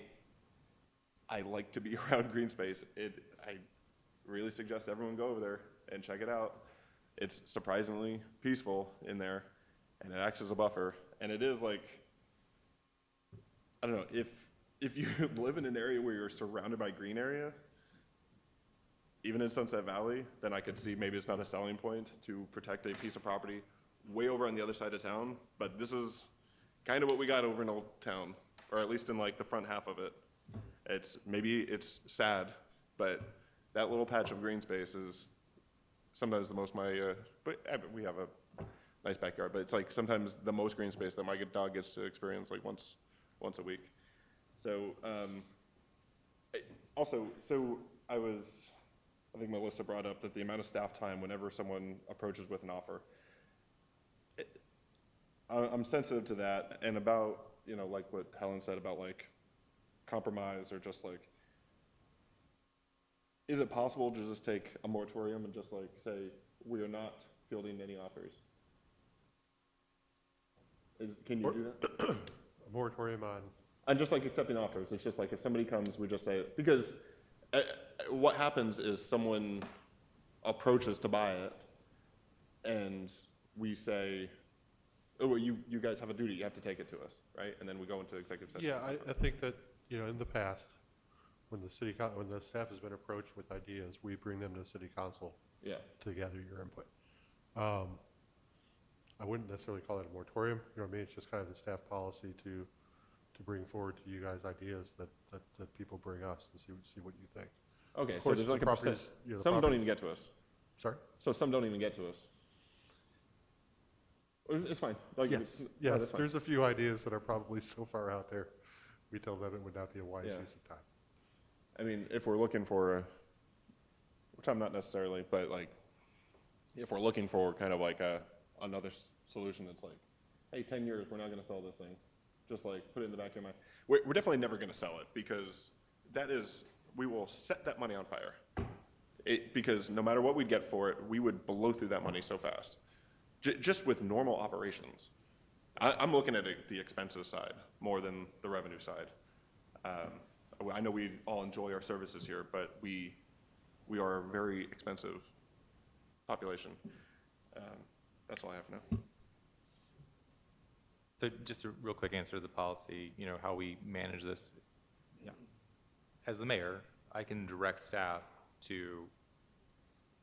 like to be around green space. I really suggest everyone go over there and check it out. It's surprisingly peaceful in there, and it acts as a buffer. And it is like, I don't know, if you live in an area where you're surrounded by green area, even in Sunset Valley, then I could see maybe it's not a selling point to protect a piece of property way over on the other side of town. But this is kind of what we got over in Old Town, or at least in like the front half of it. Maybe it's sad, but that little patch of green space is sometimes the most but we have a nice backyard, but it's like sometimes the most green space that my dog gets to experience like once a week. So, I think Melissa brought up that the amount of staff time whenever someone approaches with an offer, I'm sensitive to that, and about, like what Helen said about like compromise, or just like, is it possible to just take a moratorium and just like say, we are not fielding any offers? Can you do that? A moratorium on? I'm just like accepting offers. It's just like if somebody comes, we just say it. Because what happens is someone approaches to buy it, and we say, oh, well, you guys have a duty. You have to take it to us, right? And then we go into executive session. Yeah, I think that, in the past, when the staff has been approached with ideas, we bring them to city council to gather your input. I wouldn't necessarily call it a moratorium. You know what I mean? It's just kind of the staff policy to bring forward to you guys ideas that people bring us and see what you think. Okay, so there's like a percent. Some don't even get to us. Sorry? So some don't even get to us. It's fine. Like, yes, there's a few ideas that are probably so far out there, we tell them it would not be a wise use of time. I mean, if we're looking for, which I'm not necessarily, but like, if we're looking for kind of like another solution that's like, hey, 10 years, we're not going to sell this thing. Just like put it in the back of your mind. We're definitely never going to sell it, because we will set that money on fire. Because no matter what we'd get for it, we would blow through that money so fast. Just with normal operations. I'm looking at the expenses side more than the revenue side. I know we all enjoy our services here, but we are a very expensive population. That's all I have for now. So just a real quick answer to the policy, how we manage this. As the mayor, I can direct staff to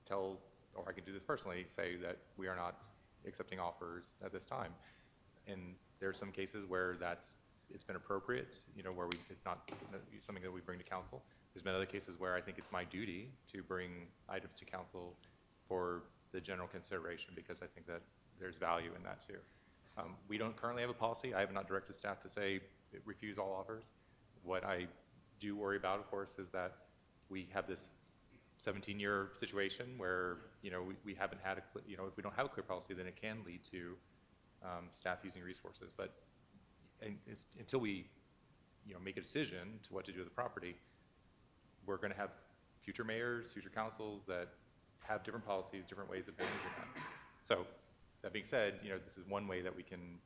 tell, or I can do this personally, say that we are not accepting offers at this time. And there are some cases where it's been appropriate, where it's not something that we bring to council. There's been other cases where I think it's my duty to bring items to council for the general consideration, because I think that there's value in that too. We don't currently have a policy. I have not directed staff to say refuse all offers. What I do worry about, of course, is that we have this 17-year situation where we haven't had if we don't have a clear policy, then it can lead to staff using resources. But until we make a decision to what to do with the property, we're going to have future mayors, future councils that have different policies, different ways of managing that. So that being said, this is one way that we can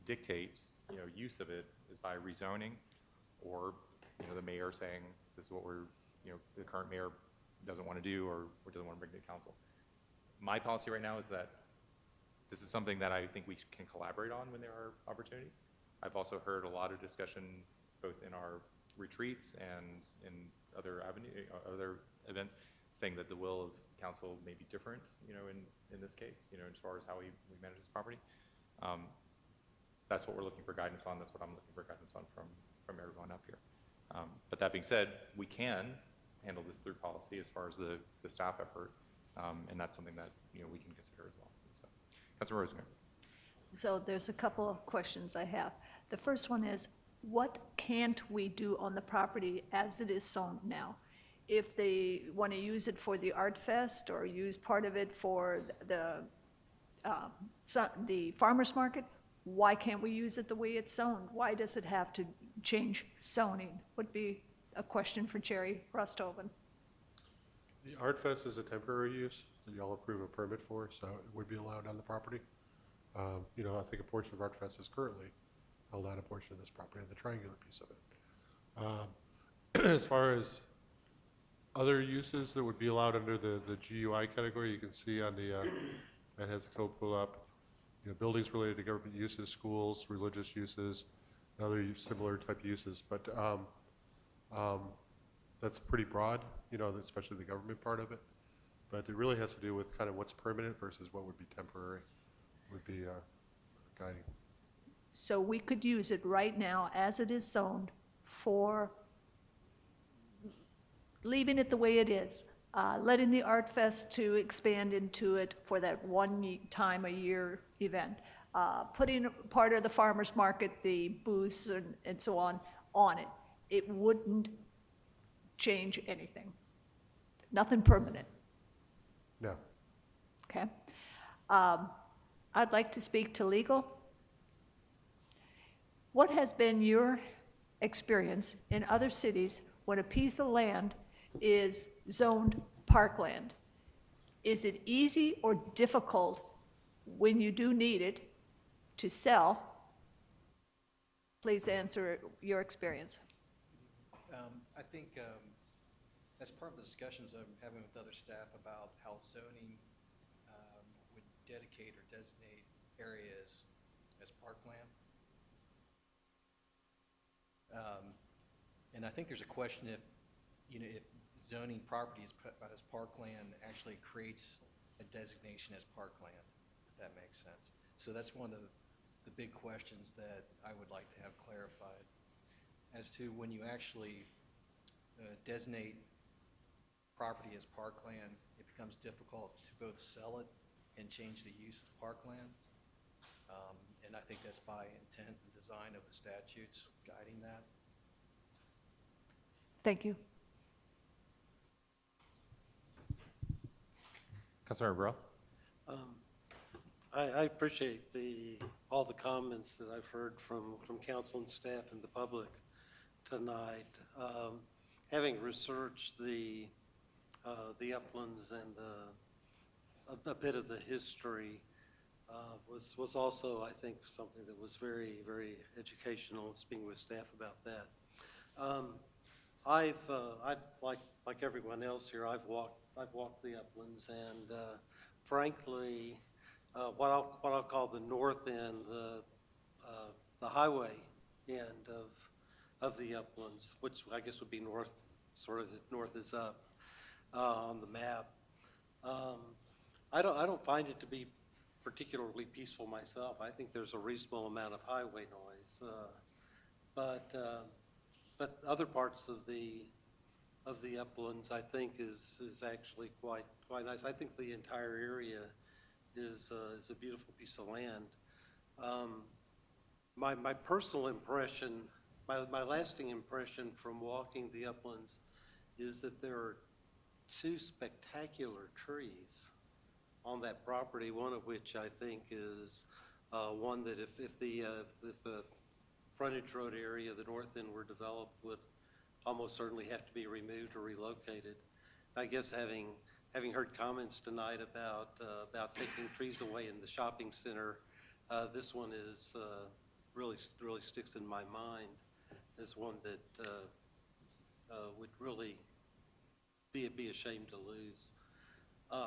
dictate, use of it is by rezoning, or, the mayor saying, this is what the current mayor doesn't want to do or doesn't want to bring to council. My policy right now is that this is something that I think we can collaborate on when there are opportunities. I've also heard a lot of discussion both in our retreats and in other events saying that the will of council may be different, in this case, as far as how we manage this property. That's what we're looking for guidance on. That's what I'm looking for guidance on from everyone up here. But that being said, we can handle this through policy as far as the staff effort, and that's something that we can consider as well. So, Councilor Rosinger. So there's a couple of questions I have. The first one is, what can't we do on the property as it is zoned now? If they want to use it for the Art Fest or use part of it for the farmer's market, why can't we use it the way it's zoned? Why does it have to change zoning? Would be a question for Jerry Rustoven. The Art Fest is a temporary use that y'all approve a permit for, so it would be allowed on the property. I think a portion of Art Fest is currently held on a portion of this property, the triangular piece of it. As far as other uses that would be allowed under the GUI category, you can see on the, that has the code pull up, buildings related to government uses, schools, religious uses, and other similar type uses. But that's pretty broad, especially the government part of it. But it really has to do with kind of what's permanent versus what would be temporary, would be guiding. So we could use it right now as it is zoned for leaving it the way it is, letting the Art Fest to expand into it for that one time a year event, putting part of the farmer's market, the booths and so on it. It wouldn't change anything. Nothing permanent. No. Okay. I'd like to speak to legal. What has been your experience in other cities when a piece of land is zoned parkland? Is it easy or difficult when you do need it to sell? Please answer your experience. I think as part of the discussions I'm having with other staff about how zoning would dedicate or designate areas as parkland. And I think there's a question if zoning property is put as parkland actually creates a designation as parkland, if that makes sense. So that's one of the big questions that I would like to have clarified. As to when you actually designate property as parkland, it becomes difficult to both sell it and change the use as parkland. And I think that's by intent and design of the statutes guiding that. Thank you. Councilor Burrell. I appreciate all the comments that I've heard from council and staff and the public tonight. Having researched the uplands and a bit of the history was also, I think, something that was very, very educational, speaking with staff about that. I've like everyone else here, I've walked the uplands, and frankly, what I'll call the north end, the highway end of the uplands, which I guess would be north, sort of if north is up on the map. I don't find it to be particularly peaceful myself. I think there's a reasonable amount of highway noise, but other parts of the uplands, I think, is actually quite nice. I think the entire area is a beautiful piece of land. My personal impression, my lasting impression from walking the uplands is that there are two spectacular trees on that property, one of which I think is one that if the frontage road area, the north end, were developed, would almost certainly have to be removed or relocated. I guess having having heard comments tonight about taking trees away in the shopping center, this one is really sticks in my mind as one that would really be a shame to lose.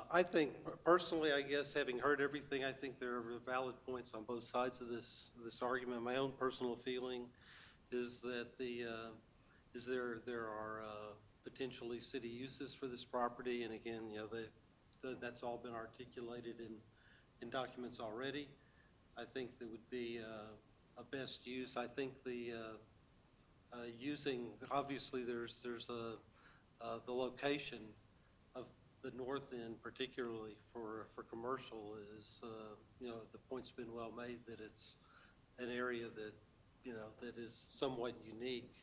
I think personally, I guess, having heard everything, I think there are valid points on both sides of this argument. My own personal feeling is that there are potentially city uses for this property, and again, you know, that's all been articulated in documents already. I think there would be a best use. I think the using, obviously there's the location of the north end, particularly for commercial, is you know, the point's been well made that it's an area that, you know, that is somewhat unique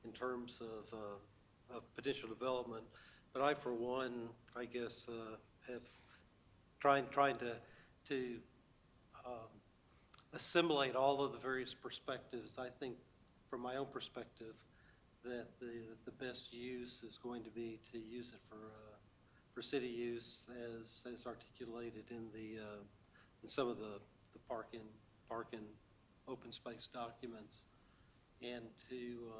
in terms of potential development. But I, for one, I guess have trying to assimilate all of the various perspectives. I think, from my own perspective, that the best use is going to be to use it for city use, as articulated in some of the park and open space documents, and to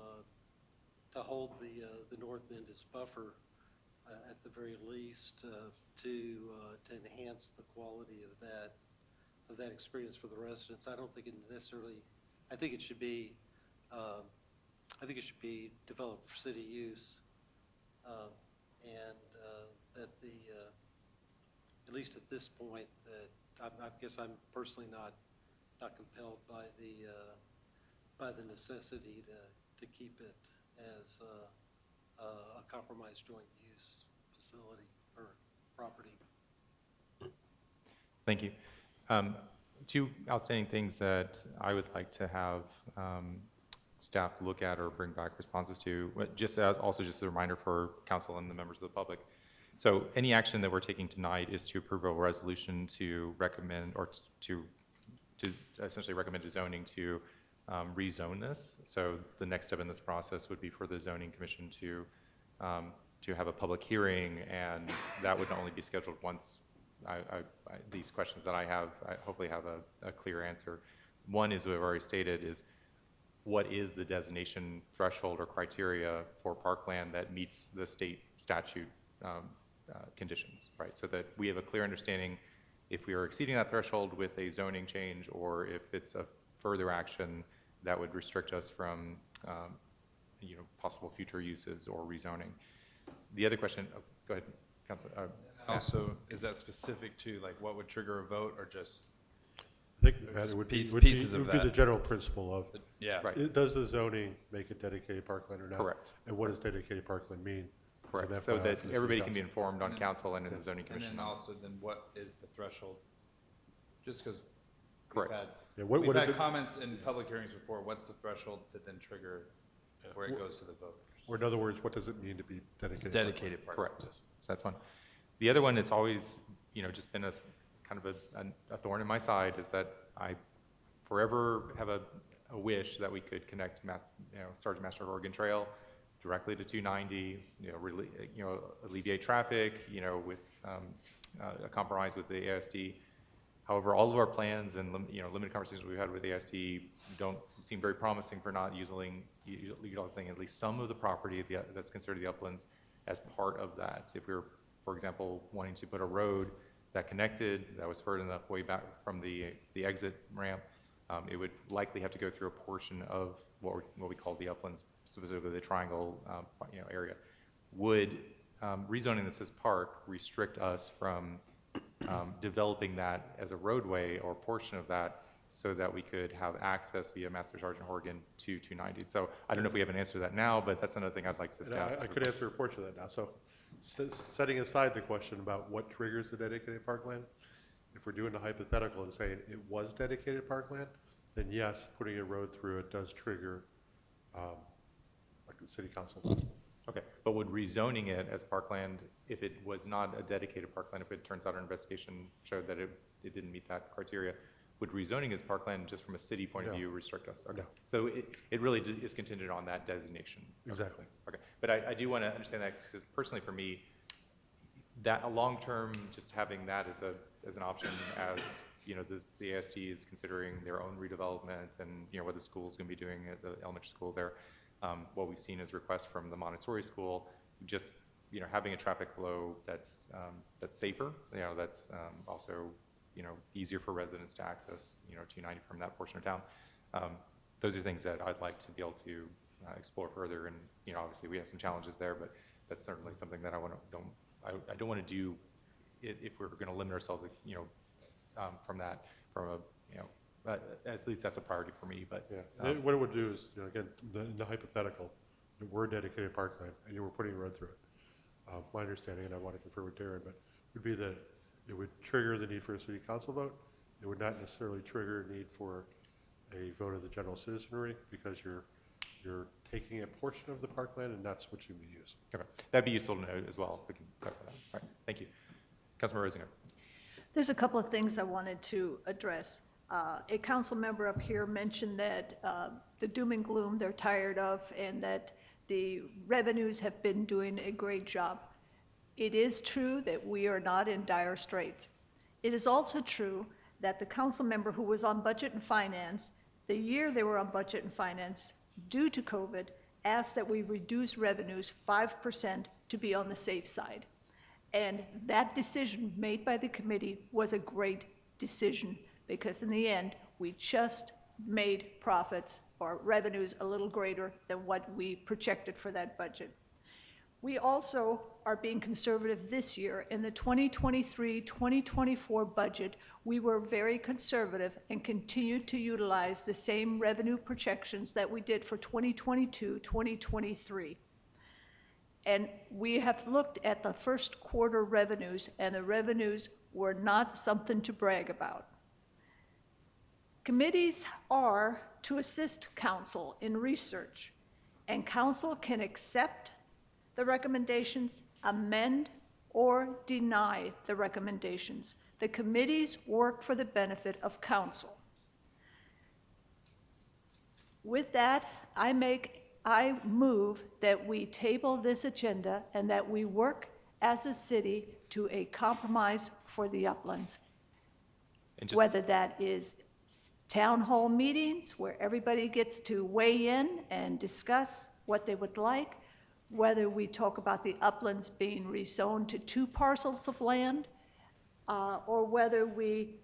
hold the north end as buffer at the very least, to enhance the quality of that experience for the residents. I don't think it necessarily. I think it should be. I think it should be developed for city use, and that at least at this point, that I guess I'm personally not compelled by the necessity to keep it as a compromised joint use facility or property. Thank you. Two outstanding things that I would like to have staff look at or bring back responses to, just as a reminder for council and the members of the public. So any action that we're taking tonight is to approve a resolution to recommend, or to essentially recommend to zoning to rezone this. So the next step in this process would be for the zoning commission to have a public hearing, and that would only be scheduled once these questions that I have, I hopefully have a clear answer. One is, we've already stated, is what is the designation threshold or criteria for parkland that meets the state statute conditions, right? So that we have a clear understanding if we are exceeding that threshold with a zoning change, or if it's a further action that would restrict us from you know, possible future uses or rezoning. The other question, oh, go ahead, Councilor. Also, is that specific to like what would trigger a vote, or just? I think it would be the general principle of, yeah, right. Does the zoning make it dedicated parkland or not? Correct. And what does dedicated parkland mean? Correct. So that everybody can be informed on council and in the zoning commission. And then also, then what is the threshold? Just because correct. We've had comments in public hearings before. What's the threshold that then trigger where it goes to the vote? Or in other words, what does it mean to be dedicated? Dedicated parkland. Correct. So that's one. The other one, it's always, you know, just been a kind of a thorn in my side, is that I forever have a wish that we could connect, Sergeant Master of Oregon Trail directly to 290, alleviate traffic, with a compromise with the ASD. However, all of our plans and limited conversations we've had with ASD don't seem very promising for not utilizing at least some of the property that's considered the uplands as part of that. If we were, for example, wanting to put a road that connected, that was further enough way back from the exit ramp, it would likely have to go through a portion of what we call the uplands, specifically the triangle area. Would rezoning this as park restrict us from developing that as a roadway or portion of that, so that we could have access via Master Sergeant Horgan to 290? So I don't know if we have an answer to that now, but that's another thing I'd like to staff. I could answer a portion of that now. So setting aside the question about what triggers the dedicated parkland, if we're doing a hypothetical and saying it was dedicated parkland, then yes, putting a road through it does trigger like the city council. Okay, but would rezoning it as parkland, if it was not a dedicated parkland, if it turns out our investigation showed that it didn't meet that criteria, would rezoning as parkland, just from a city point of view, restrict us? Okay. No. So it really is contingent on that designation. Exactly. Okay, but I do want to understand that, because personally for me, that, long-term, just having that as an option as, you know, the ASD is considering their own redevelopment and, you know, what the school's going to be doing at the elementary school there. What we've seen is requests from the Montessori school, just, you know, having a traffic flow that's safer, you know, that's also, you know, easier for residents to access, you know, 290 from that portion of town. Those are things that I'd like to be able to explore further. And, you know, obviously we have some challenges there, but that's certainly something that I don't want to do if we're going to limit ourselves, you know, from a, you know, at least that's a priority for me. But yeah, what it would do is, you know, again, in the hypothetical, we're a dedicated parkland, and you were putting a road through it. My understanding, and I want to confer with Darren, but would be that it would trigger the need for a city council vote. It would not necessarily trigger a need for a vote of the general citizenry, because you're taking a portion of the parkland and not switching the use. Okay, that'd be useful to know as well. If we can clarify that. All right, thank you. Councilmember Rosinger. There's a couple of things I wanted to address. A council member up here mentioned that the doom and gloom they're tired of, and that the revenues have been doing a great job. It is true that we are not in dire straits. It is also true that the council member who was on Budget and Finance, the year they were on Budget and Finance, due to COVID, asked that we reduce revenues 5% to be on the safe side. And that decision made by the committee was a great decision, because in the end, we just made profits or revenues a little greater than what we projected for that budget. We also are being conservative this year. In the 2023-2024 budget, we were very conservative and continued to utilize the same revenue projections that we did for 2022-2023. And we have looked at the first quarter revenues, and the revenues were not something to brag about. Committees are to assist council in research, and council can accept the recommendations, amend, or deny the recommendations. The committees work for the benefit of council. With that, I move that we table this agenda and that we work as a city to a compromise for the Uplands. Whether that is town hall meetings where everybody gets to weigh in and discuss what they would like, whether we talk about the Uplands being rezoned to 2 parcels of land, or whether we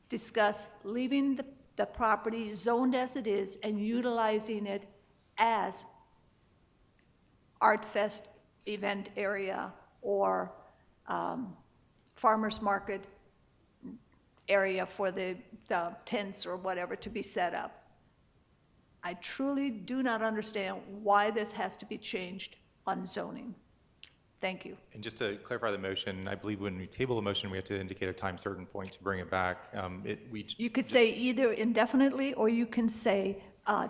discuss leaving the property zoned as it is and utilizing it as Art Fest event area or farmers market area for the tents or whatever to be set up. I truly do not understand why this has to be changed on zoning. Thank you. And just to clarify the motion, I believe when we table a motion, we have to indicate a time certain point to bring it back. You could say either indefinitely, or you can say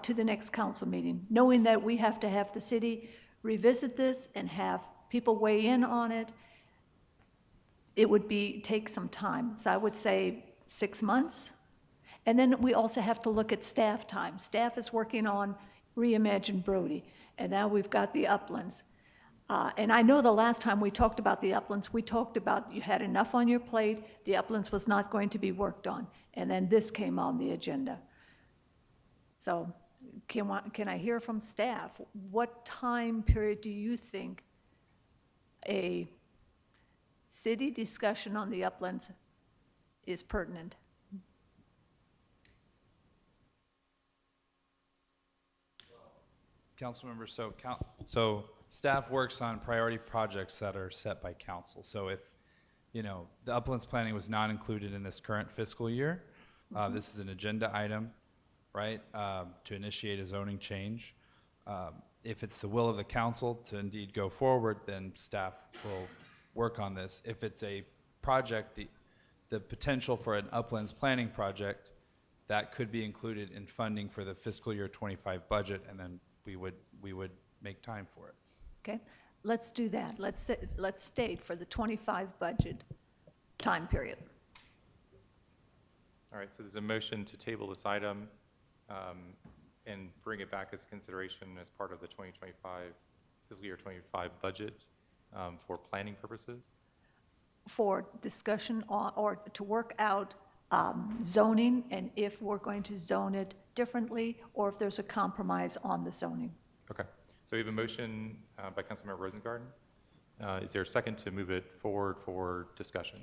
to the next council meeting, knowing that we have to have the city revisit this and have people weigh in on it. It would take some time. So I would say 6 months. And then we also have to look at staff time. Staff is working on Reimagine Brody, and now we've got the Uplands. And I know the last time we talked about the Uplands, we talked about you had enough on your plate, the Uplands was not going to be worked on, and then this came on the agenda. So can I hear from staff? What time period do you think a city discussion on the Uplands is pertinent? Council members, so staff works on priority projects that are set by council. So if, you know, the Uplands planning was not included in this current fiscal year, this is an agenda item, right, to initiate a zoning change. If it's the will of the council to indeed go forward, then staff will work on this. If it's a project, the potential for an Uplands planning project, that could be included in funding for the fiscal year 25 budget, and then we would make time for it. Okay, let's do that. Let's state for the 25 budget time period. All right, so there's a motion to table this item and bring it back as consideration as part of the 2025, fiscal year 25 budget. for planning purposes. For discussion on, or to work out zoning, and if we're going to zone it differently, or if there's a compromise on the zoning. Okay. So we have a motion by Councilmember Rosengarten. Is there a second to move it forward for discussion?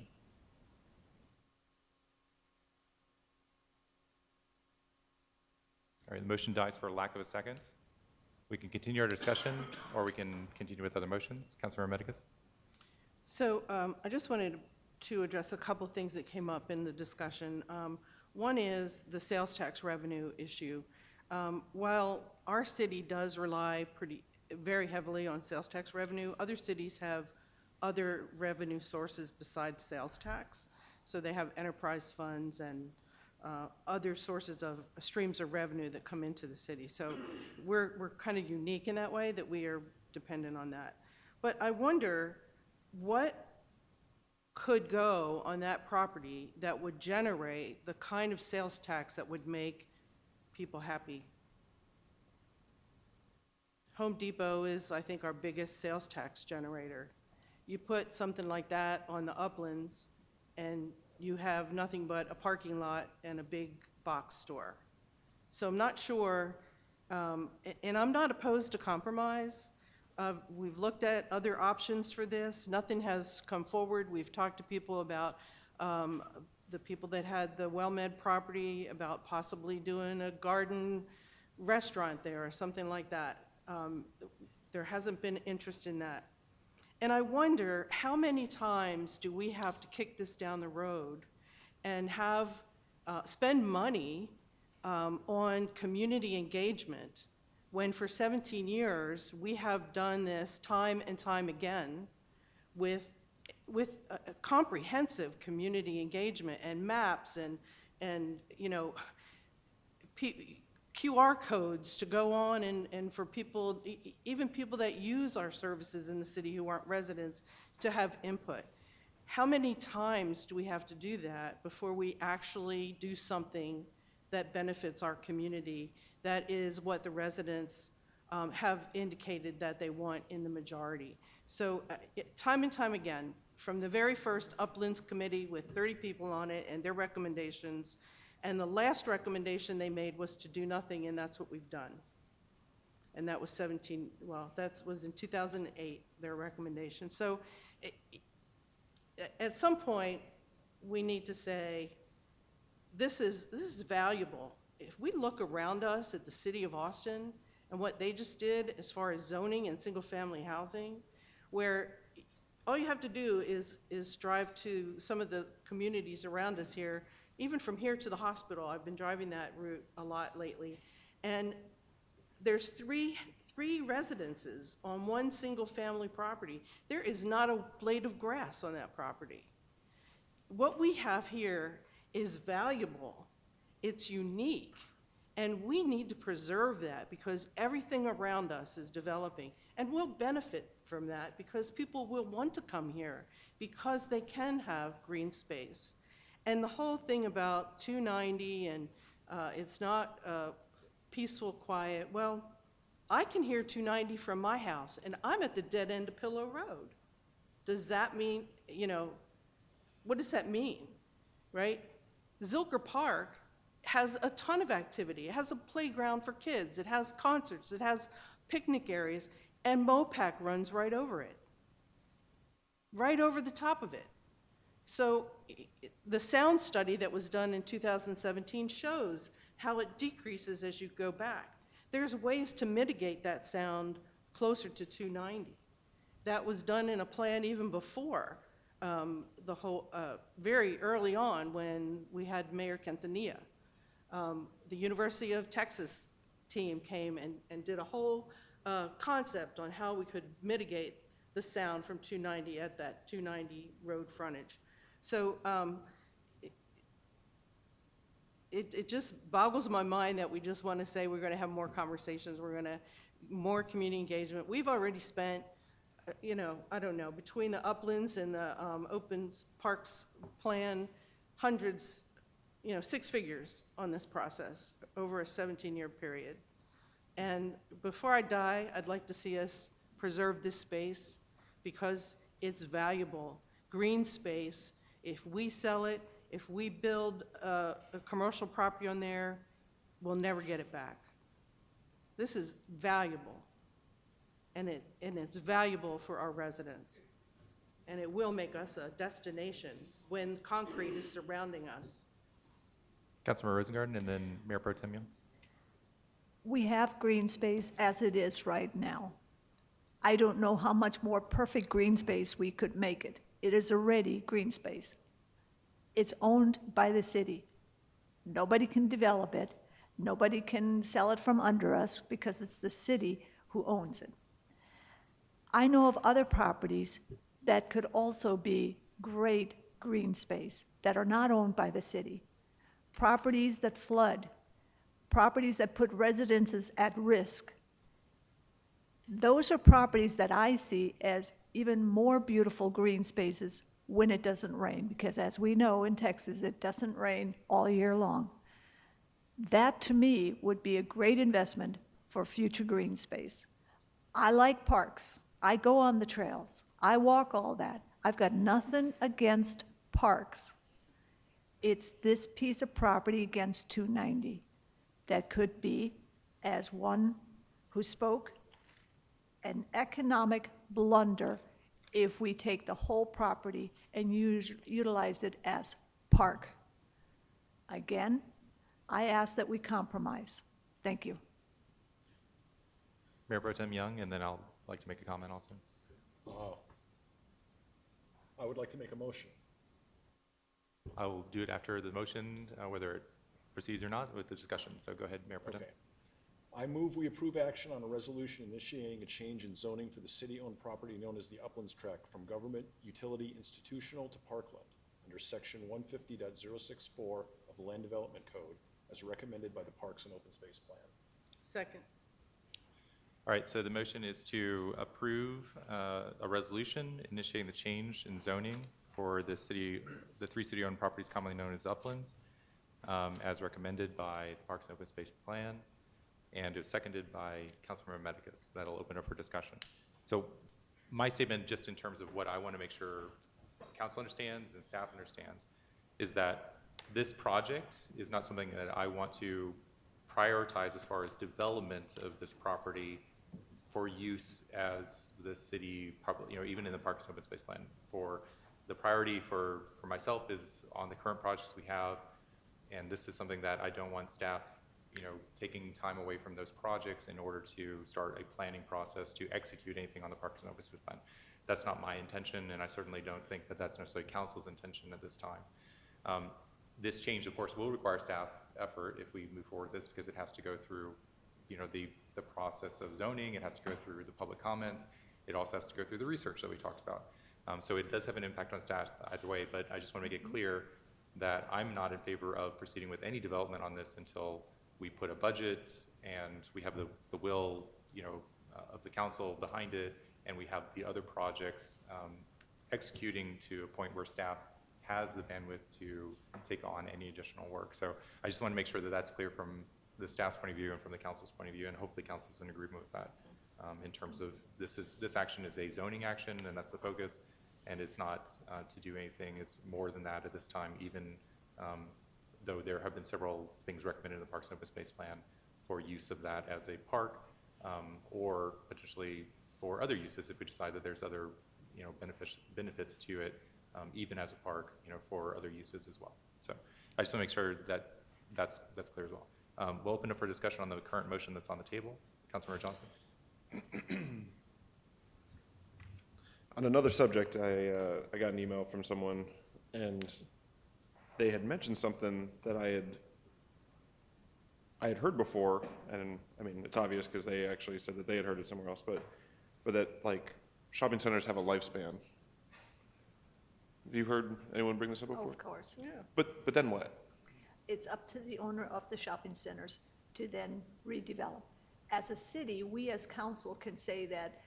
All right, the motion dies for lack of a second. We can continue our discussion, or we can continue with other motions. Councilmember Medicus? So I just wanted to address a couple things that came up in the discussion. One is the sales tax revenue issue. While our city does rely very heavily on sales tax revenue, other cities have other revenue sources besides sales tax. So they have enterprise funds and other sources of streams of revenue that come into the city. So we're kind of unique in that way, that we are dependent on that. But I wonder what could go on that property that would generate the kind of sales tax that would make people happy. Home Depot is, I think, our biggest sales tax generator. You put something like that on the uplands, and you have nothing but a parking lot and a big box store. So I'm not sure, and I'm not opposed to compromise. We've looked at other options for this. Nothing has come forward. We've talked to people about the people that had the WellMed property, about possibly doing a garden restaurant there or something like that. There hasn't been interest in that. And I wonder, how many times do we have to kick this down the road and have spend money on community engagement when for 17 years we have done this time and time again with a comprehensive community engagement and maps and you know, QR codes to go on and for people, even people that use our services in the city who aren't residents, to have input. How many times do we have to do that before we actually do something that benefits our community? That is what the residents have indicated that they want in the majority. So time and time again, from the very first Uplands Committee with 30 people on it and their recommendations, and the last recommendation they made was to do nothing, and that's what we've done. And that was that was in 2008, their recommendation. So at some point, we need to say, this is valuable. If we look around us at the city of Austin and what they just did as far as zoning and single-family housing, where all you have to do is drive to some of the communities around us here, even from here to the hospital. I've been driving that route a lot lately. And there's three residences on one single-family property. There is not a blade of grass on that property. What we have here is valuable. It's unique. And we need to preserve that because everything around us is developing. And we'll benefit from that because people will want to come here because they can have green space. And the whole thing about 290 and it's not peaceful, quiet, well, I can hear 290 from my house, and I'm at the dead end of Pillow Road. Does that mean, you know, what does that mean, right? Zilker Park has a ton of activity. It has a playground for kids. It has concerts. It has picnic areas, and MOPAC runs right over it, right over the top of it. So the sound study that was done in 2017 shows how it decreases as you go back. There's ways to mitigate that sound closer to 290. That was done in a plan even before the whole, very early on when we had Mayor Quintanilla. The University of Texas team came and did a whole concept on how we could mitigate the sound from 290 at that 290 road frontage. So it just boggles my mind that we just want to say we're going to have more conversations, we're going to more community engagement. We've already spent, you know, I don't know, between the Uplands and the Open Parks plan, hundreds, you know, 6 figures on this process over a 17-year period. And before I die, I'd like to see us preserve this space because it's valuable. Green space, if we sell it, if we build a commercial property on there, we'll never get it back. This is valuable, and it's valuable for our residents. And it will make us a destination when concrete is surrounding us. Councilmember Rosengarten, and then Mayor Pro Tem Young. We have green space as it is right now. I don't know how much more perfect green space we could make it. It is already green space. It's owned by the city. Nobody can develop it. Nobody can sell it from under us because it's the city who owns it. I know of other properties that could also be great green space that are not owned by the city. Properties that flood, properties that put residences at risk. Those are properties that I see as even more beautiful green spaces when it doesn't rain, because as we know in Texas, it doesn't rain all year long. That to me would be a great investment for future green space. I like parks. I go on the trails. I walk all that. I've got nothing against parks. It's this piece of property against 290 that could be, as one who spoke, an economic blunder if we take the whole property and utilize it as park. Again, I ask that we compromise. Thank you. Mayor Pro Tem Young, and then I'll like to make a comment also. I would like to make a motion. I will do it after the motion, whether it proceeds or not with the discussion. So go ahead, Mayor Pro Tem. Okay. I move we approve action on a resolution initiating a change in zoning for the city-owned property known as the Uplands Tract from government utility institutional to parkland under section 150.064 of the Land Development Code as recommended by the Parks and Open Space Plan. Second. All right, so the motion is to approve a resolution initiating the change in zoning for the three city-owned properties commonly known as Uplands, as recommended by the Parks and Open Space Plan, and it was seconded by Councilmember Medicus. That'll open up for discussion. So my statement, just in terms of what I want to make sure council understands and staff understands, is that this project is not something that I want to prioritize as far as development of this property for use as the city, even in the Parks and Open Space Plan. For the priority for myself is on the current projects we have, and this is something that I don't want staff, taking time away from those projects in order to start a planning process to execute anything on the Parks and Open Space Plan. That's not my intention, and I certainly don't think that that's necessarily council's intention at this time. This change, of course, will require staff effort if we move forward with this, because it has to go through, the process of zoning. It has to go through the public comments. It also has to go through the research that we talked about. So it does have an impact on staff either way, but I just want to make it clear that I'm not in favor of proceeding with any development on this until we put a budget and we have the will, of the council behind it, and we have the other projects executing to a point where staff has the bandwidth to take on any additional work. So I just want to make sure that that's clear from the staff's point of view and from the council's point of view, and hopefully council's in agreement with that. In terms of this action is a zoning action, and that's the focus, and it's not to do anything is more than that at this time, even though there have been several things recommended in the Parks and Open Space Plan for use of that as a park, or potentially for other uses if we decide that there's other benefits to it, even as a park, for other uses as well. So I just want to make sure that that's clear as well. We'll open up for discussion on the current motion that's on the table. Councilmember Johnson. On another subject, I got an email from someone, and they had mentioned something that I had heard before, and I mean, it's obvious because they actually said that they had heard it somewhere else, but that, like, shopping centers have a lifespan. Have you heard anyone bring this up before? Oh, of course. Yeah. But then what? It's up to the owner of the shopping centers to then redevelop. As a city, we as council can say that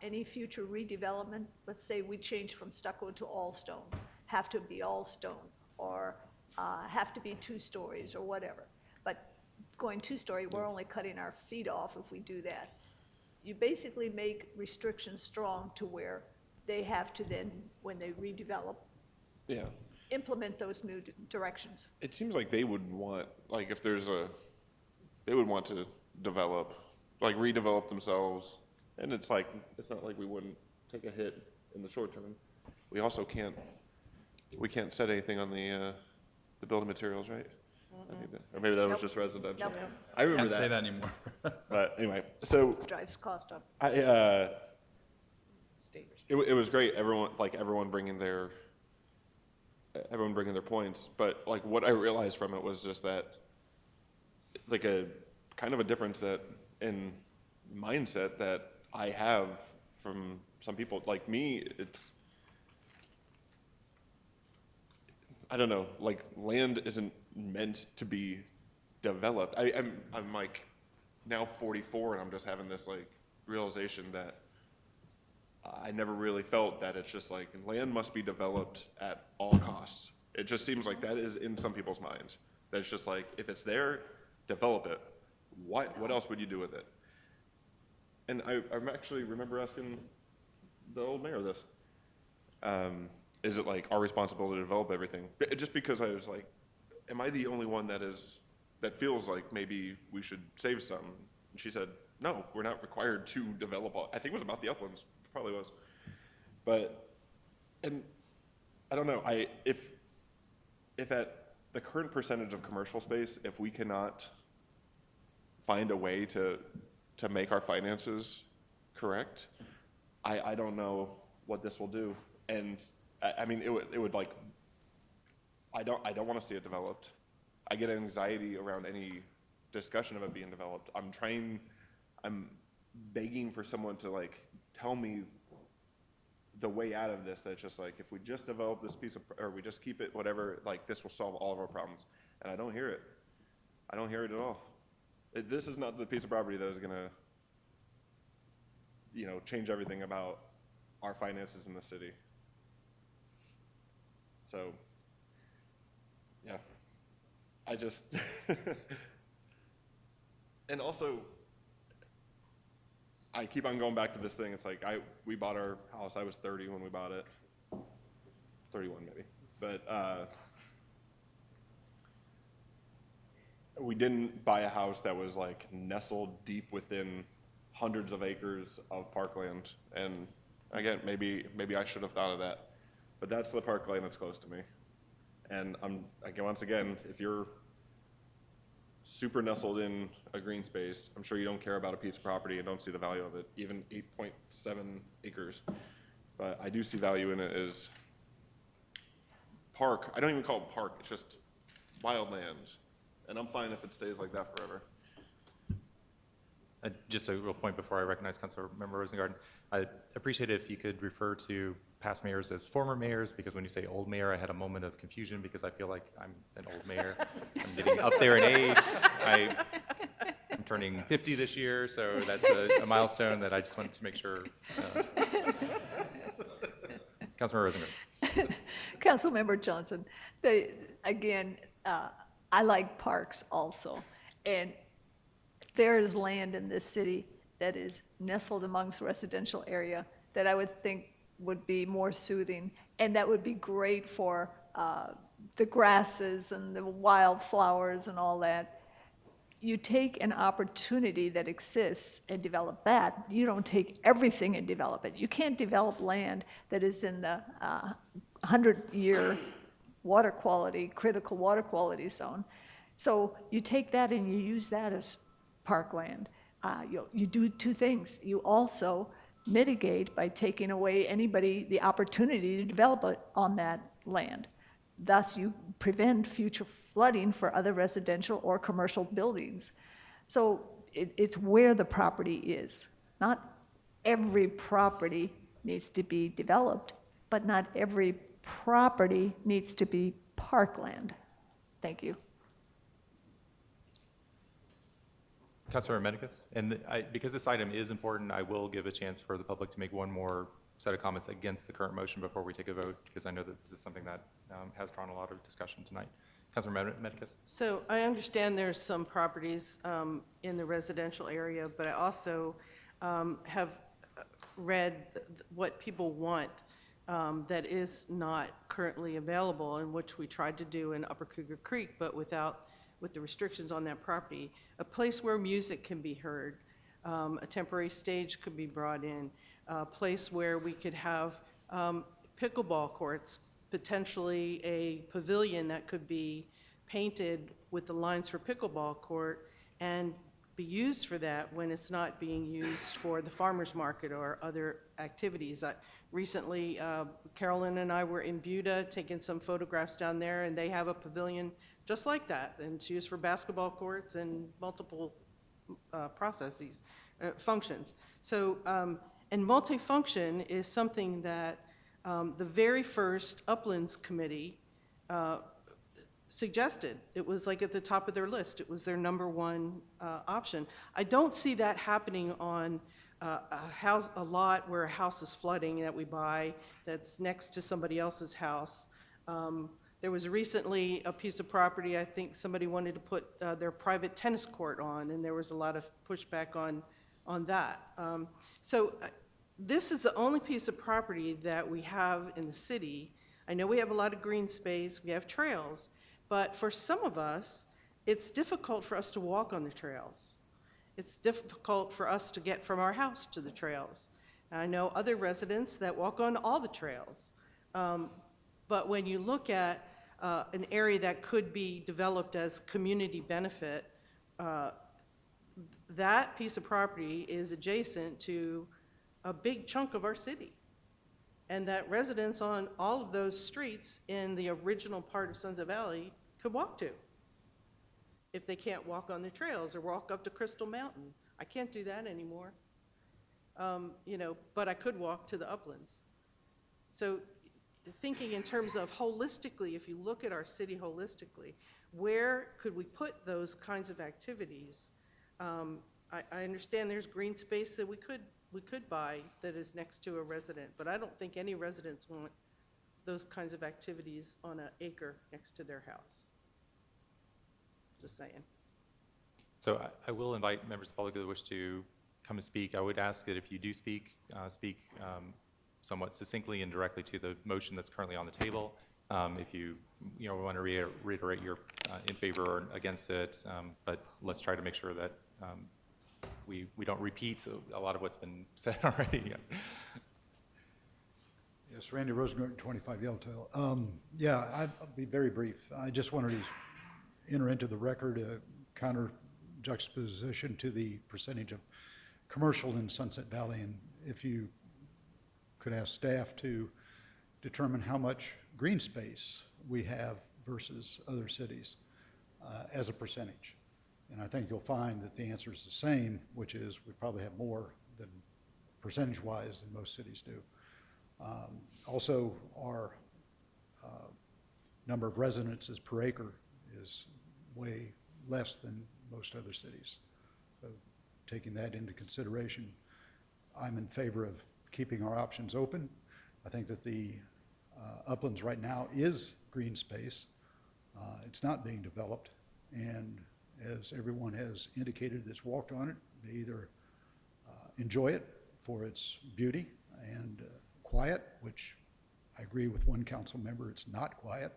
any future redevelopment, let's say we change from stucco to all stone, have to be all stone, or have to be 2 stories or whatever. But going 2-story, we're only cutting our feet off if we do that. You basically make restrictions strong to where they have to then, when they redevelop, Yeah. implement those new directions. It seems like they would want, like, if there's they would want to develop, like, redevelop themselves. And it's like, it's not like we wouldn't take a hit in the short term. We also can't set anything on the building materials, right? I think that, or maybe that was just residential. Nope. I remember Can't say that that. anymore. But anyway, so Drives cost up. it was great. Everyone bringing their points. But like what I realized from it was just that, like a kind of a difference that in mindset that I have from some people. Like me, I don't know. Like land isn't meant to be developed. I'm like now 44, and I'm just having this like realization that I never really felt that it's just like land must be developed at all costs. It just seems like that is in some people's minds. That it's just like, if it's there, develop it. What else would you do with it? And I actually remember asking the old mayor this. Is it like our responsibility to develop everything? Just because I was like, am I the only one that feels like maybe we should save some? And she said, no, we're not required to develop all. I think it was about the uplands, probably was. But, and I don't know, if at the current percentage of commercial space, if we cannot find a way to make our finances correct, I don't know what this will do. And I mean, it would like, I don't want to see it developed. I get anxiety around any discussion of it being developed. I'm begging for someone to like tell me the way out of this. That's just like, if we just develop this piece of, or we just keep it, whatever, like this will solve all of our problems. And I don't hear it. I don't hear it at all. This is not the piece of property that is gonna, change everything about our finances in the city. So, yeah, I just, and also, I keep on going back to this thing. It's like, we bought our house, I was 30 when we bought it, 31 maybe, but we didn't buy a house that was like nestled deep within hundreds of acres of parkland. And again, maybe I should have thought of that, but that's the parkland that's close to me. And once again, if you're super nestled in a green space, I'm sure you don't care about a piece of property and don't see the value of it, even 8.7 acres. But I do see value in it as park. I don't even call it park, it's just wild land. And I'm fine if it stays like that forever. Just a real point before I recognize Councilmember Rosengarten. I'd appreciate it if you could refer to past mayors as former mayors, because when you say old mayor, I had a moment of confusion because I feel like I'm an old mayor. I'm getting up there in age. I'm turning 50 this year, so that's a milestone that I just wanted to make sure. Councilmember Rosengarten. Councilmember Johnson, again, I like parks also. And there is land in this city that is nestled amongst residential area that I would think would be more soothing, and that would be great for the grasses and the wildflowers and all that. You take an opportunity that exists and develop that. You don't take everything and develop it. You can't develop land that is in the 100-year water quality, critical water quality zone. So you take that and you use that as parkland. You do two things. You also mitigate by taking away the opportunity to develop it on that land. Thus, you prevent future flooding for other residential or commercial buildings. So it's where the property is. Not every property needs to be developed, but not every property needs to be parkland. Thank you. Councilmember Medicus, and because this item is important, I will give a chance for the public to make one more set of comments against the current motion before we take a vote, because I know that this is something that has drawn a lot of discussion tonight. Councilmember Medicus. So I understand there's some properties in the residential area, but I also have read what people want that is not currently available, and which we tried to do in Upper Cougar Creek, but with the restrictions on that property. A place where music can be heard, a temporary stage could be brought in, a place where we could have pickleball courts, potentially a pavilion that could be painted with the lines for pickleball court and be used for that when it's not being used for the farmer's market or other activities. Recently, Carolyn and I were in Buda taking some photographs down there, and they have a pavilion just like that, and it's used for basketball courts and multiple functions. So, and multifunction is something that the very first Uplands Committee suggested. It was like at the top of their list. It was their number one option. I don't see that happening on a lot where a house is flooding that we buy that's next to somebody else's house. There was recently a piece of property, I think somebody wanted to put their private tennis court on, and there was a lot of pushback on that. This is the only piece of property that we have in the city. I know we have a lot of green space, we have trails, but for some of us, it's difficult for us to walk on the trails. It's difficult for us to get from our house to the trails. I know other residents that walk on all the trails. But when you look at an area that could be developed as community benefit, that piece of property is adjacent to a big chunk of our city. And that residents on all of those streets in the original part of Sunset Valley could walk to, if they can't walk on the trails or walk up to Crystal Mountain. I can't do that anymore. But I could walk to the Uplands. So thinking in terms of holistically, if you look at our city holistically, where could we put those kinds of activities? I understand there's green space that we could buy that is next to a resident, but I don't think any residents want those kinds of activities on an acre next to their house. Just saying. So I will invite members of the public that wish to come and speak. I would ask that if you do speak, speak somewhat succinctly and directly to the motion that's currently on the table. If you want to reiterate your in favor or against it, but let's try to make sure that we don't repeat a lot of what's been said already. Yes, Randy Rosengarten, 25 Yellowtail. Yeah, I'll be very brief. I just wanted to enter into the record a counter juxtaposition to the percentage of commercial in Sunset Valley, and if you could ask staff to determine how much green space we have versus other cities as a percentage. And I think you'll find that the answer is the same, which is we probably have more than percentage-wise than most cities do. Also, our number of residences per acre is way less than most other cities. So taking that into consideration, I'm in favor of keeping our options open. I think that the Uplands right now is green space. It's not being developed, and as everyone has indicated that's walked on it, they either enjoy it for its beauty and quiet, which I agree with one council member, it's not quiet,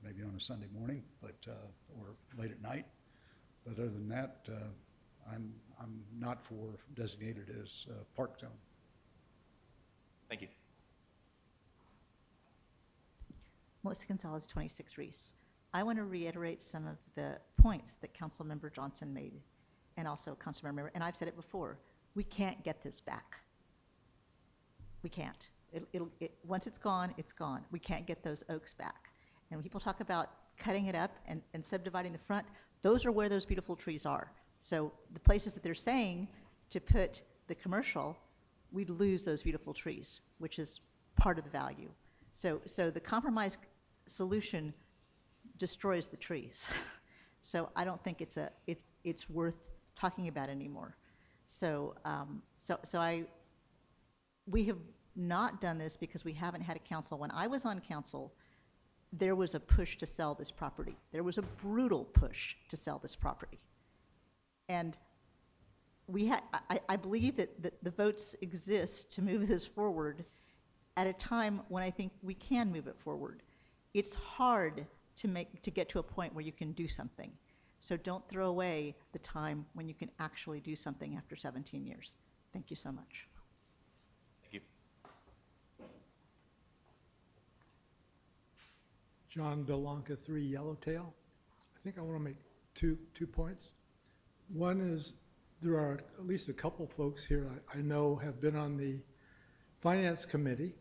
maybe on a Sunday morning, but or late at night. But other than that, I'm not for designated as park zone. Thank you. Melissa Gonzalez, 26 Reese. I want to reiterate some of the points that Councilmember Johnson made, and also Councilmember, and I've said it before, we can't get this back. We can't. Once it's gone, it's gone. We can't get those oaks back. And when people talk about cutting it up and subdividing the front, those are where those beautiful trees are. So the places that they're saying to put the commercial, we'd lose those beautiful trees, which is part of the value. So the compromise solution destroys the trees. So I don't think it's worth talking about anymore. We have not done this because we haven't had a council. When I was on council, there was a push to sell this property. There was a brutal push to sell this property. And I believe that the votes exist to move this forward at a time when I think we can move it forward. It's hard to get to a point where you can do something. So don't throw away the time when you can actually do something after 17 years. Thank you so much. Thank you. John Belanca, 3 Yellowtail. I think I want to make two points. One is there are at least a couple folks here I know have been on the Finance Committee,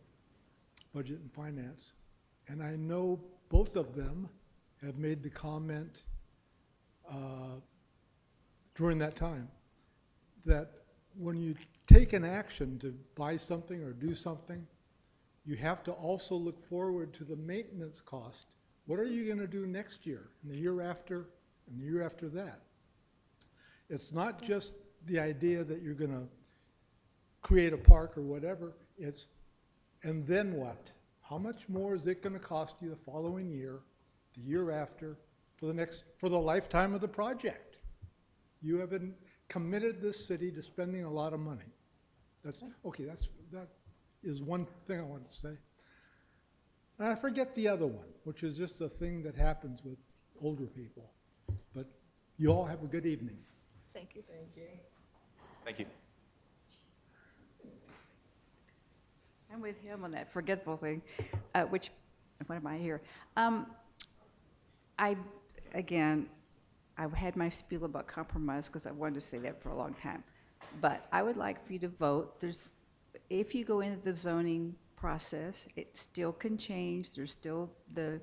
Budget and Finance, and I know both of them have made the comment during that time that when you take an action to buy something or do something, you have to also look forward to the maintenance cost. What are you going to do next year, and the year after, and the year after that? It's not just the idea that you're going to create a park or whatever. It's, and then what? How much more is it going to cost you the following year, the year after, for the lifetime of the project? You have committed this city to spending a lot of money. That is one thing I wanted to say. And I forget the other one, which is just a thing that happens with older people. But you all have a good evening. Thank you. Thank you. Thank you. I'm with him on that forgetful thing, which, what am I here? I had my spiel about compromise because I wanted to say that for a long time. But I would like for you to vote. If you go into the zoning process, it still can change. There's still the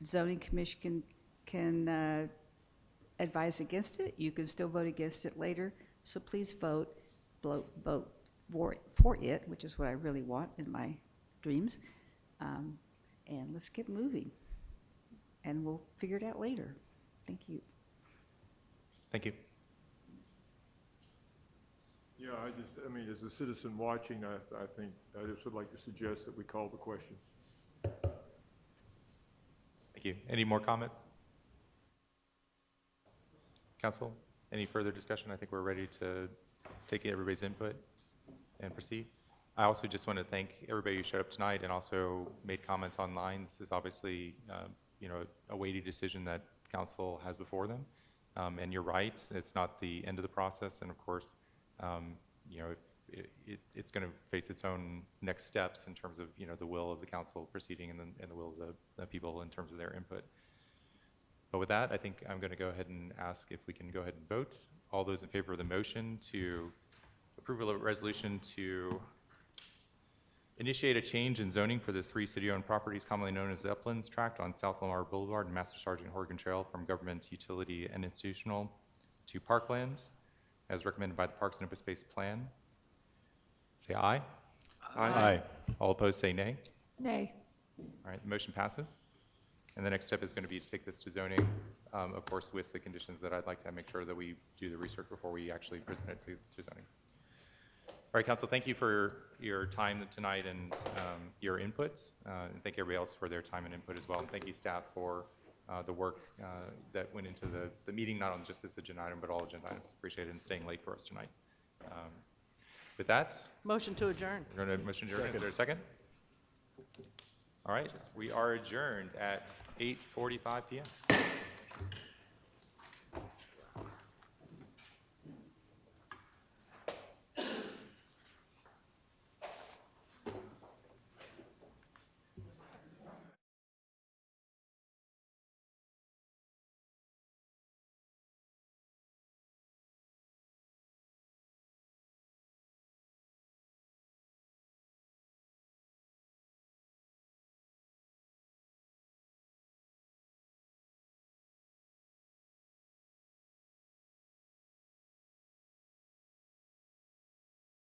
zoning commission can advise against it. You can still vote against it later. So please vote for it, which is what I really want in my dreams. And let's get moving. And we'll figure it out later. Thank you. Thank you. Yeah, I mean, as a citizen watching, I think I just would like to suggest that we call the question. Thank you. Any more comments? Council, any further discussion? I think we're ready to take everybody's input and proceed. I also just want to thank everybody who showed up tonight and also made comments online. This is obviously, a weighty decision that council has before them. And you're right, it's not the end of the process. And of course, it's going to face its own next steps in terms of, the will of the council proceeding and the will of the people in terms of their input. But with that, I think I'm going to go ahead and ask if we can go ahead and vote. All those in favor of the motion to approve a resolution to initiate a change in zoning for the 3 city-owned properties commonly known as the Uplands Tract on South Lamar Boulevard and Master Sergeant Horgan Trail from government, utility, and institutional to parkland, as recommended by the Parks and Open Space Plan. Say aye. Aye. Aye. All opposed say nay. Nay. All right, the motion passes. And the next step is going to be to take this to zoning, of course, with the conditions that I'd like to make sure that we do the research before we actually present it to zoning. All right, Council, thank you for your time tonight and your inputs. And thank everybody else for their time and input as well. And thank you, staff, for the work that went into the meeting, not on just this agenda item, but all agenda items. Appreciate it, and staying late for us tonight. With that, Motion to adjourn. we're going to motion to adjourn. Is there a second? All right, we are adjourned at 8:45 p.m.